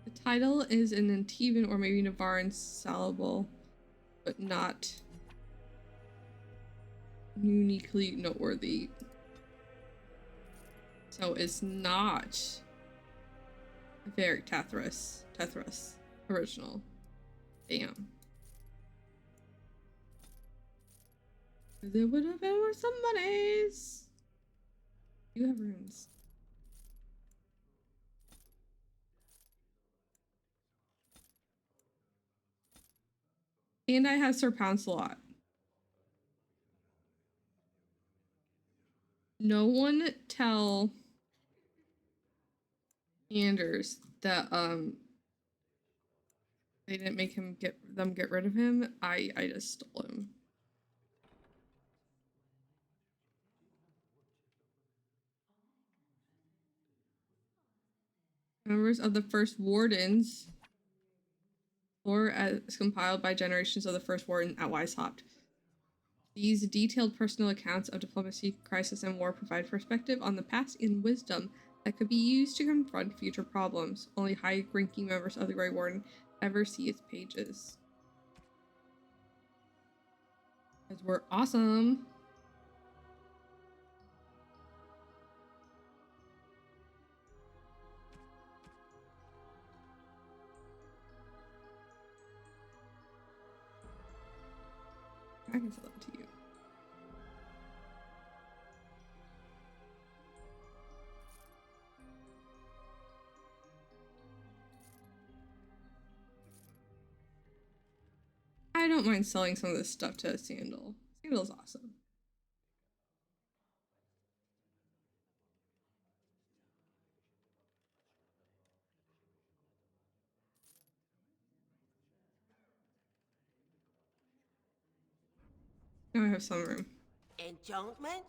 the title is an Antivan or maybe Navaran salable, but not uniquely noteworthy. So it's not a Varric Tethras original. Damn. It would have been worth some monies. You have runes. And I have Sir Pouncelot. No one tell Anders that they didn't make him get rid of him. I just stole him. Members of the First Wardens, or as compiled by generations of the First Warden at Weishaupt. These detailed personal accounts of diplomacy, crisis, and war provide perspective on the past and wisdom that could be used to confront future problems. Only high-ranking members of the Grey Warden ever see its pages. Because we're awesome. I can sell that to you. I don't mind selling some of this stuff to Sandal. Sandal's awesome. Now I have some room. Enchantment?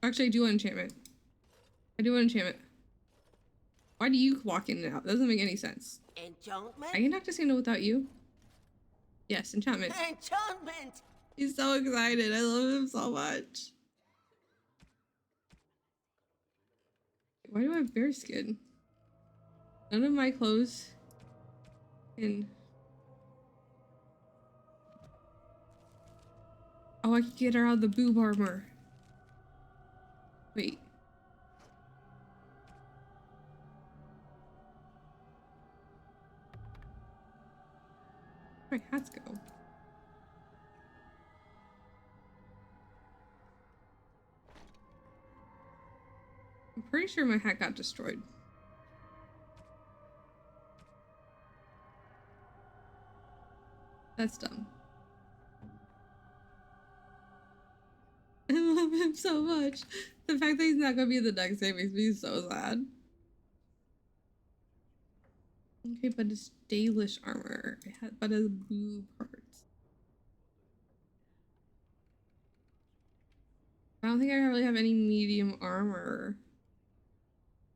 Actually, I do want enchantment. I do want enchantment. Why do you walk in and out? That doesn't make any sense. Enchantment? I can talk to Sandal without you. Yes, enchantment. Enchantment! He's so excited. I love him so much. Why do I have bear skin? None of my clothes can... Oh, I can get her out of the boob armor. Wait. Where'd my hats go? I'm pretty sure my hat got destroyed. That's dumb. I love him so much. The fact that he's not gonna be in the next game makes me so sad. Okay, but it's Dalish armor. But it's blue parts. I don't think I really have any medium armor.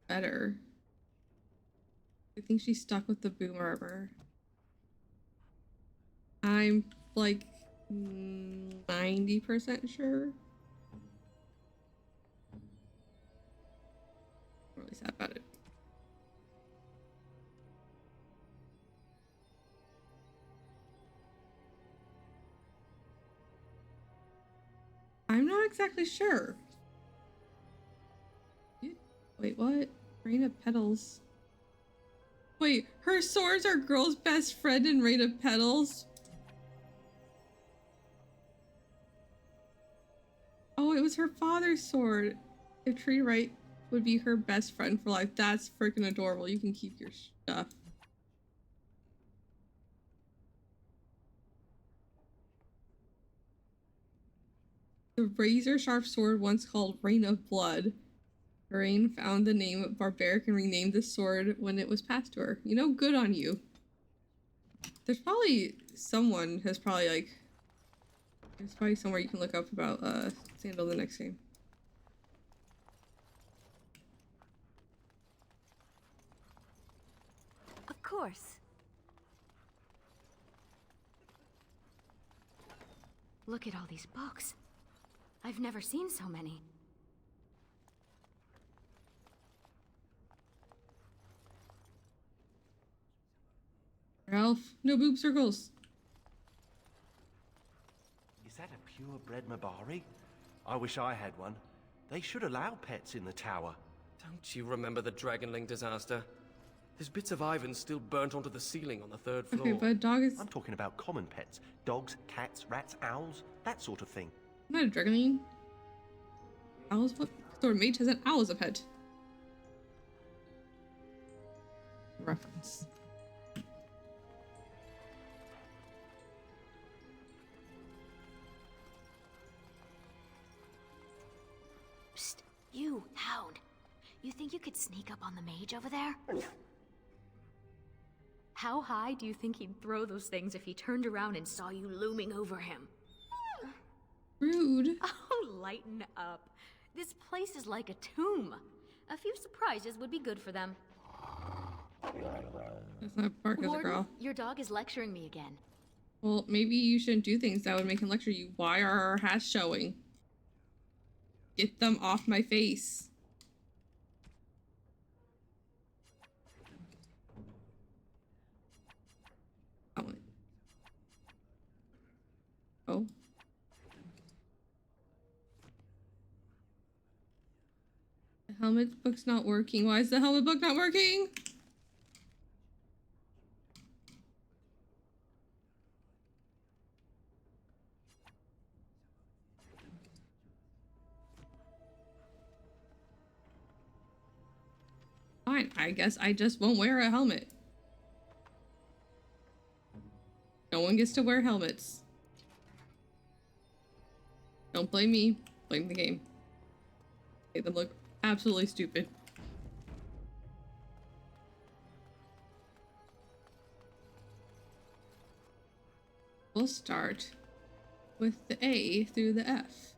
Better. I think she's stuck with the boom armor. I'm like 90% sure. I'm really sad about it. I'm not exactly sure. Wait, what? Rain of Petals. Wait, her swords are girl's best friend in Rain of Petals? Oh, it was her father's sword. If treated right, would be her best friend for life. That's freaking adorable. You can keep your stuff. The razor-sharp sword, once called Rain of Blood. Rain found the name barbaric and renamed the sword when it was passed to her. You know, good on you. There's probably someone who's probably like... There's probably somewhere you can look up about Sandal the next game. Of course. Look at all these books. I've never seen so many. Ralph, no boob circles. Is that a purebred Mabari? I wish I had one. They should allow pets in the tower. Don't you remember the Dragonling disaster? There's bits of Ivan still burnt onto the ceiling on the 3rd floor. Okay, but a dog is... I'm talking about common pets. Dogs, cats, rats, owls, that sort of thing. I'm not a Dragonling. Owls? What sort of mage has an owl as a pet? Reference. You, Hound. You think you could sneak up on the mage over there? How high do you think he'd throw those things if he turned around and saw you looming over him? Rude. Oh, lighten up. This place is like a tomb. A few surprises would be good for them. That's not bark as a Warden, girl. your dog is lecturing me again. Well, maybe you shouldn't do things that would make him lecture you. Why are our hats showing? Get them off my face. Oh. The helmet book's not working. Why is the helmet book not working? Fine, I guess I just won't wear a helmet. No one gets to wear helmets. Don't blame me, blame the game. Make them look absolutely stupid. We'll start with the A through the F.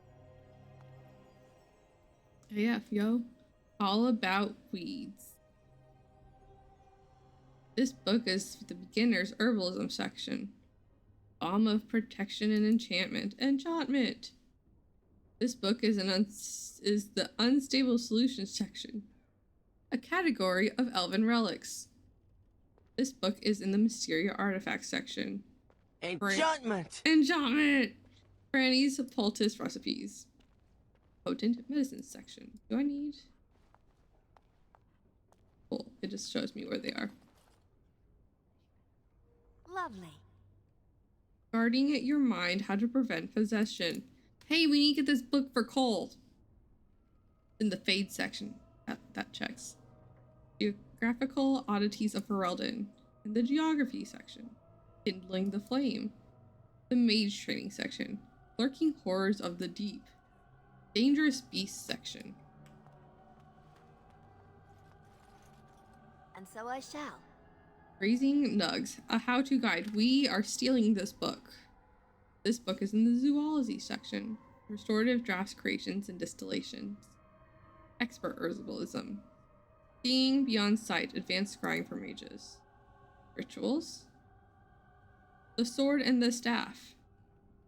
AF, yo. All about weeds. This book is the beginner's herbalism section. Balm of protection and enchantment. Enchantment! This book is the unstable solutions section. A category of elven relics. This book is in the Mysteria artifacts section. Enchantment! Enchantment! Granny's poultice recipes. Potent medicines section. Do I need... Cool. It just shows me where they are. Lovely. Guarding at your mind how to prevent possession. Hey, we need to get this book for Cole. In the Fade section. That checks. Geographical oddities of Ferelden. In the Geography section. Kindling the Flame. The Mage training section. Lurking horrors of the deep. Dangerous beasts section. And so I shall. Raising Nugs, a how-to guide. We are stealing this book. This book is in the zoology section. Restorative drafts, creations, and distillations. Expert herbalism. Seeing beyond sight, advanced scrying for mages. Rituals. The sword and the staff.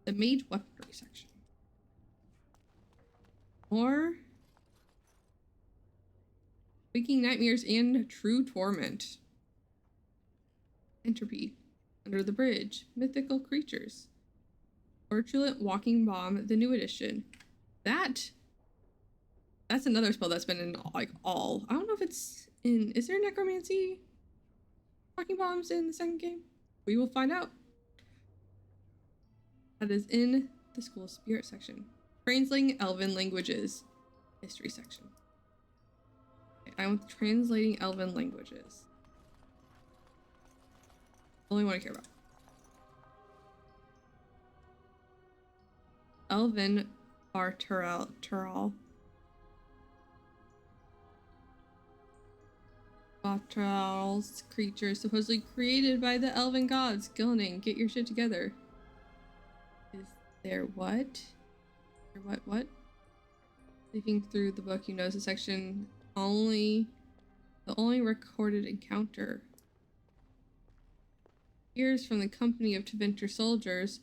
The mage weaponry section. More. Waking nightmares and true torment. Entropy. Under the bridge. Mythical creatures. Tortulent walking bomb. The new edition. That's another spell that's been in like all. I don't know if it's in. Is there necromancy? Walking bombs in the second game? We will find out. That is in the School of Spirit section. Translating Elven languages. History section. Okay, I'm translating Elven languages. Only one I care about. Elven Bartural. Bartural's creatures supposedly created by the elven gods. Gilning, get your shit together. Is there what? What? Leafing through the book, you notice a section the only recorded encounter. Here's from the company of Tevinter soldiers.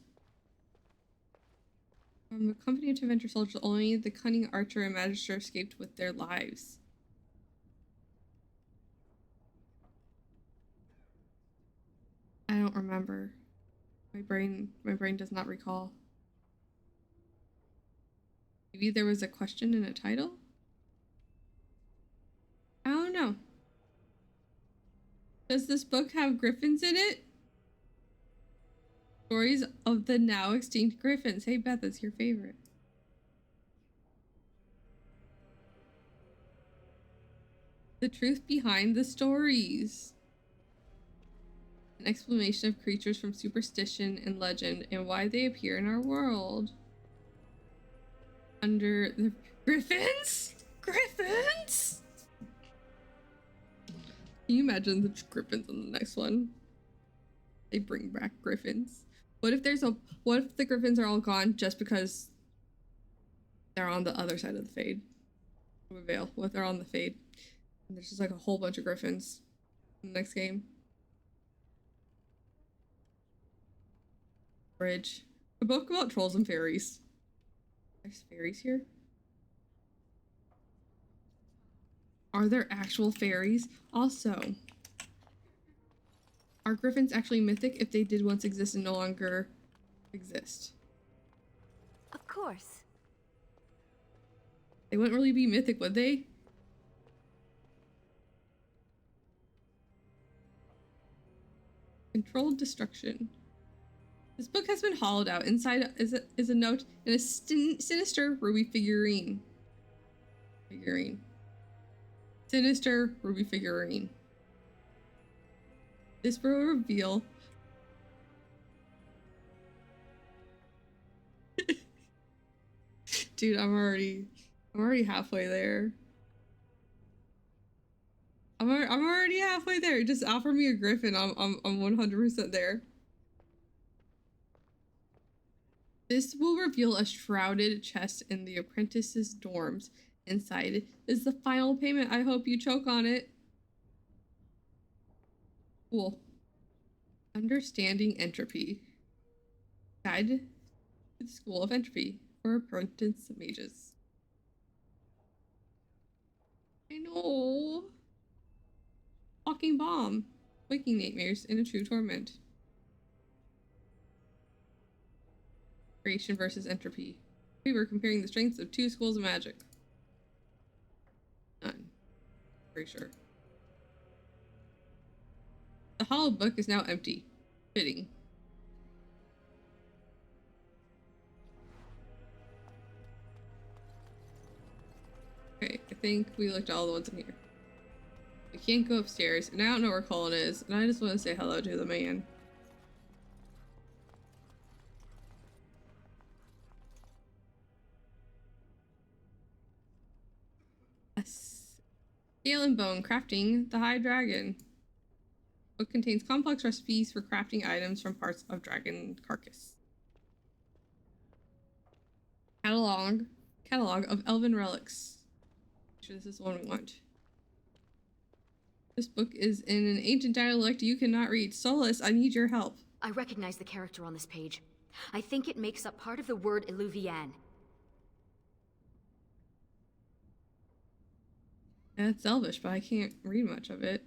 From the company of Tevinter soldiers, only the cunning archer and magister escaped with their lives. I don't remember. My brain does not recall. Maybe there was a question in a title? I don't know. Does this book have griffins in it? Stories of the now extinct griffins. Hey Beth, it's your favorite. The truth behind the stories. An explanation of creatures from superstition and legend and why they appear in our world. Under the griffins? Griffins? Can you imagine the griffins in the next one? They bring back griffins. What if the griffins are all gone just because they're on the other side of the fade? Veil. What if they're on the fade? And there's just like a whole bunch of griffins in the next game. Bridge. A book about trolls and fairies. There's fairies here? Are there actual fairies? Also, are griffins actually mythic if they did once exist and no longer exist? Of course. They wouldn't really be mythic, would they? Controlled destruction. This book has been hollowed out. Inside is a note and a sinister ruby figurine. Sinister ruby figurine. This will reveal dude, I'm already halfway there. I'm already halfway there. Just offer me a griffin. I'm 100% there. This will reveal a shrouded chest in the apprentice's dorms. Inside is the final payment. I hope you choke on it. Cool. Understanding entropy. Guide to the School of Entropy for apprentice mages. I know. Walking bomb. Waking nightmares in a true torment. Creation versus entropy. We were comparing the strengths of two schools of magic. None. Pretty sure. The hollow book is now empty. Fitting. Okay, I think we looked at all the ones in here. We can't go upstairs, and I don't know where Colin is, and I just want to say hello to the man. Yes. Scale and Bone, crafting the High Dragon. Book contains complex recipes for crafting items from parts of dragon carcass. Catalog of elven relics. Sure, this is the one we want. This book is in an ancient dialect you cannot read. Solus, I need your help. I recognize the character on this page. I think it makes up part of the word Illuvian. Yeah, it's Elvish, but I can't read much of it.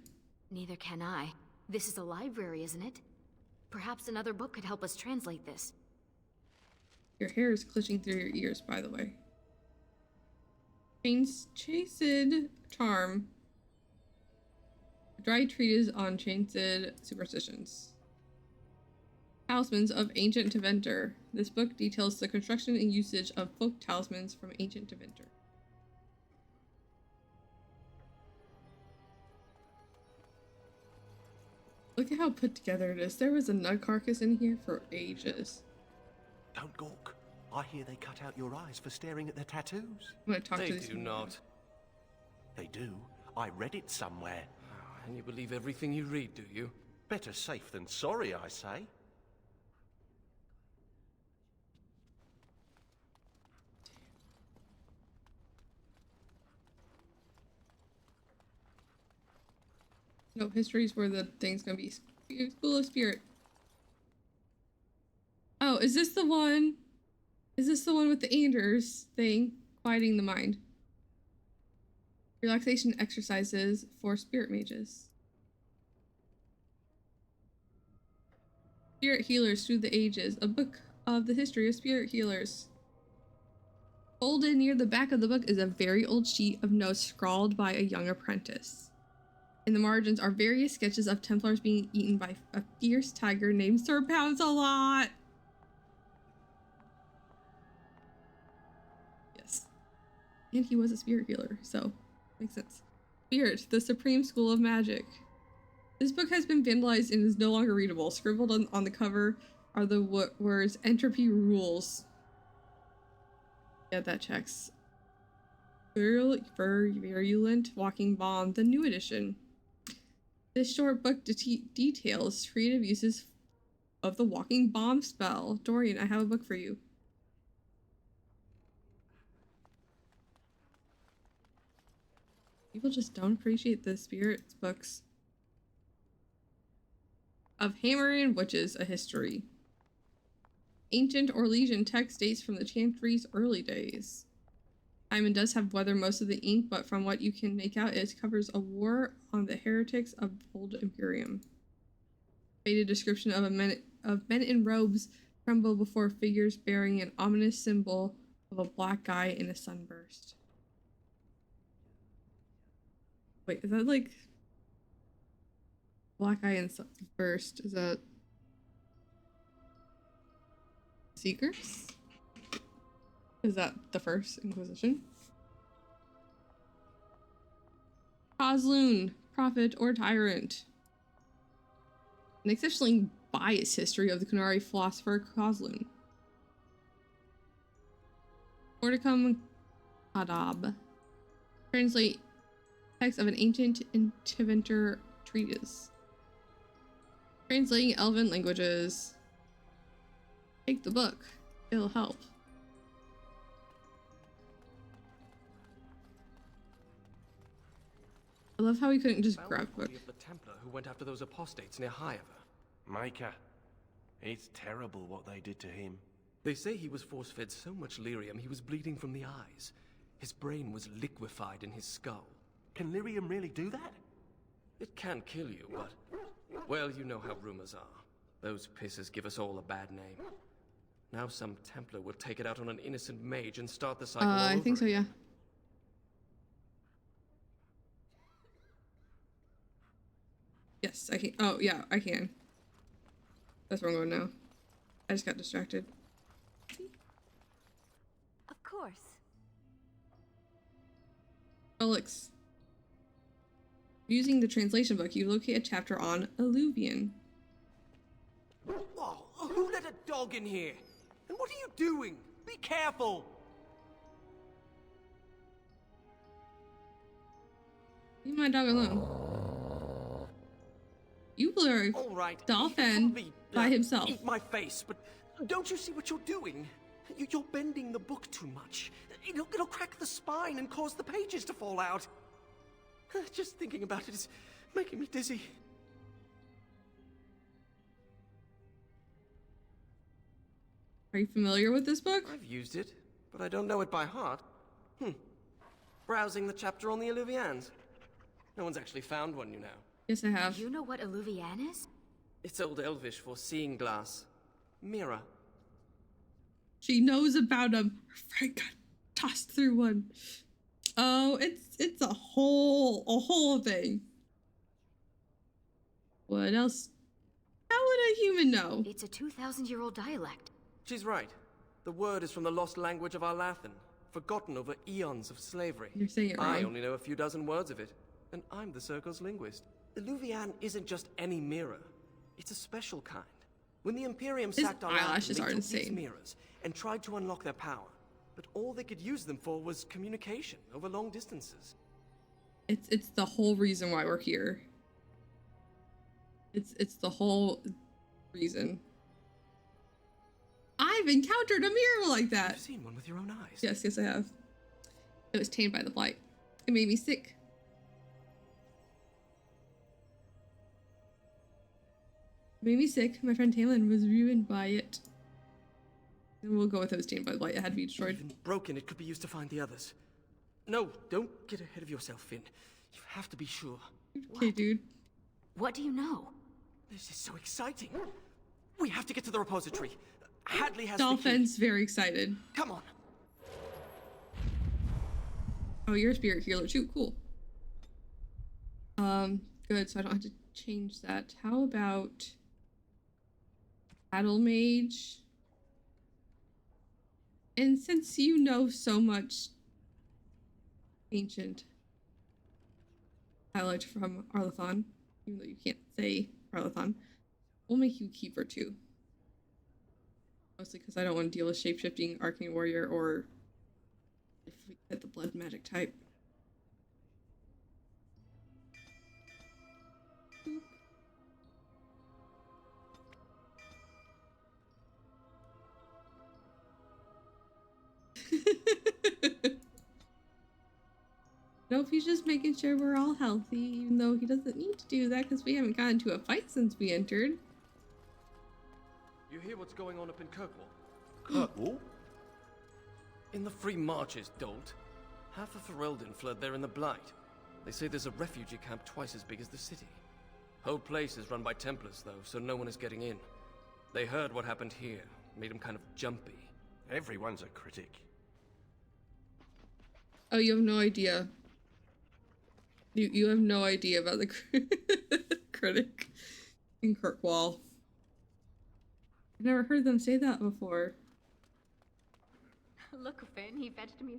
Neither can I. This is a library, isn't it? Perhaps another book could help us translate this. Your hair is clutching through your ears, by the way. Chased Charm. A dry treatise on chained superstitions. Talismans of Ancient Deventer. This book details the construction and usage of folk talismans from ancient Deventer. Look at how put together it is. There was a nut carcass in here for ages. Don't gawk. I hear they cut out your eyes for staring at their tattoos. I'm gonna talk They to these do people. not. They do. I read it somewhere. And you believe everything you read, do you? Better safe than sorry, I say. No, history's where the thing's gonna be. School of Spirit. Oh, is this the one? Is this the one with the Anders thing? Quieting the mind. Relaxation exercises for spirit mages. Spirit Healers Through the Ages. A book of the history of spirit healers. Folded near the back of the book is a very old sheet of notes scrawled by a young apprentice. In the margins are various sketches of Templars being eaten by a fierce tiger named Sir Pounce-a-Lot. Yes. And he was a spirit healer, so makes sense. Spirit, the Supreme School of Magic. This book has been vandalized and is no longer readable. Scribbled on the cover are the words Entropy Rules. Yeah, that checks. virulent walking bomb, the new edition. This short book details creative uses of the walking bomb spell. Dorian, I have a book for you. People just don't appreciate the spirits books. Of Hammer and Witches, a history. Ancient Orlesian text dates from the Chantry's early days. Simon does have weathered most of the ink, but from what you can make out, it covers a war on the heretics of Old Imperium. Faded description of men in robes tremble before figures bearing an ominous symbol of a black guy in a sunburst. Wait, is that like black guy in sunburst? Is that Seekers? Is that the first Inquisition? Kozloon, prophet or tyrant. An exceptionally biased history of the Qunari philosopher Kozloon. Mordecum Adab. Translate text of an ancient Intiventor treatise. Translating Elven languages. Take the book. It'll help. I love how we couldn't just grab a book. Of the Templar who went after those apostates near Haiva. Micah, it's terrible what they did to him. They say he was force-fed so much lyrium he was bleeding from the eyes. His brain was liquefied in his skull. Can lyrium really do that? It can kill you, but... well, you know how rumors are. Those pisses give us all a bad name. Now some Templar will take it out on an innocent mage and start the cycle all over. I think so, yeah. Yes, I can. Oh, yeah, I can. That's where I'm going now. I just got distracted. Of course. Alex. Using the translation book, you locate a chapter on Alluvian. Whoa, who let a dog in here? And what are you doing? Be careful! Leave my dog alone. You blur Dolphin by himself. Eat my face, but don't you see what you're doing? You're bending the book too much. It'll crack the spine and cause the pages to fall out. Just thinking about it is making me dizzy. Are you familiar with this book? I've used it, but I don't know it by heart. Browsing the chapter on the Alluvians. No one's actually found one, you know. Yes, I have. You know what Alluvian is? It's Old Elvish for seeing glass. Mirror. She knows about them. Her friend got tossed through one. Oh, it's a whole thing. What else? How would a human know? It's a 2,000-year-old dialect. She's right. The word is from the lost language of Arlathan, forgotten over eons of slavery. You're saying it wrong. I only know a few dozen words of it, and I'm the Circle's linguist. Alluvian isn't just any mirror. It's a special kind. When the Imperium sacked Arlathan, they took these mirrors and tried to unlock their power. But all they could use them for was communication over long distances. It's the whole reason why we're here. It's the whole reason. I've encountered a mirror like that. You've seen one with your own eyes. Yes, I have. It was tainted by the blight. It made me sick. It made me sick. My friend Tamlin was ruined by it. And we'll go with it was tainted by the blight. It had to be destroyed. Even broken, it could be used to find the others. No, don't get ahead of yourself, Finn. You have to be sure. Okay, dude. What do you know? This is so exciting. We have to get to the repository. Hadley has Dolphin's very excited. Come on. Oh, you're a spirit healer too. Cool. Good. So I don't have to change that. How about Battle Mage? And since you know so much ancient dialect from Arlathan, even though you can't say Arlathan, we'll make you Keeper too. Mostly because I don't want to deal with shape-shifting Arcane Warrior or If we get the blood magic type. Nope, he's just making sure we're all healthy, even though he doesn't need to do that because we haven't gotten into a fight since we entered. You hear what's going on up in Kirkwall? Kirkwall? In the Free Marches, dolt. Half of Ferelden fled there in the Blight. They say there's a refugee camp twice as big as the city. Whole place is run by Templars, though, so no one is getting in. They heard what happened here, made them kind of jumpy. Everyone's a critic. Oh, you have no idea. You have no idea about the critic in Kirkwall. I've never heard them say that before. Look, Finn, he fetched me.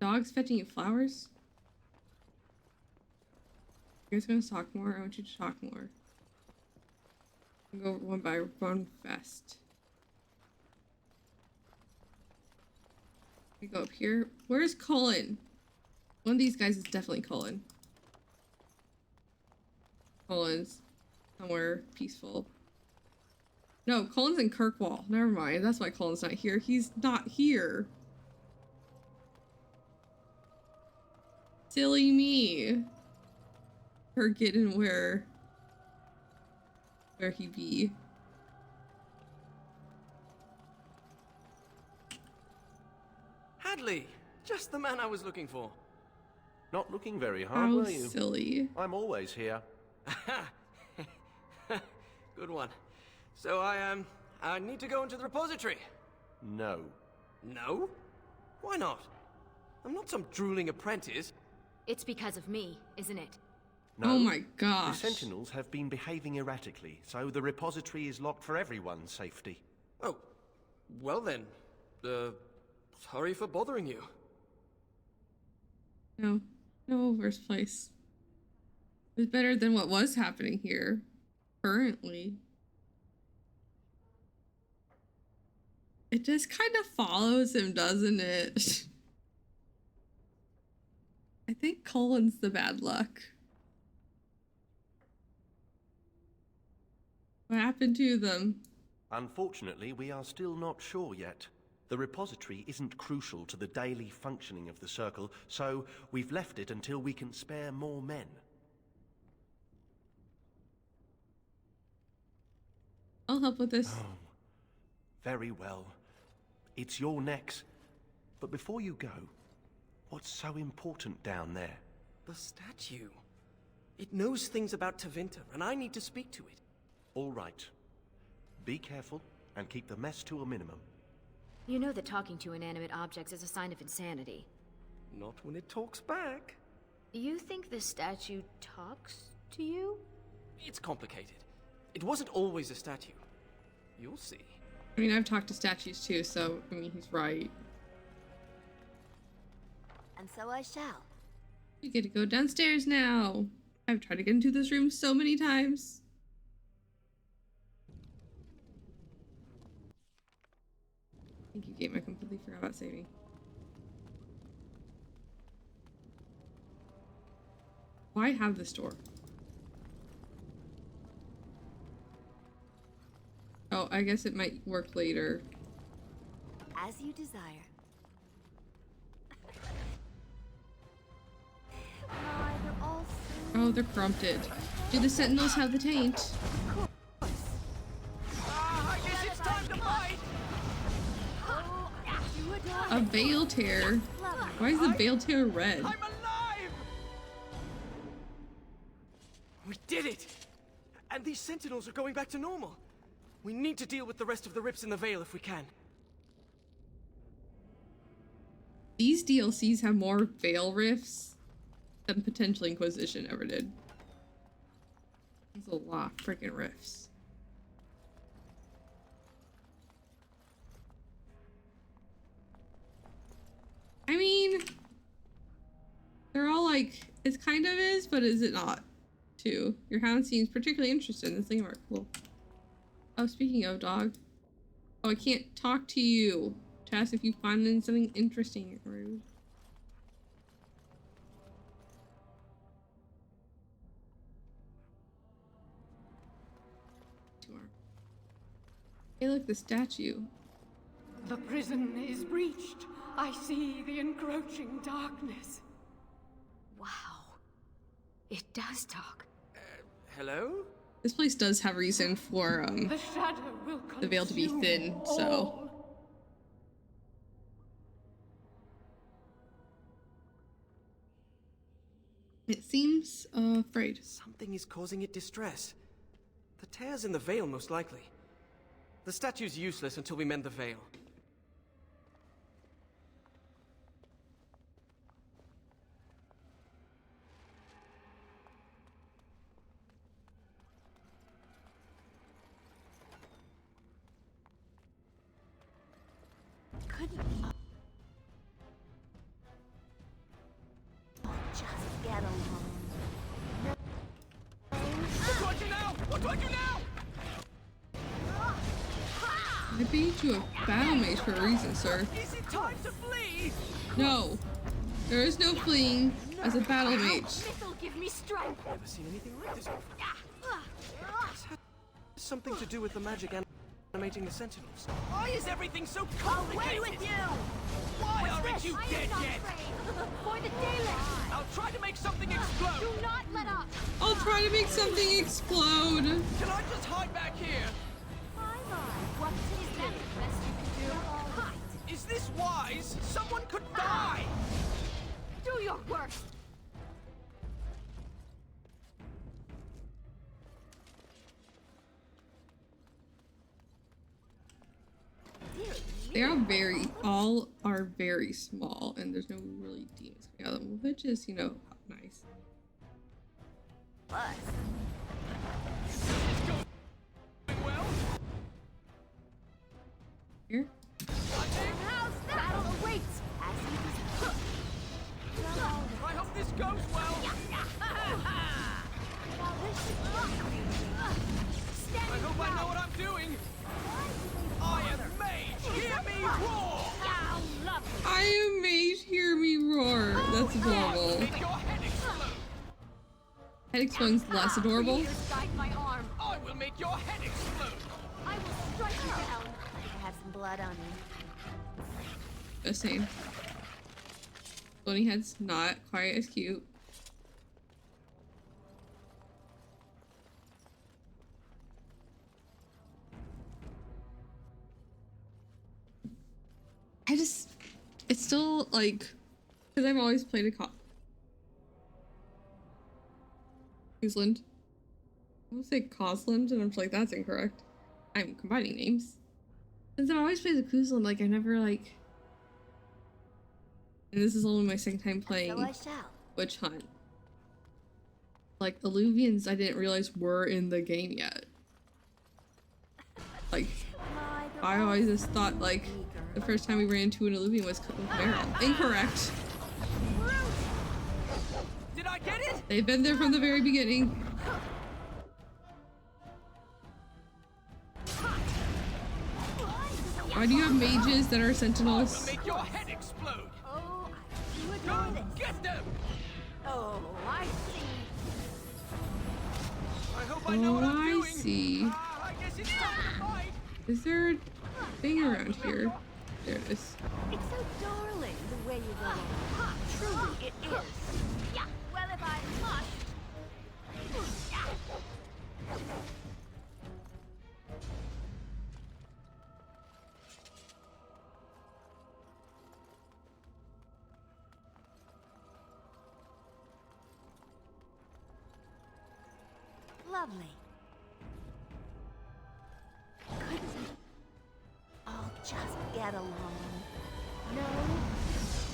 Dogs fetching you flowers? You guys gonna talk more? I want you to talk more. Go one by one fast. We go up here. Where's Colin? One of these guys is definitely Colin. Colin's somewhere peaceful. No, Colin's in Kirkwall. Never mind. That's why Colin's not here. He's not here. Silly me. Forgetting where he be. Hadley! Just the man I was looking for. Not looking very hard, How were you? silly. I'm always here. Good one. So I need to go into the repository. No. No? Why not? I'm not some drooling apprentice. It's because of me, isn't it? No. Oh my gosh. The Sentinels have been behaving erratically, so the repository is locked for everyone's safety. Oh, well then. Sorry for bothering you. No. No, worst place. It's better than what was happening here. Currently. It just kind of follows him, doesn't it? I think Colin's the bad luck. What happened to them? Unfortunately, we are still not sure yet. The repository isn't crucial to the daily functioning of the Circle, so we've left it until we can spare more men. I'll help with this. Oh, very well. It's your necks. But before you go, what's so important down there? The statue. It knows things about Tevinter, and I need to speak to it. All right. Be careful and keep the mess to a minimum. You know that talking to inanimate objects is a sign of insanity. Not when it talks back. You think this statue talks to you? It's complicated. It wasn't always a statue. You'll see. I mean, I've talked to statues too, so, I mean, he's right. And so I shall. We get to go downstairs now. I've tried to get into this room so many times. Thank you, game. I completely forgot about saving. Why have this door? Oh, I guess it might work later. As you desire. Oh, they're corrupted. Do the Sentinels have the taint? I guess it's time to fight! A veil tear. Why is the veil tear red? I'm alive! We did it! And these Sentinels are going back to normal. We need to deal with the rest of the rips in the veil if we can. These DLCs have more veil rifts than potentially Inquisition ever did. There's a lot of freaking rifts. I mean, they're all like, it kind of is, but is it not, too? Your hound seems particularly interested in this thing. Cool. Oh, speaking of dog. Oh, I can't talk to you to ask if you find something interesting. Rude. Hey, look, the statue. The prison is breached. I see the encroaching darkness. Wow. It does talk. Hello? This place does have reason for The shadow will the veil to be thin, so. all. It seems afraid. Something is causing it distress. The tears in the veil, most likely. The statue's useless until we mend the veil. Just get along. What do I do now? What do I do now? I made you a battle mage for a reason, sir. Is it time to flee? No. There is no fleeing as a battle mage. This'll give me strength. I've never seen anything like this before. This had something to do with the magic animating the sentinels. Why is everything so complicated? Away with you! Why aren't you dead yet? For the Dalish! I'll try to make something explode. Do not let up! I'll try to make something explode. Can I just hide back here? What is that the best you can do? Hide! Is this wise? Someone could die! Do your worst! They are all are very small, and there's no really demons coming out of them, which is, you know, nice. Here? Battle awaits! I hope this goes well. I hope I know what I'm doing. I am Mage. Hear me roar. I am Mage, hear me roar. That's adorable. Make your head explode. Head explodes less adorable. I will make your head explode. I will strike you down. I have some blood on you. Just saying. Floating head's not quite as cute. It's still like, because I've always played a Cousland. I want to say Cosland, and I'm just like, that's incorrect. I'm combining names. Since I've always played the Cousland, like I never like. And this is only my second time playing Witch Hunt. Like Illuvians, I didn't realize were in the game yet. Like, I always just thought like the first time we ran into an Illuvian was Meryl. Incorrect. Did I get it? They've been there from the very beginning. Why do you have mages that are sentinels? I will make your head explode. Oh, you would Go know this. get them. Oh, I see. I hope I know what I'm doing. See. I guess it's time to fight. Is there a thing around here? There it is. It's so darling the way you go. Truly, it is. Yeah. Well, if I must. Lovely. I'll just get along. No.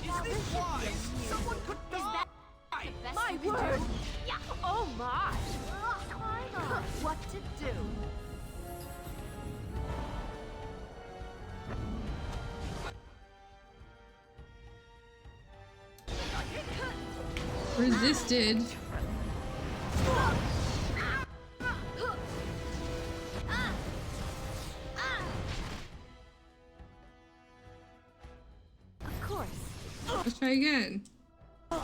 Is this wise? Someone could die. My word! Yeah. Oh my! What to do? Resisted. Let's try again. How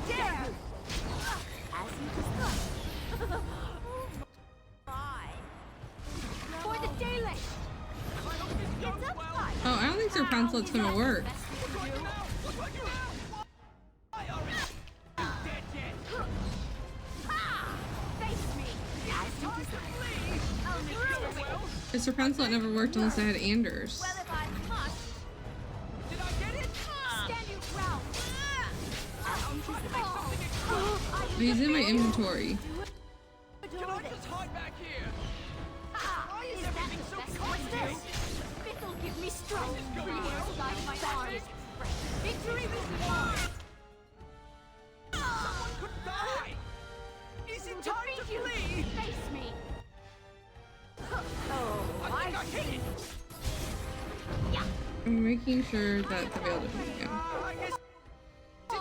dare you! As you discussed. For the Dalish! Oh, I don't think Sir Prancelet's gonna work. Because Sir Prancelet never worked unless I had Anders. He's in my inventory. Can I just hide back here? Why is everything so complicated? This'll give me strength. My arms. Victory was won. Someone could die. Is it time to flee? Face me. Oh, I think I hit it. Yeah. I'm making sure that the veil doesn't go.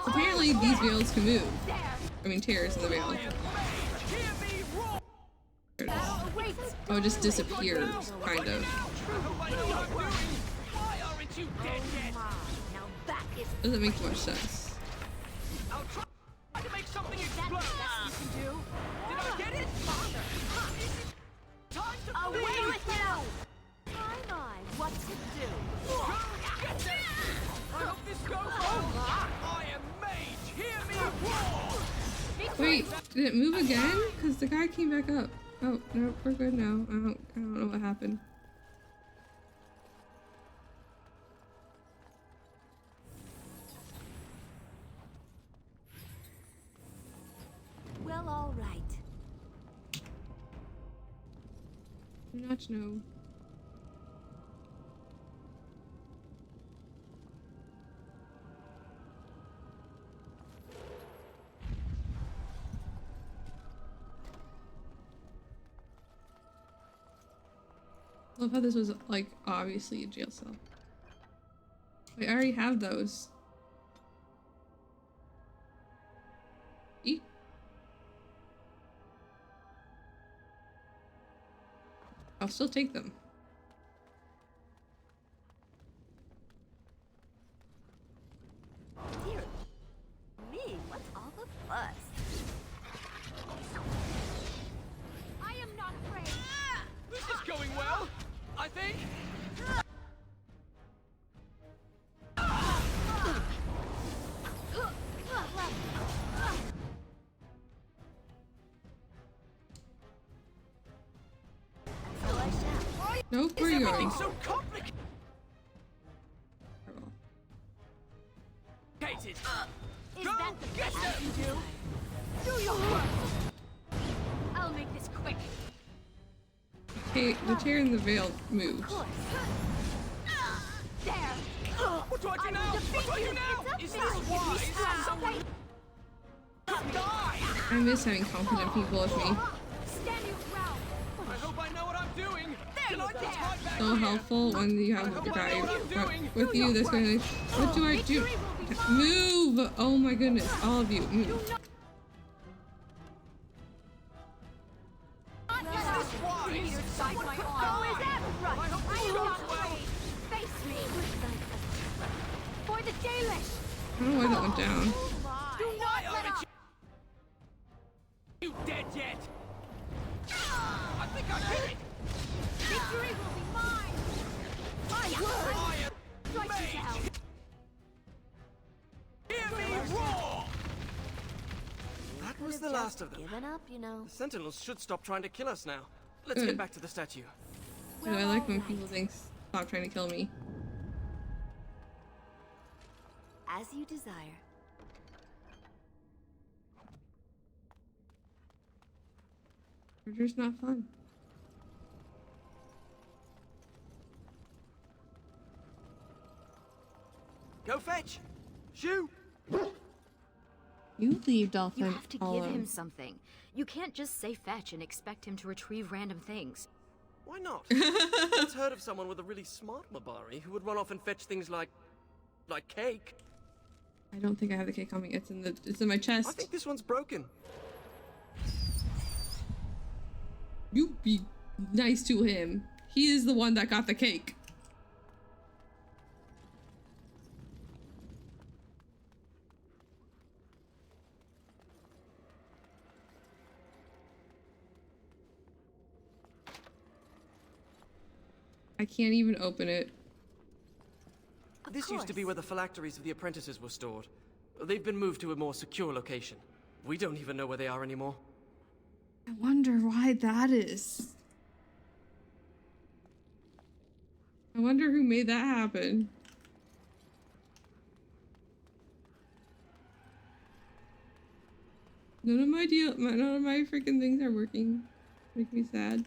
Apparently these veils can move. I mean tears in the veil. There it is. Oh, it just disappeared, kind of. Doesn't make much sense. To make something explode. Did I get it? Time to away with you! My, what to do? Get them! I hope this goes well. I am Mage. Hear me roar! Wait, did it move again? Because the guy came back up. Oh no, we're good now. I don't know what happened. Well, all right. Do not know. Love how this was like obviously a jail cell. Wait, I already have those. Eek. I'll still take them. Dear me, what's all the fuss? I am not afraid. This is going well, I think. Nope, where are you going? So complicated. Is that the best you do? Do your work. I'll make this quick. Okay, the chair in the veil moved. There. What do I do now? What do I do now? Is this wise? Someone die! I miss having confident people with me. Stand your ground. I hope I know what I'm doing. Can I just hide back So here? helpful when you have a guy with you that's gonna. What do I do? Move! Oh my goodness, all of you. Move. For the Dalish. I don't know why that went down. Do not let up. You dead yet? I think I hit it. Victory will be mine. My word. I am Mage. Hear me roar! That was the last of them. Given up, you know. The Sentinels should stop trying to kill us now. Let's get back to the statue. I like when people think stop trying to kill me. As you desire. Murder's not fun. Go fetch! Shoot! You leave Dolphin You have to give alone. him something. You can't just say fetch and expect him to retrieve random things. Why not? I once heard of someone with a really smart Mabari who would run off and fetch things like cake. I don't think I have the cake on me. It's in my chest. I think this one's broken. You be nice to him. He is the one that got the cake. I can't even open it. This used to be where the phylacteries of the apprentices were stored. They've been moved to a more secure location. We don't even know where they are anymore. I wonder why that is. I wonder who made that happen. None of my freaking things are working. Make me sad.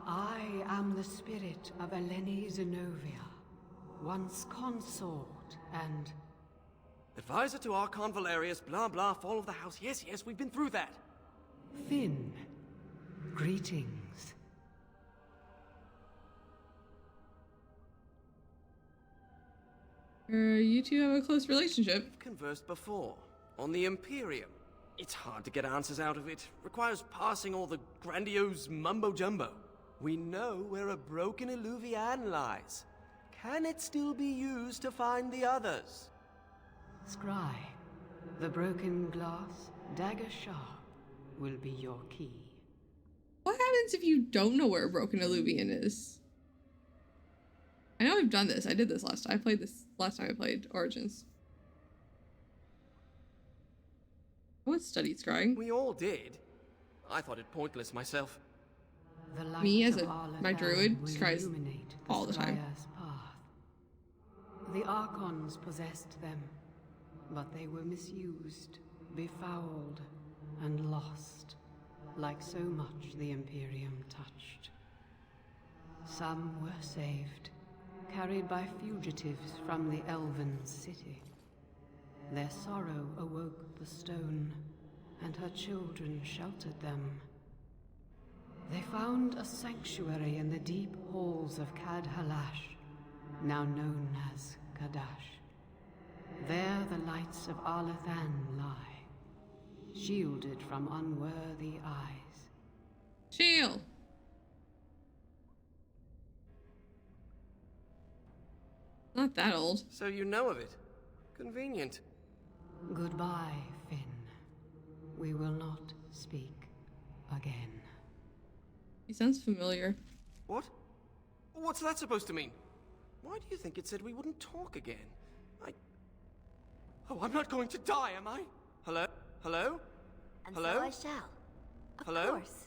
I am the spirit of Eleni Zenobia, once consort and... Advisor to Archon Valerius, blah blah, fall of the house. Yes, yes, we've been through that. Finn. Greetings. You two have a close relationship. We've conversed before, on the Imperium. It's hard to get answers out of it. Requires parsing all the grandiose mumbo-jumbo. We know where a broken Illuvian lies. Can it still be used to find the others? Scry, the broken glass, dagger sharp, will be your key. What happens if you don't know where a broken Illuvian is? I know I've done this. I did this last time. I played this last time I played Origins. I once studied scrying. We all did. I thought it pointless myself. Me as my druid scries all the time. The Archons possessed them, but they were misused, befouled, and lost, like so much the Imperium touched. Some were saved, carried by fugitives from the Elven city. Their sorrow awoke the stone, and her children sheltered them. They found a sanctuary in the deep halls of Cadhalash, now known as Kadash. There the lights of Arlathan lie, shielded from unworthy eyes. Shield! Not that old. So you know of it. Convenient. Goodbye, Finn. We will not speak again. He sounds familiar. What? What's that supposed to mean? Why do you think it said we wouldn't talk again? Oh, I'm not going to die, am I? Hello? Hello? And Hello? so I shall. Of Hello? course.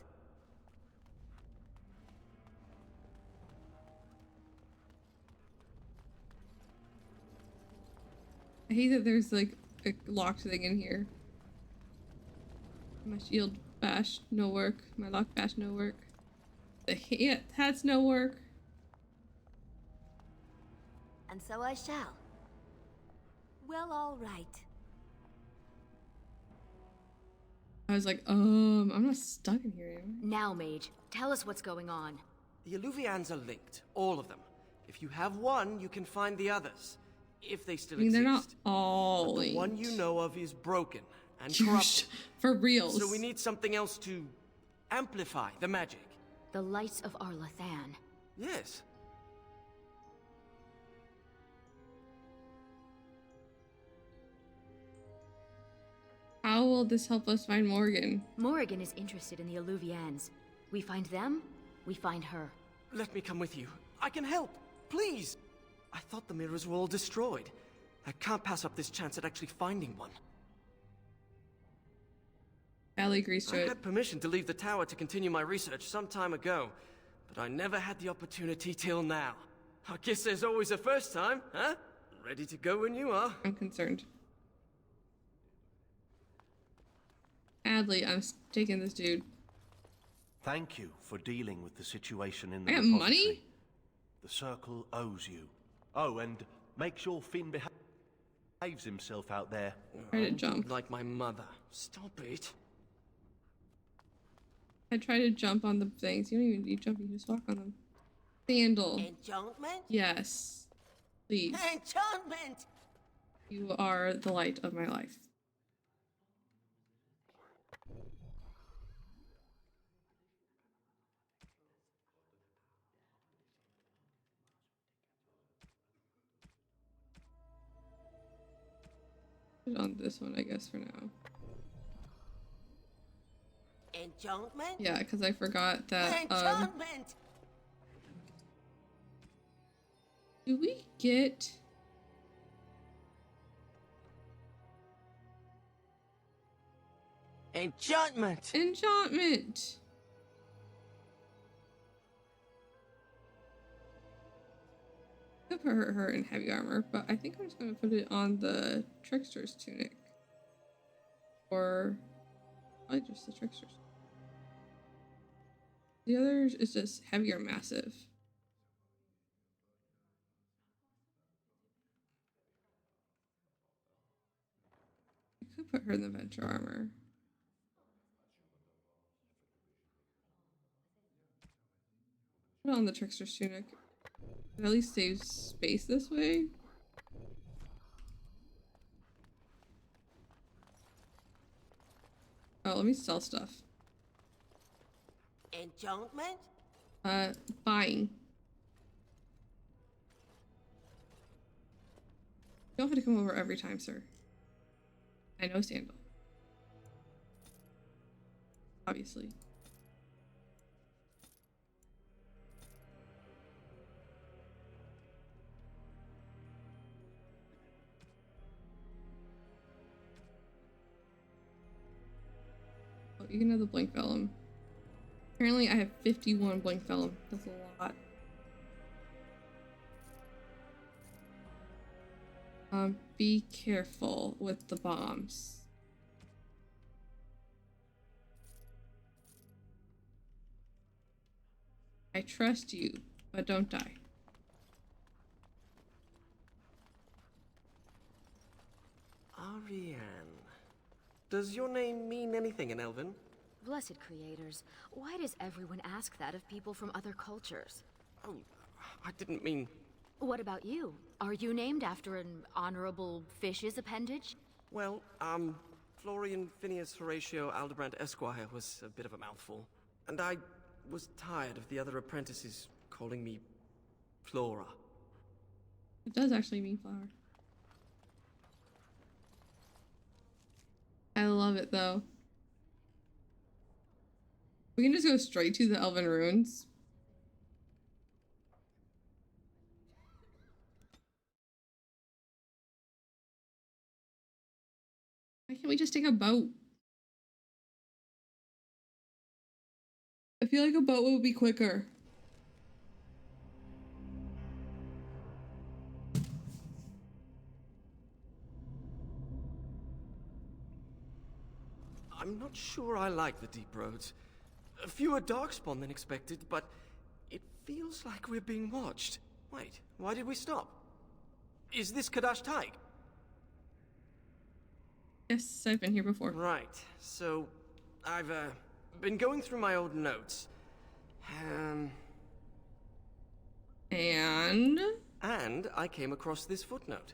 I hate that there's like a locked thing in here. My shield bash, no work. My lock bash, no work. The hat's no work. And so I shall. Well, all right. I was like, I'm not stuck in here anymore. Now, Mage, tell us what's going on. The Illuvians are linked, all of them. If you have one, you can find the others. If they still exist. They're not all but the linked. one you know of is broken and corrupt. For reals. So we need something else to amplify the magic. The lights of Arlathan. Yes. How will this help us find Morgan? Morrigan is interested in the Illuvians. We find them, we find her. Let me come with you. I can help. Please. I thought the mirrors were all destroyed. I can't pass up this chance at actually finding one. Allie agrees to I it. had permission to leave the tower to continue my research some time ago, but I never had the opportunity till now. I guess there's always a first time, huh? Ready to go when you are. I'm concerned. Adley, I'm taking this dude. Thank you for dealing with the situation in the I got repository. money? The Circle owes you. Oh, and make sure Finn behaves himself out there. Try to jump. Like my mother. Stop it. I try to jump on the things. You don't even need jump, you just walk on them. Sandal. Enchantment? Yes. Please. Enchantment! You are the light of my life. Put it on this one, I guess, for now. Enchantment? Yeah, because I forgot that, Enchantment! Do we get... Enchantment! Enchantment! I could put her in heavy armor, but I think I'm just going to put it on the Trickster's tunic. Or probably just the Trickster's. The other is just heavy or massive. I could put her in the Venture armor. Put it on the Trickster's tunic. It at least saves space this way. Oh, let me sell stuff. Enchantment? Buying. You don't have to come over every time, sir. I know, Sandal. Obviously. Oh, you can have the blank vellum. Apparently I have 51 blank vellum. That's a lot. Be careful with the bombs. I trust you, but don't die. Ariane. Does your name mean anything in Elven? Blessed creators, why does everyone ask that of people from other cultures? Oh, I didn't mean... What about you? Are you named after an honorable fish's appendage? Well, Florian Phineas Horatio Aldebrand Esquire was a bit of a mouthful. And I was tired of the other apprentices calling me Flora. It does actually mean flower. I love it though. We can just go straight to the Elven Ruins. Why can't we just take a boat? I feel like a boat would be quicker. I'm not sure I like the deep roads. Fewer darkspawn than expected, but it feels like we're being watched. Wait, why did we stop? Is this Kadash Taig? Yes, I've been here before. Right, so I've been going through my old notes. And I came across this footnote.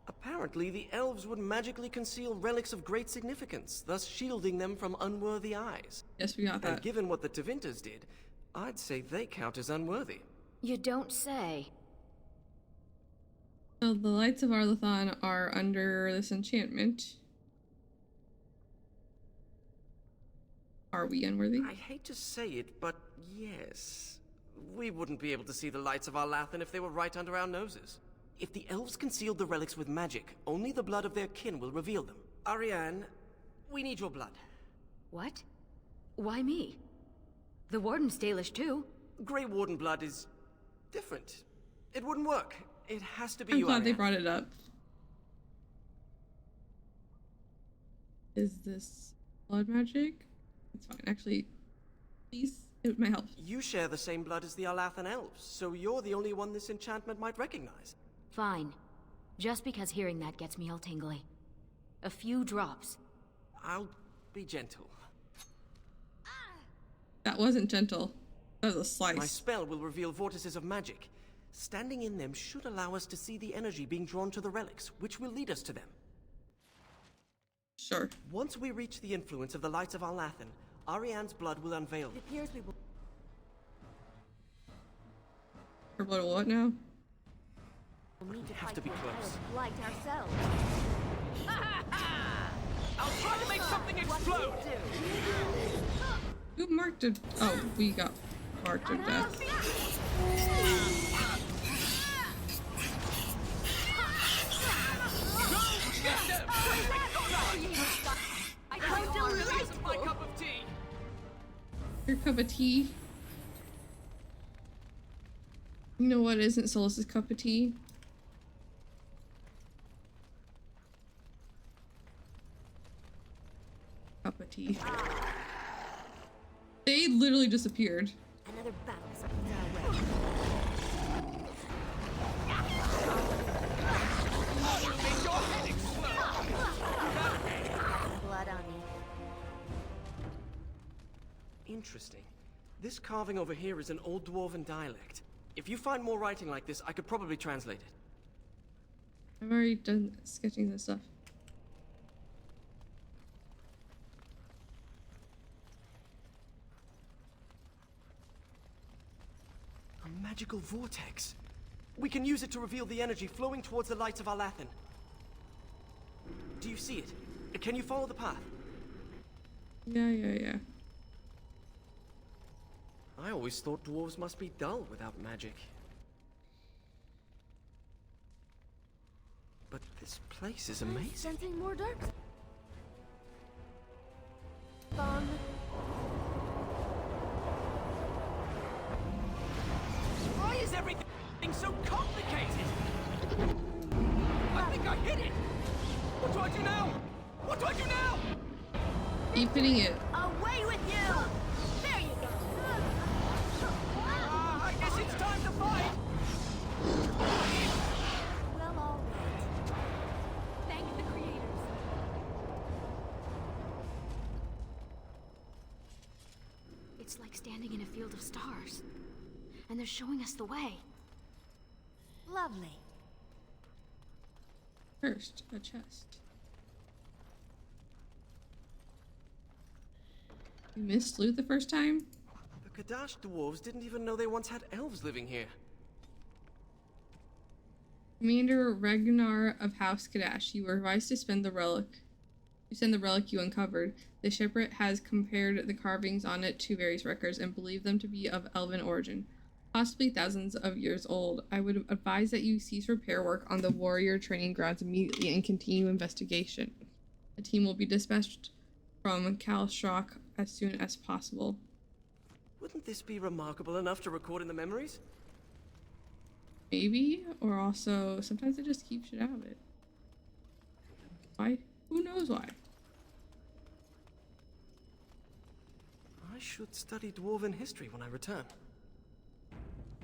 Apparently, the elves would magically conceal relics of great significance, thus shielding them from unworthy eyes. Yes, we got that. And given what the Tevinters did, I'd say they count as unworthy. You don't say. So the Lights of Arlathon are under this enchantment. Are we unworthy? I hate to say it, but yes. We wouldn't be able to see the Lights of Arlathan if they were right under our noses. If the elves concealed the relics with magic, only the blood of their kin will reveal them. Ariane, we need your blood. What? Why me? The Warden's Dalish too. Grey Warden blood is... different. It wouldn't work. It has to be I'm you, glad Ariane. they brought it up. Is this blood magic? It's fine. Actually, please, it might help. You share the same blood as the Arlathan elves, so you're the only one this enchantment might recognize. Fine. Just because hearing that gets me all tingly. A few drops. I'll be gentle. That wasn't gentle. That was a slice. My spell will reveal vortices of magic. Standing in them should allow us to see the energy being drawn to the relics, which will lead us to them. Sure. Once we reach the influence of the Lights of Arlathan, Ariane's blood will unveil them. It appears we will... Her blood will what now? We'll need to have to be close. Light ourselves. I'll try to make something explode! Who marked it? Oh, we got marked of death. Your cup of tea. You know what isn't Solus's cup of tea? Cup of tea. They literally disappeared. Another battle something's our way. Blood on me. Interesting. This carving over here is an old dwarven dialect. If you find more writing like this, I could probably translate it. I've already done sketching this stuff. A magical vortex. We can use it to reveal the energy flowing towards the lights of Alathan. Do you see it? Can you follow the path? Yeah. I always thought dwarves must be dull without magic. But this place is amazing. Sensing more dark. Fun. Why is everything so complicated? I think I hit it! What do I do now? What do I do now? Keep hitting it. Away with you! There you go! I guess it's time to fight! Well, all right. Thank the creators. It's like standing in a field of stars. And they're showing us the way. Lovely. First, a chest. You missed loot the first time? The Kadash dwarves didn't even know they once had elves living here. Commander Ragnar of House Kadash, you were advised to send the relic you uncovered. The shipwright has compared the carvings on it to various records and believed them to be of elven origin, possibly thousands of years old. I would advise that you cease repair work on the warrior training grounds immediately and continue investigation. A team will be dispatched from Kalstrock as soon as possible. Wouldn't this be remarkable enough to record in the memories? Maybe, or also sometimes they just keep shit out of it. Why? Who knows why? I should study dwarven history when I return.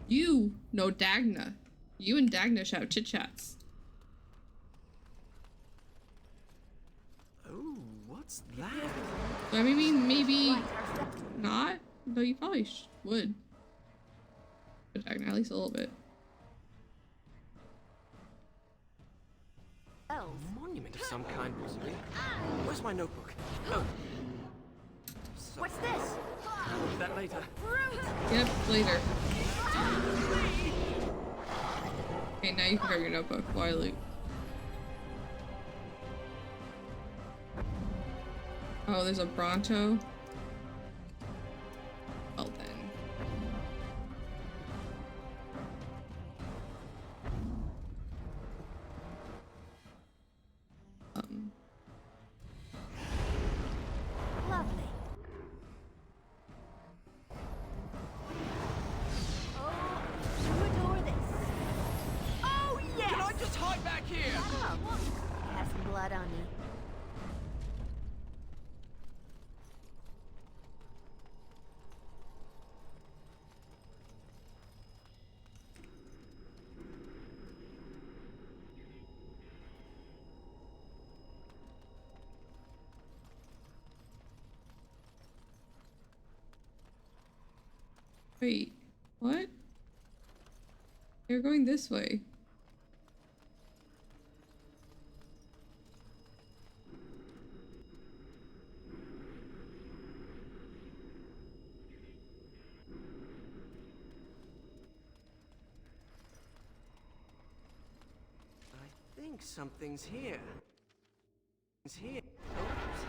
You know Dagna. You and Dagna should have chit-chats. Oh, what's that? So I mean, maybe not, though you probably would. But Dagna, at least a little bit. A monument of some kind, possibly. Where's my notebook? Oh. So, What's this? I'll do that later. Yep, later. Okay, now you can grab your notebook while I loot. Oh, there's a Bronto. Well then. Lovely. You adore this. Oh, yes! Can I just hide back here? Oh, have some blood on me. Wait, what? You're going this way. I think something's here. It's here. Oops.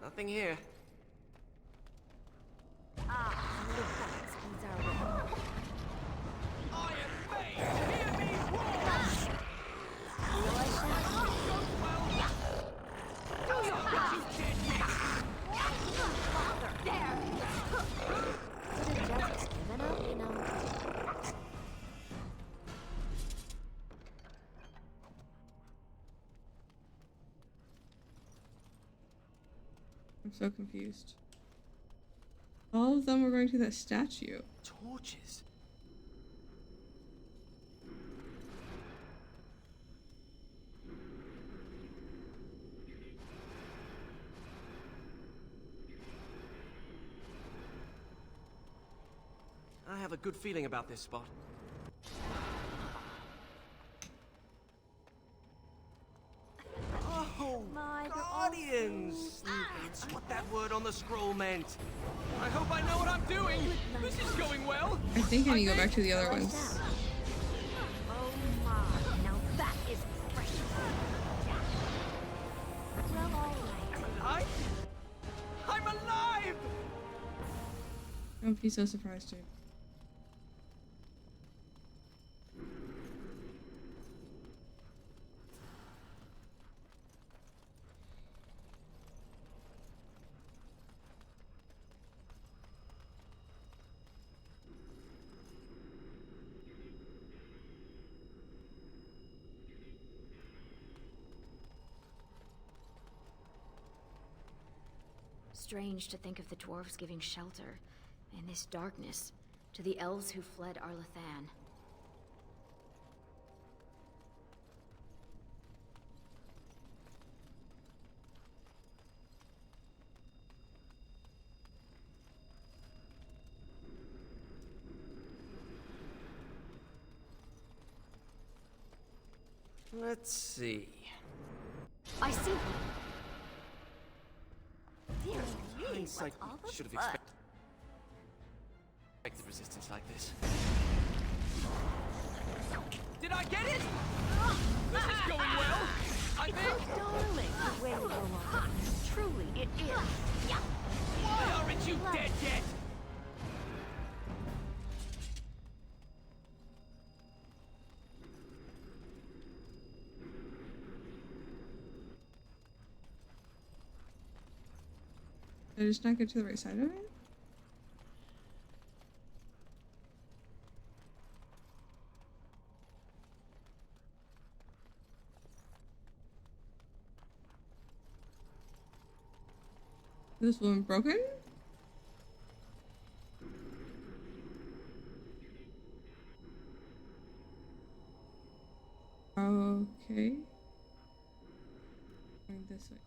Nothing here. Ah, the bats comes our way. Iron Mage, hear me roar! Realize that? Do your best, you dead yet! There! I'm so confused. All of them were going to that statue. Torches? I have a good feeling about this spot. Oh, My Guardians! It's what that word on the scroll meant. I hope I know what I'm doing. This is going well. I think I need to go back to the other ones. Oh my, now that is fresh. Well, all right. I'm alive! Don't be so surprised, dude. Strange to think of the dwarves giving shelter in this darkness to the elves who fled Arlathan. Let's see. I see. Dear me, Hindsight, what's all the should have fuss? expected resistance like this. Did I get it? This is going well. I It's think. so darling the way you go on. Truly, it is. Yeah. Why aren't you dead yet? Did I just not get to the right side of it? Is this one broken? Okay. Going this way.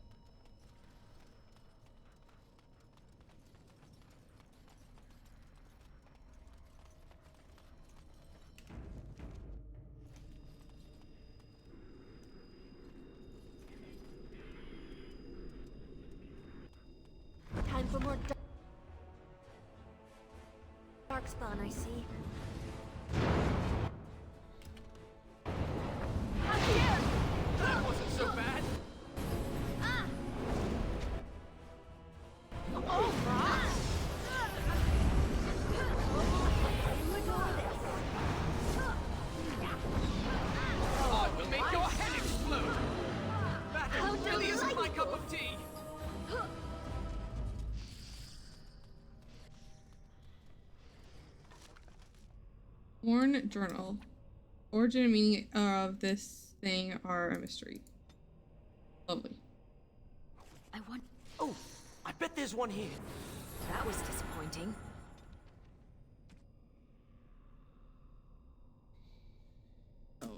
Time for more darkspawn, I see. That wasn't so bad. Oh my! I will make your head explode. That really isn't my cup of tea. Worn journal. Origin and meaning of this thing are a mystery. Lovely. I want. Oh, I bet there's one here. That was disappointing. Oh.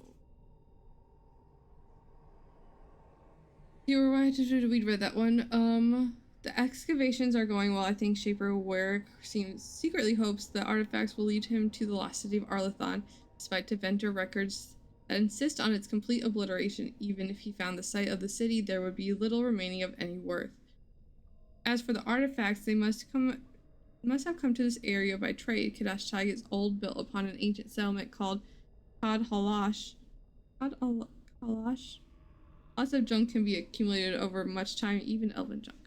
You were right to we'd read that one. The excavations are going well. I think Shaper Warwick secretly hopes the artifacts will lead him to the lost city of Arlathan, despite Deventer records that insist on its complete obliteration. Even if he found the site of the city, there would be little remaining of any worth. As for the artifacts, they must have come to this area by trade. Kadash Chai is old, built upon an ancient settlement called Kad Halash. Lots of junk can be accumulated over much time, even elven junk.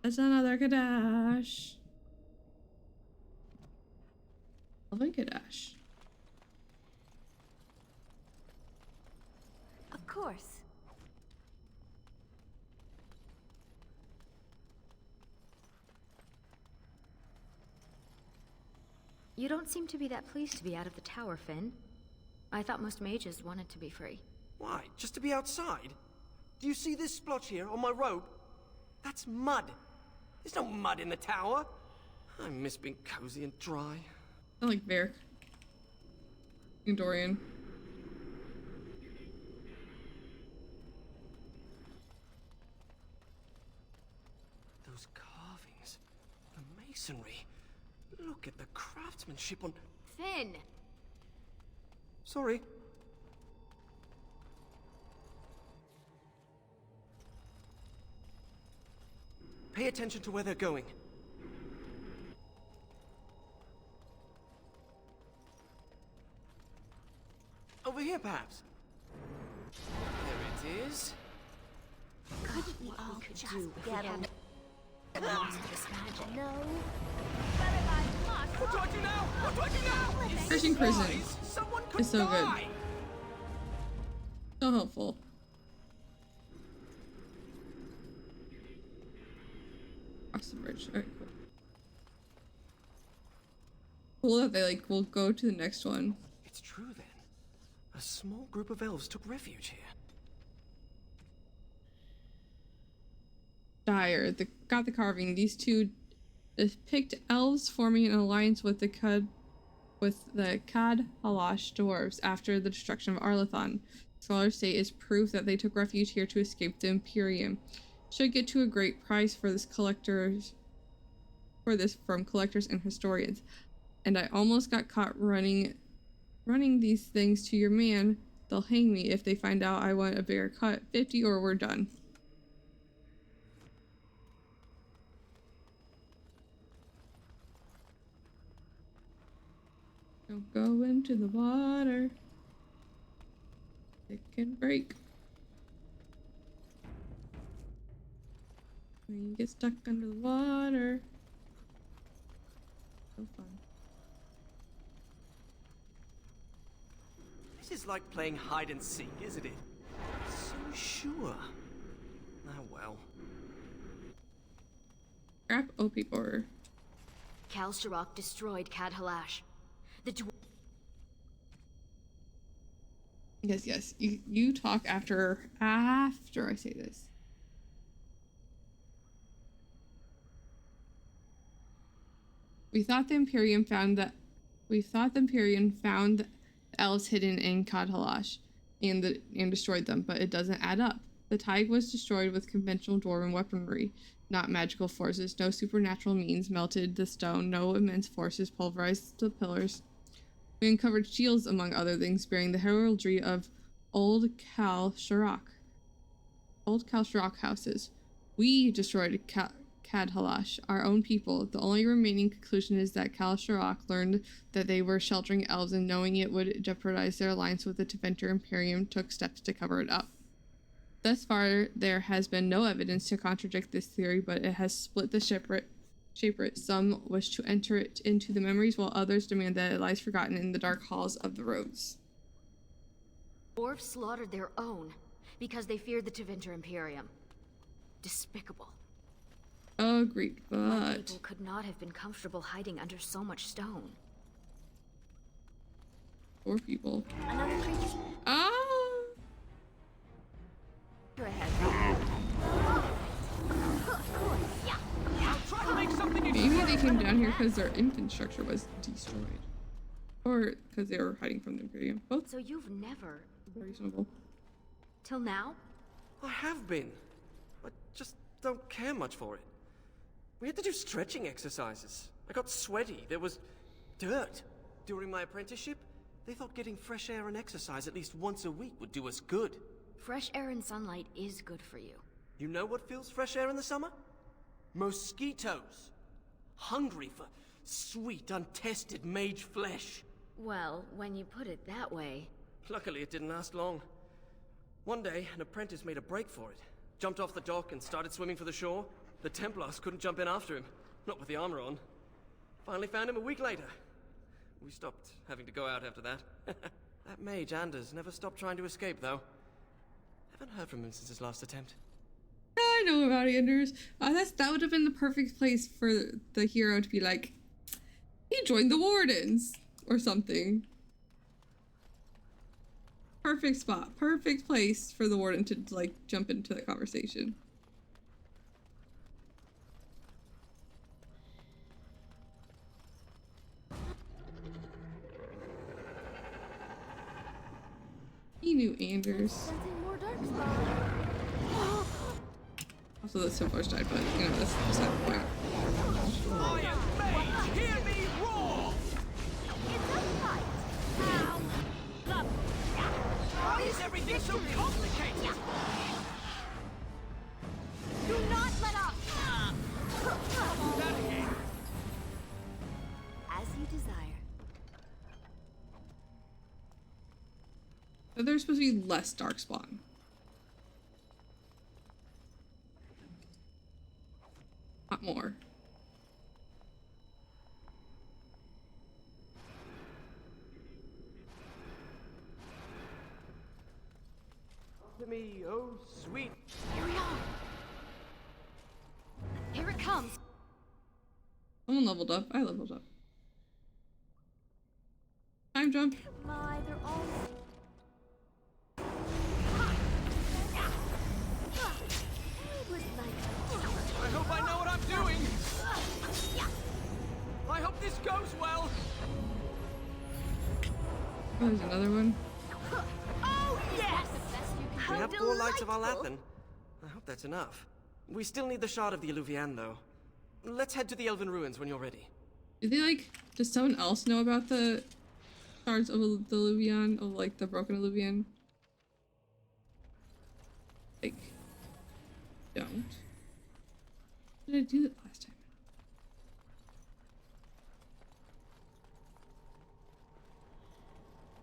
That's another Kadash. Elven Kadash. Of course. You don't seem to be that pleased to be out of the tower, Finn. I thought most mages wanted to be free. Why? Just to be outside? Do you see this splotch here on my robe? That's mud. There's no mud in the tower. I miss being cozy and dry. I like Varric. And Dorian. Those carvings, the masonry. Look at the craftsmanship on... Finn! Sorry. Pay attention to where they're going. Over here, perhaps. There it is. Couldn't we all just do if we get hadn't lost this magic? No. What do I do now? What do I do now? Fishing prison Someone is so good. die. So helpful. Across the bridge. Alright, cool. Cool that they like will go to the next one. It's true then. A small group of elves took refuge here. Dire, got the carving. These two depict elves forming an alliance with the Cad Halash dwarves after the destruction of Arlathon. Scholars say is proof that they took refuge here to escape the Imperium. Should get to a great price for this from collectors and historians. And I almost got caught running these things to your man. They'll hang me if they find out I want a bigger cut. 50 or we're done. Don't go into the water. It can break. When you get stuck under the water. So fun. This is like playing hide and seek, isn't it? So sure. Ah well. Crap OP border. Kal Shirok destroyed Cad Halash. The Yes. You talk after I say this. We thought the Imperium found the elves hidden in Cad Halash and destroyed them, but it doesn't add up. The Tig was destroyed with conventional dwarven weaponry, not magical forces. No supernatural means melted the stone. No immense forces pulverized the pillars. We uncovered shields, among other things, bearing the heraldry of Old Kal Shirok houses. We destroyed Cad Halash, our own people. The only remaining conclusion is that Kal Shirok learned that they were sheltering elves, and knowing it would jeopardize their alliance with the Tevinter Imperium, took steps to cover it up. Thus far, there has been no evidence to contradict this theory, but it has split the Shaper. Some wish to enter it into the memories, while others demand that it lies forgotten in the dark halls of the roads. dwarves slaughtered their own because they feared the Tevinter Imperium. Despicable. Agreed, My but people could not have been comfortable hiding under so much stone. poor people. Another creature. Ah! You're ahead. Maybe they came down here because their infrastructure was destroyed. Or because they were hiding from the Imperium. Both So you've never... reasonable. Till now? I have been. I just don't care much for it. We had to do stretching exercises. I got sweaty. There was dirt. During my apprenticeship, they thought getting fresh air and exercise at least once a week would do us good. Fresh air and sunlight is good for you. You know what fills fresh air in the summer? Mosquitoes. Hungry for sweet, untested mage flesh. Well, when you put it that way... Luckily, it didn't last long. One day, an apprentice made a break for it. Jumped off the dock and started swimming for the shore. The Templars couldn't jump in after him. Not with the armor on. Finally found him a week later. We stopped having to go out after that. That mage, Anders, never stopped trying to escape, though. Haven't heard from him since his last attempt. I know about Anders. That would have been the perfect place for the hero to be like, he joined the Wardens or something. Perfect spot, perfect place for the Warden to like jump into the conversation. He knew Anders. Also, the Simpler's died, but you know, that's beside the point. I am Mage! Hear me roar! Why is everything so complicated? Do not let up! That again. As you desire. But there's supposed to be less darkspawn. Not more. To me, oh sweet. Here we are. Here it comes. Someone leveled up. I leveled up. Time jump. My, they're all... I hope I know what I'm doing. I hope this goes well. Oh, there's another one. Oh, yes! We have 4 lights of Alathan. I hope that's enough. We still need the shard of the Eluvian, though. Let's head to the Elven Ruins when you're ready. Do they like? Does someone else know about the shards of the Eluvian, of like the broken Eluvian? Like, don't. Did I do that last time?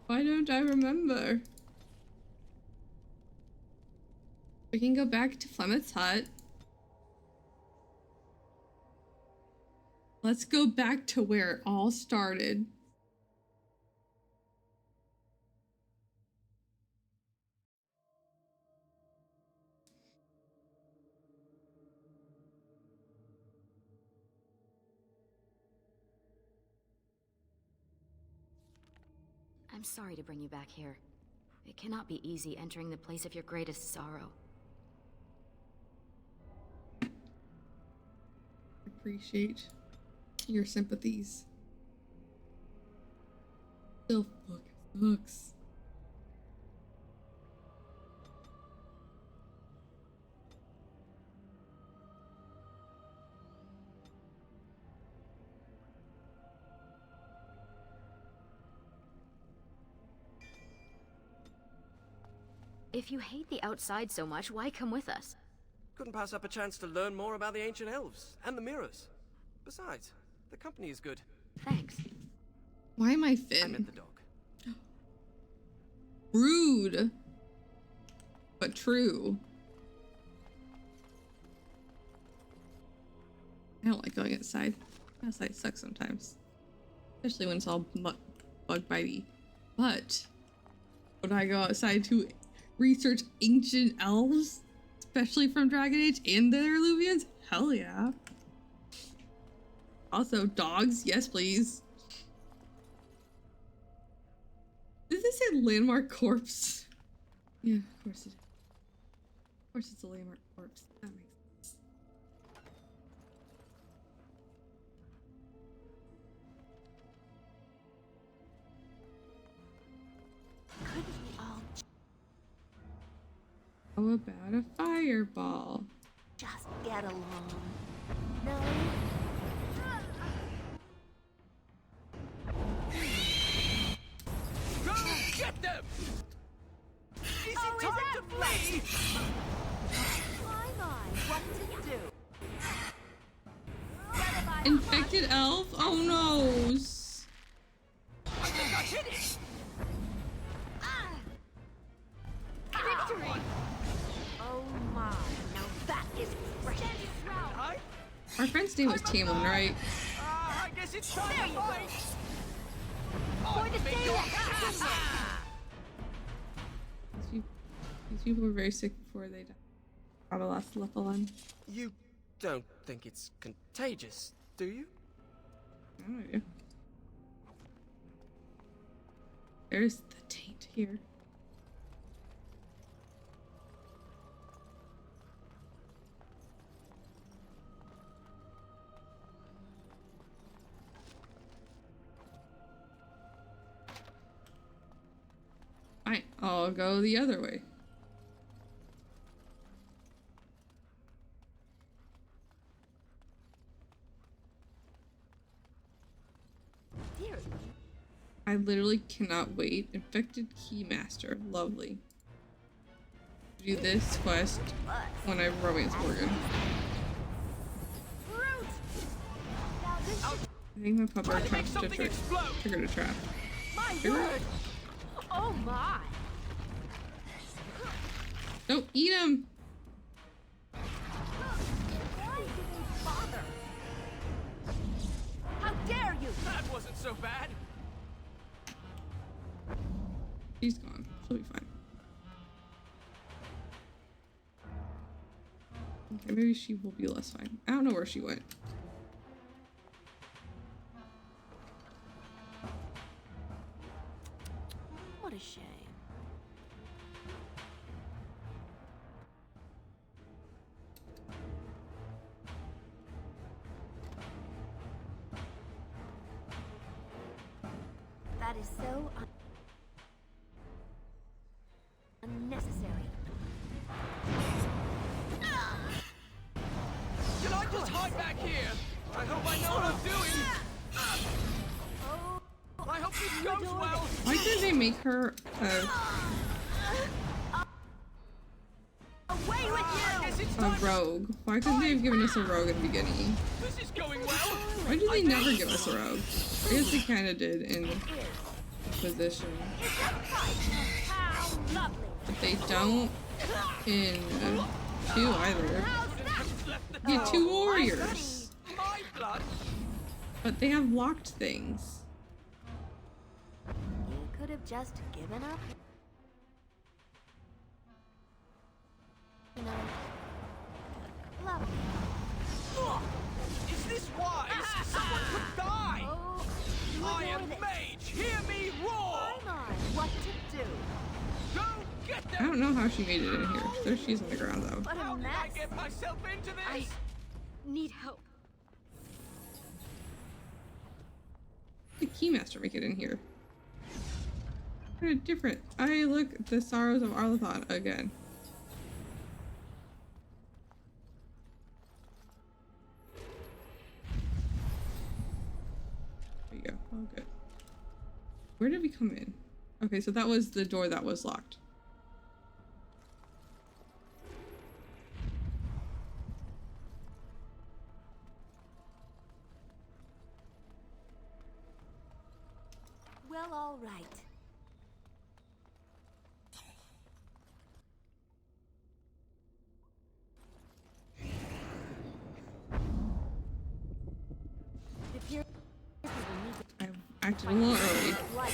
Why don't I remember? We can go back to Flemeth's hut. Let's go back to where it all started. I'm sorry to bring you back here. It cannot be easy entering the place of your greatest sorrow. Appreciate your sympathies. Still fucking sucks. If you hate the outside so much, why come with us? Couldn't pass up a chance to learn more about the ancient elves and the mirrors. Besides, the company is good. Thanks. Why am I I Finn? met the dog. Rude. But true. I don't like going outside. Outside sucks sometimes. Especially when it's all bug bitey. But would I go outside to research ancient elves? Especially from Dragon Age and their Eluvians? Hell yeah. Also, dogs, yes please. Did this say landmark corpse? Yeah, of course it is. Of course it's a landmark corpse. That makes sense. Couldn't we all How about a fireball? just get along? No? Go get them! Is it time to flee? What to do? Infected elf? Oh no! I think I hit it! Victory! Oh my, now that is fresh. Our friend's name was Tamlin, right? I guess it's time to fight! For the These people were very sick before they died. Probably lost Lephalon. You don't think it's contagious, do you? I don't know. There's the taint here. Fine. Oh, I'll go the other way. I literally cannot wait. Infected Keymaster. Lovely. Do this quest when I romance Morgan. I think my pupper triggered a trap. My word! Oh my! Don't eat him! How dare you! That wasn't so bad. She's gone. She'll be fine. Okay, maybe she will be less fine. I don't know where she went. What a shame. That is so unnecessary. Can I just hide back here? I hope I know what I'm doing. I hope this goes well. Why did they make her a rogue? Why couldn't they have given us a rogue at the beginning? This is going well. Why do they never give us a rogue? I guess they kind of did in Position. But they don't in 2 either. You get 2 warriors. But they have locked things. You could have just given up. You know, love. Is this wise? Someone could die. I am Mage. Hear me roar. I'm on what to do. Go get them. I don't know how she made it in here. There she's on the ground though. What a How did I mess. get myself into this? I need help. How did Keymaster make it in here? Kind of different. I look at the sorrows of Arlathon again. There you go. Oh, good. Where did we come in? Okay, so that was the door that was locked. Well, all right. I acted a little early. Why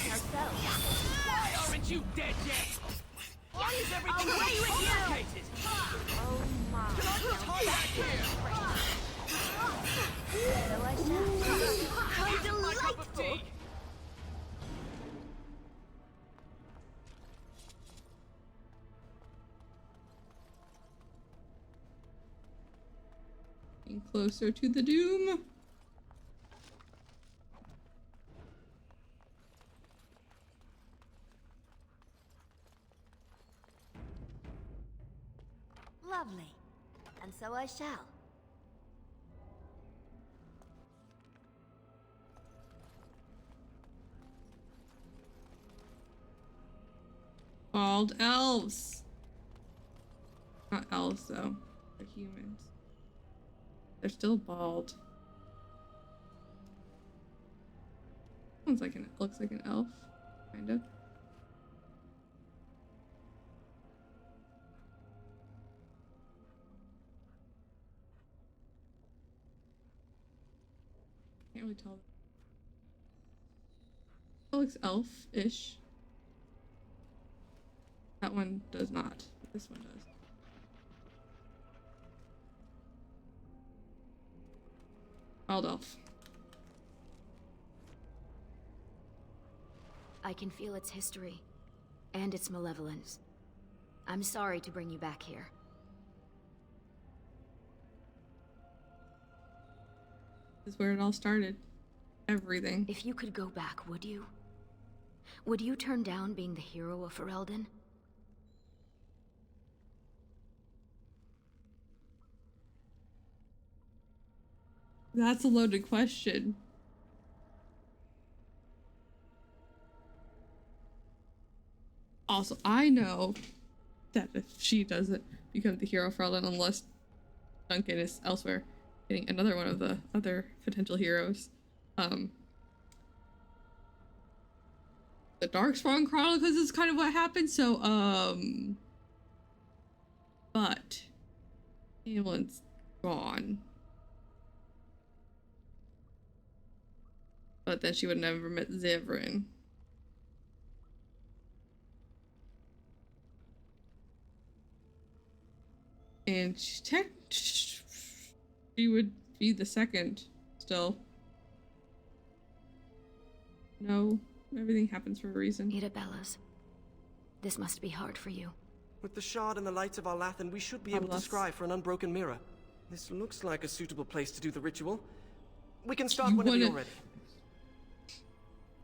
aren't you dead yet? Why is everything Away so with you! complicated? Oh my. Can I just hide back here? So I shall. How This is my cup of delightful! tea. Getting closer to the doom. Lovely. And so I shall. Bald elves. Not elves though. They're humans. They're still bald. Looks like an elf, kind of. Can't really tell. It looks elf-ish. That one does not, but this one does. Bald elf. I can feel its history and its malevolence. I'm sorry to bring you back here. This is where it all started. Everything. If you could go back, would you? Would you turn down being the hero of Ferelden? That's a loaded question. Also, I know that if she doesn't become the hero for Ellen, unless Duncan is elsewhere getting another one of the other potential heroes, the Darkspawn Chronicles is kind of what happened, so, but Evelyn's gone. But then she would never met Zevran. And she would be the second still. No, everything happens for a reason. Irabellas, this must be hard for you. With the shard and the lights of Arlathan, we should be able to scry for an unbroken mirror. This looks like a suitable place to do the ritual. We can start whenever you're ready.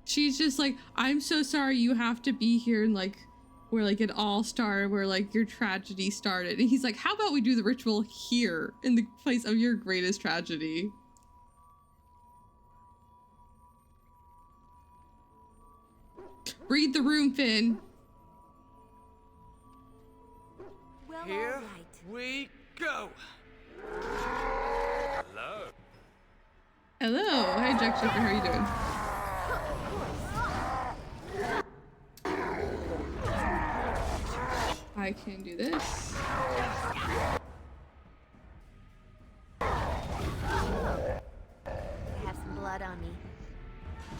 She's just like, I'm so sorry you have to be here, and like, where like it all started, where like your tragedy started. And he's like, how about we do the ritual here in the place of your greatest tragedy? Read the room, Finn. Well, here we go. Hello. Hello. Hi, Jack Shifter. How are you doing? I can do this. I have some blood on me.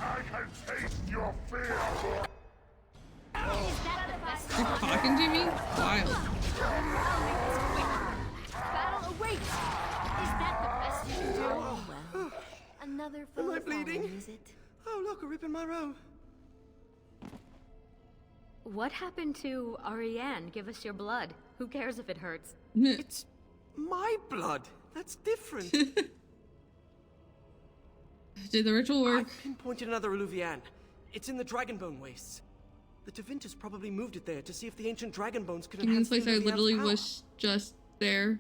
I can taste your fear. Is that the best? You're talking to me? Wild. Battle awaits. Is that the best you can do? Oh, well. Another Am I foe bleeding? fallen, is it? Oh, look, a rip in my robe. What happened to Ariane? Give us your blood. Who cares if it hurts? It's my blood. That's different. Did the ritual work? I've pinpointed another Illuvian. It's in the Dragonbone Wastes. The Tevintus probably moved it there to see if the ancient dragon bones could You mean enhance this place I the literally power. was just there?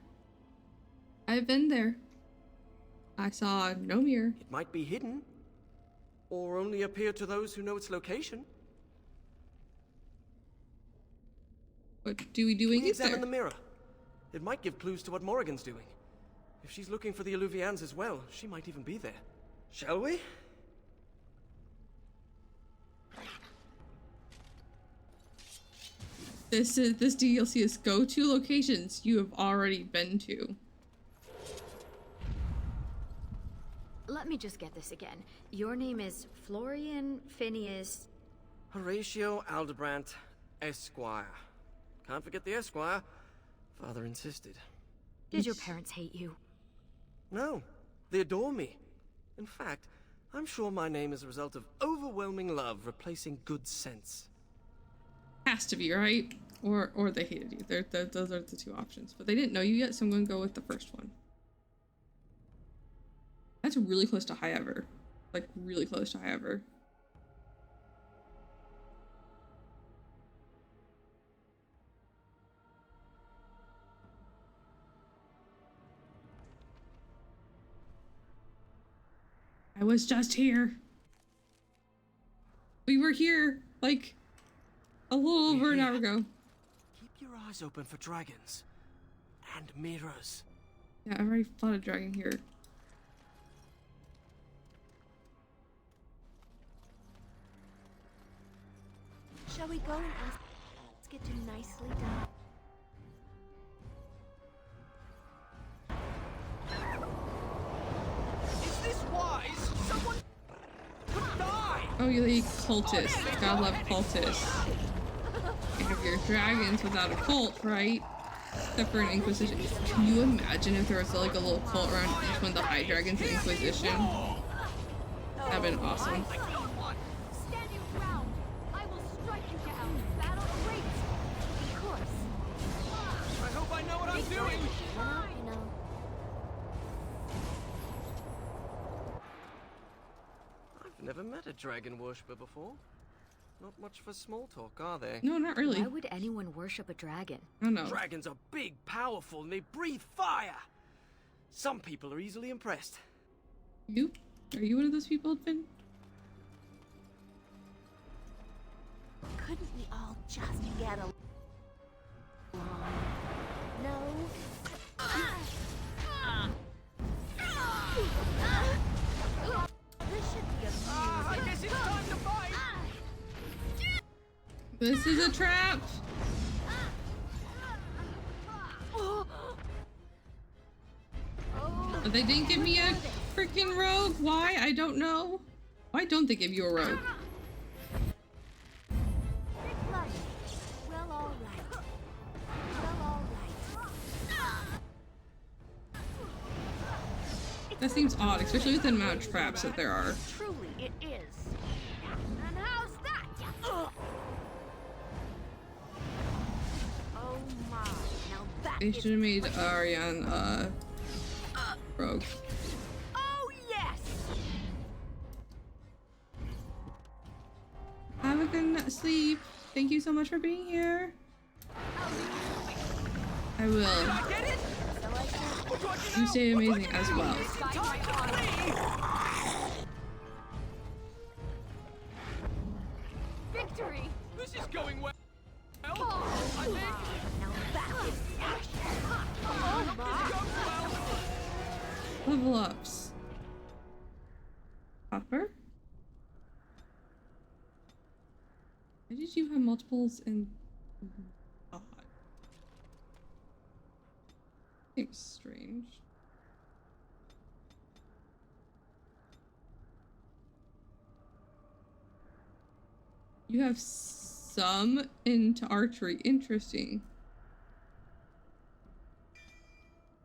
I've been there. I saw no mirror. It might be hidden, or only appear to those who know its location. What do we doing? Can we examine the mirror? It might give clues to what Morrigan's doing. If she's looking for the Illuvians as well, she might even be there. Shall we? This DLC is go to locations you have already been to. Let me just get this again. Your name is Florian Phineas... Horatio Aldebrandt, Esquire. Can't forget the Esquire. Father insisted. Did your parents hate you? No, they adore me. In fact, I'm sure my name is a result of overwhelming love replacing good sense. Has to be, right? Or they hated you. Those are the two options. But they didn't know you yet, so I'm going to go with the first one. That's really close to high ever. Like, really close to high ever. I was just here. We were here, like, a little over an hour ago. Keep your eyes open for dragons. And mirrors. Yeah, I already fought a dragon here. Shall we go and ask? Let's get you nicely done. Is this wise? Someone could die! Oh, you're the cultist. Gotta love cultists. You have your dragons without a cult, right? Except for an Inquisition. Can you imagine if there was like a little cult around each one of the High Dragons in Inquisition? That'd been awesome. Stand your ground. I will strike you down. Battle awaits. Of course. I hope I know what I'm doing! You know. I've never met a dragon worshipper before. Not much for small talk, are they? No, not really. Why would anyone worship a dragon? I don't know. Dragons are big, powerful, and they breathe fire. Some people are easily impressed. You? Are you one of those people, Finn? Couldn't we all just get along? No? This should be amusing. I guess it's time to fight! This is a trap! But they didn't give me a freaking rogue. Why? I don't know. Why don't they give you a rogue? Well, all right. Well, all right. That seems odd, especially with the amount of traps that there are. Truly, it is. And how's that? Oh my! Now that They should have made Ariane rogue. Oh yes! Have a good sleep. Thank you so much for being here. I will. You stay amazing as well. Victory! This is going well. I think. Now that is oh my! Level ups. Copper? Why did you have multiples in God? Seems strange. You have some into archery. Interesting.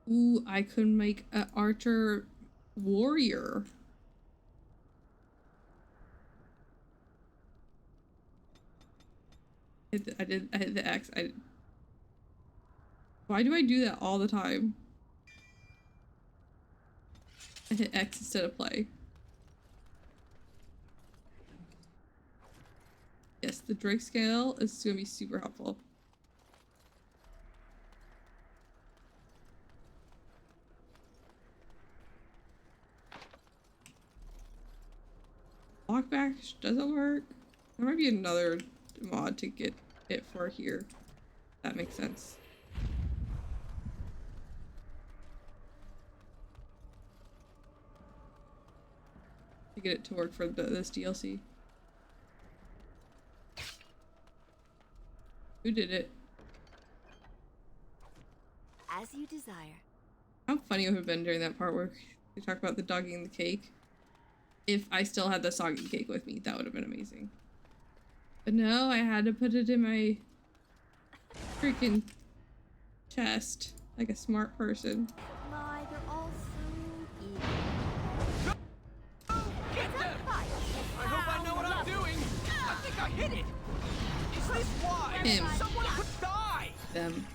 Ooh, I could make an archer warrior. I hit the X. Why do I do that all the time? I hit X instead of play. Yes, the Drake scale is gonna be super helpful. Lockback doesn't work. There might be another mod to get it for here. That makes sense. To get it to work for this DLC. Who did it? As you desire. How funny it would have been during that part where we talk about the doggy and the cake. If I still had the soggy cake with me, that would have been amazing. But no, I had to put it in my freaking chest like a smart person. My, they're all so evil. Get them! I hope I know what I'm doing. I think I hit it. Is this why? Him. Someone could die. Them.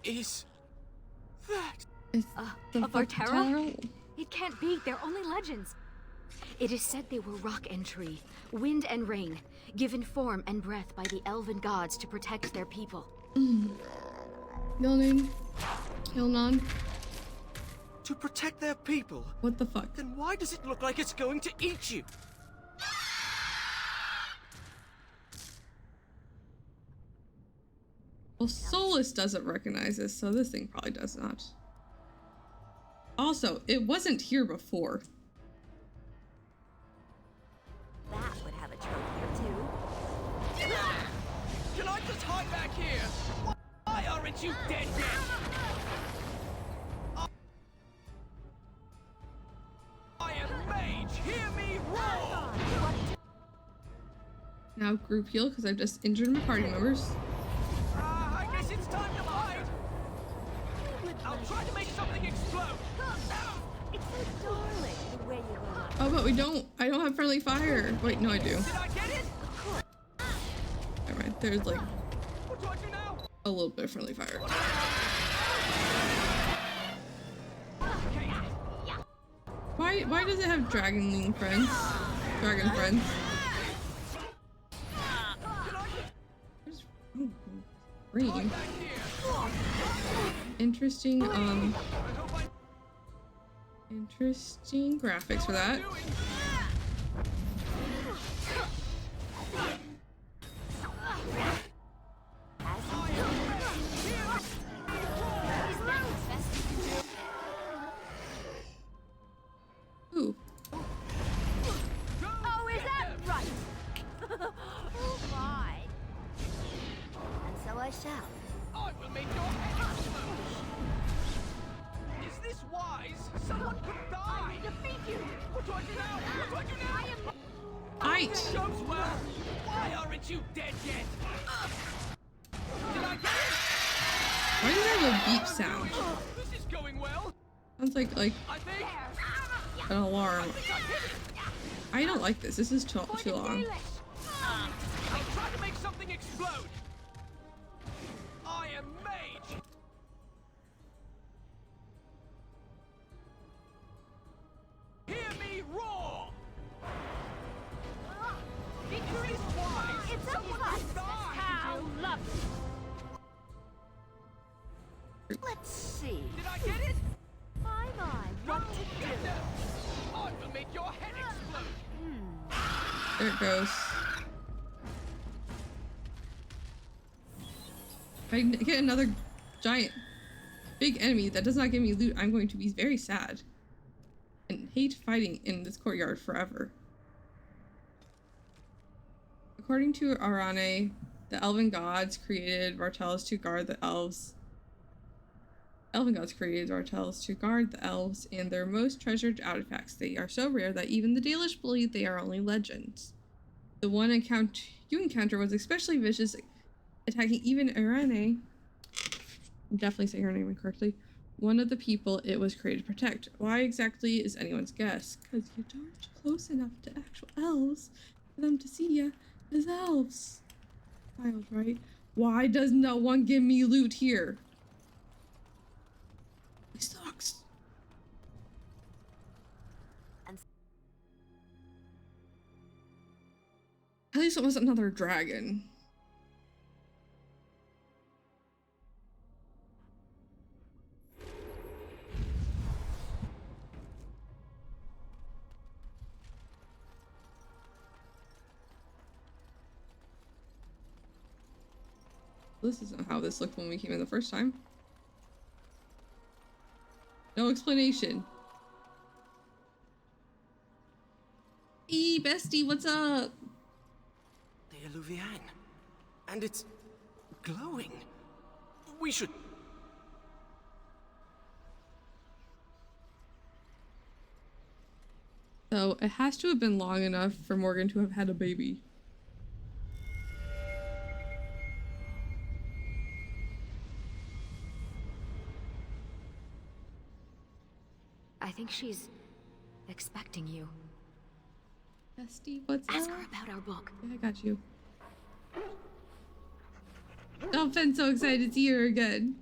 Is that? It's the of Artera? It can't be. They're only legends. It is said they were rock and tree, wind and rain, given form and breath by the elven gods to protect their people. Milning. Hilnon. To protect their people? What the fuck? Then why does it look like it's going to eat you? Well, Solus doesn't recognize this, so this thing probably does not. Also, it wasn't here before. That would have a trophy or two. Can I just hide back here? Why aren't you dead yet? I am Mage! Hear me roar! Now group heal, because I've just injured my party members. I guess it's time to hide! I'll try to make something explode! It's so darling the way you run. Oh, but I don't have friendly fire. Wait, no I do. Did I get it? Never mind, there's like What do I do now? a little bit of friendly fire. Why does it have dragon friends? Dragon friends. Green. Interesting, interesting graphics for that. Ooh. Oh, is that right? Oh my. And so I shall. I will make your head explode. Is this wise? Someone could die. Defeat you. What do I do now? What do I do now? I am. Fight. Shows well. Why aren't you dead yet? Did I get it? Why does it have a beep sound? This is going well. Sounds like I think. an alarm. I don't like this. This is too long. I'll try to make something explode. I am Mage. Hear me roar. Victory Is this wise? It's Someone a could die. How lovely. Let's see. Did I get it? My, what to do? I will make your head explode. There it goes. If I get another giant, big enemy that does not give me loot, I'm going to be very sad. And hate fighting in this courtyard forever. According to Arane, the elven gods created Vartels to guard the elves. Elven gods created Vartels to guard the elves and their most treasured artifacts. They are so rare that even the Dalish believe they are only legends. The one you encounter was especially vicious, attacking even Arane. I'm definitely saying her name incorrectly. One of the people it was created to protect. Why exactly is anyone's guess? Because you don't close enough to actual elves for them to see you as elves. Wild, right? Why does no one give me loot here? It sucks. At least it wasn't another dragon. This isn't how this looked when we came in the first time. No explanation. Hey, bestie, what's up? The Illuvian. And it's glowing. We should... So, it has to have been long enough for Morgan to have had a baby. I think she's expecting you. Bestie, what's Ask up? her about our book. Yeah, I got you. I've been so excited to see her again.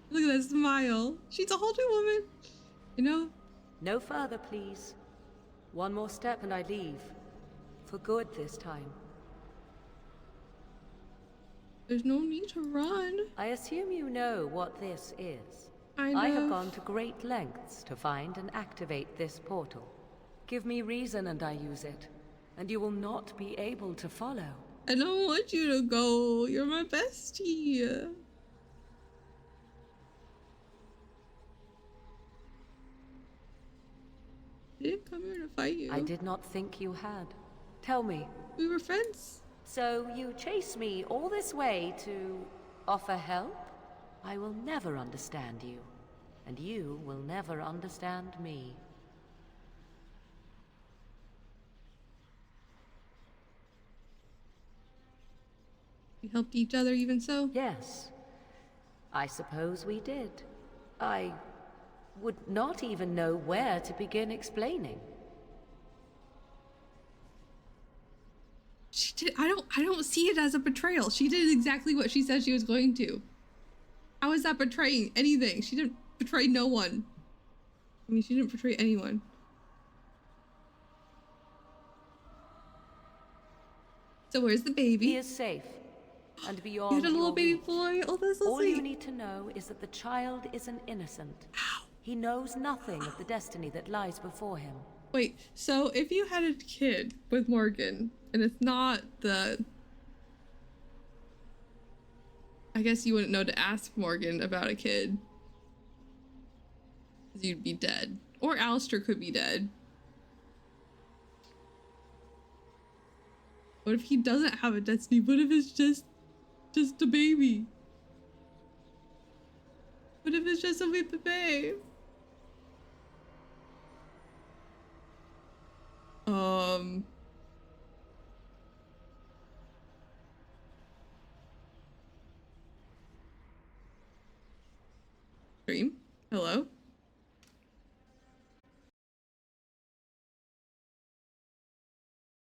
Look at that smile. She's a whole new woman. You know? No further, please. One more step and I leave. For good this time. There's no need to run. I assume you know what this is. I have gone to great lengths to find and activate this portal. Give me reason and I use it, and you will not be able to follow. I don't want you to go. You're my bestie. I didn't come here to fight you. I did not think you had. Tell me. We were friends. So you chase me all this way to offer help? I will never understand you, and you will never understand me. We helped each other even so? Yes. I suppose we did. I would not even know where to begin explaining. She did. I don't see it as a betrayal. She did exactly what she said she was going to. How is that betraying anything? She didn't betray no one. I mean, she didn't portray anyone. So where's the baby? He is safe. And beyond You had a little your baby reach. boy? Oh, that's so All sweet. you need to know is that the child is an innocent. He knows nothing of the destiny that lies before him. Wait, so if you had a kid with Morgan, and it's not the... I guess you wouldn't know to ask Morgan about a kid. 'Cause you'd be dead. Or Alistair could be dead. What if he doesn't have a destiny? What if it's just a baby? What if it's just a wee baby? Stream? Hello?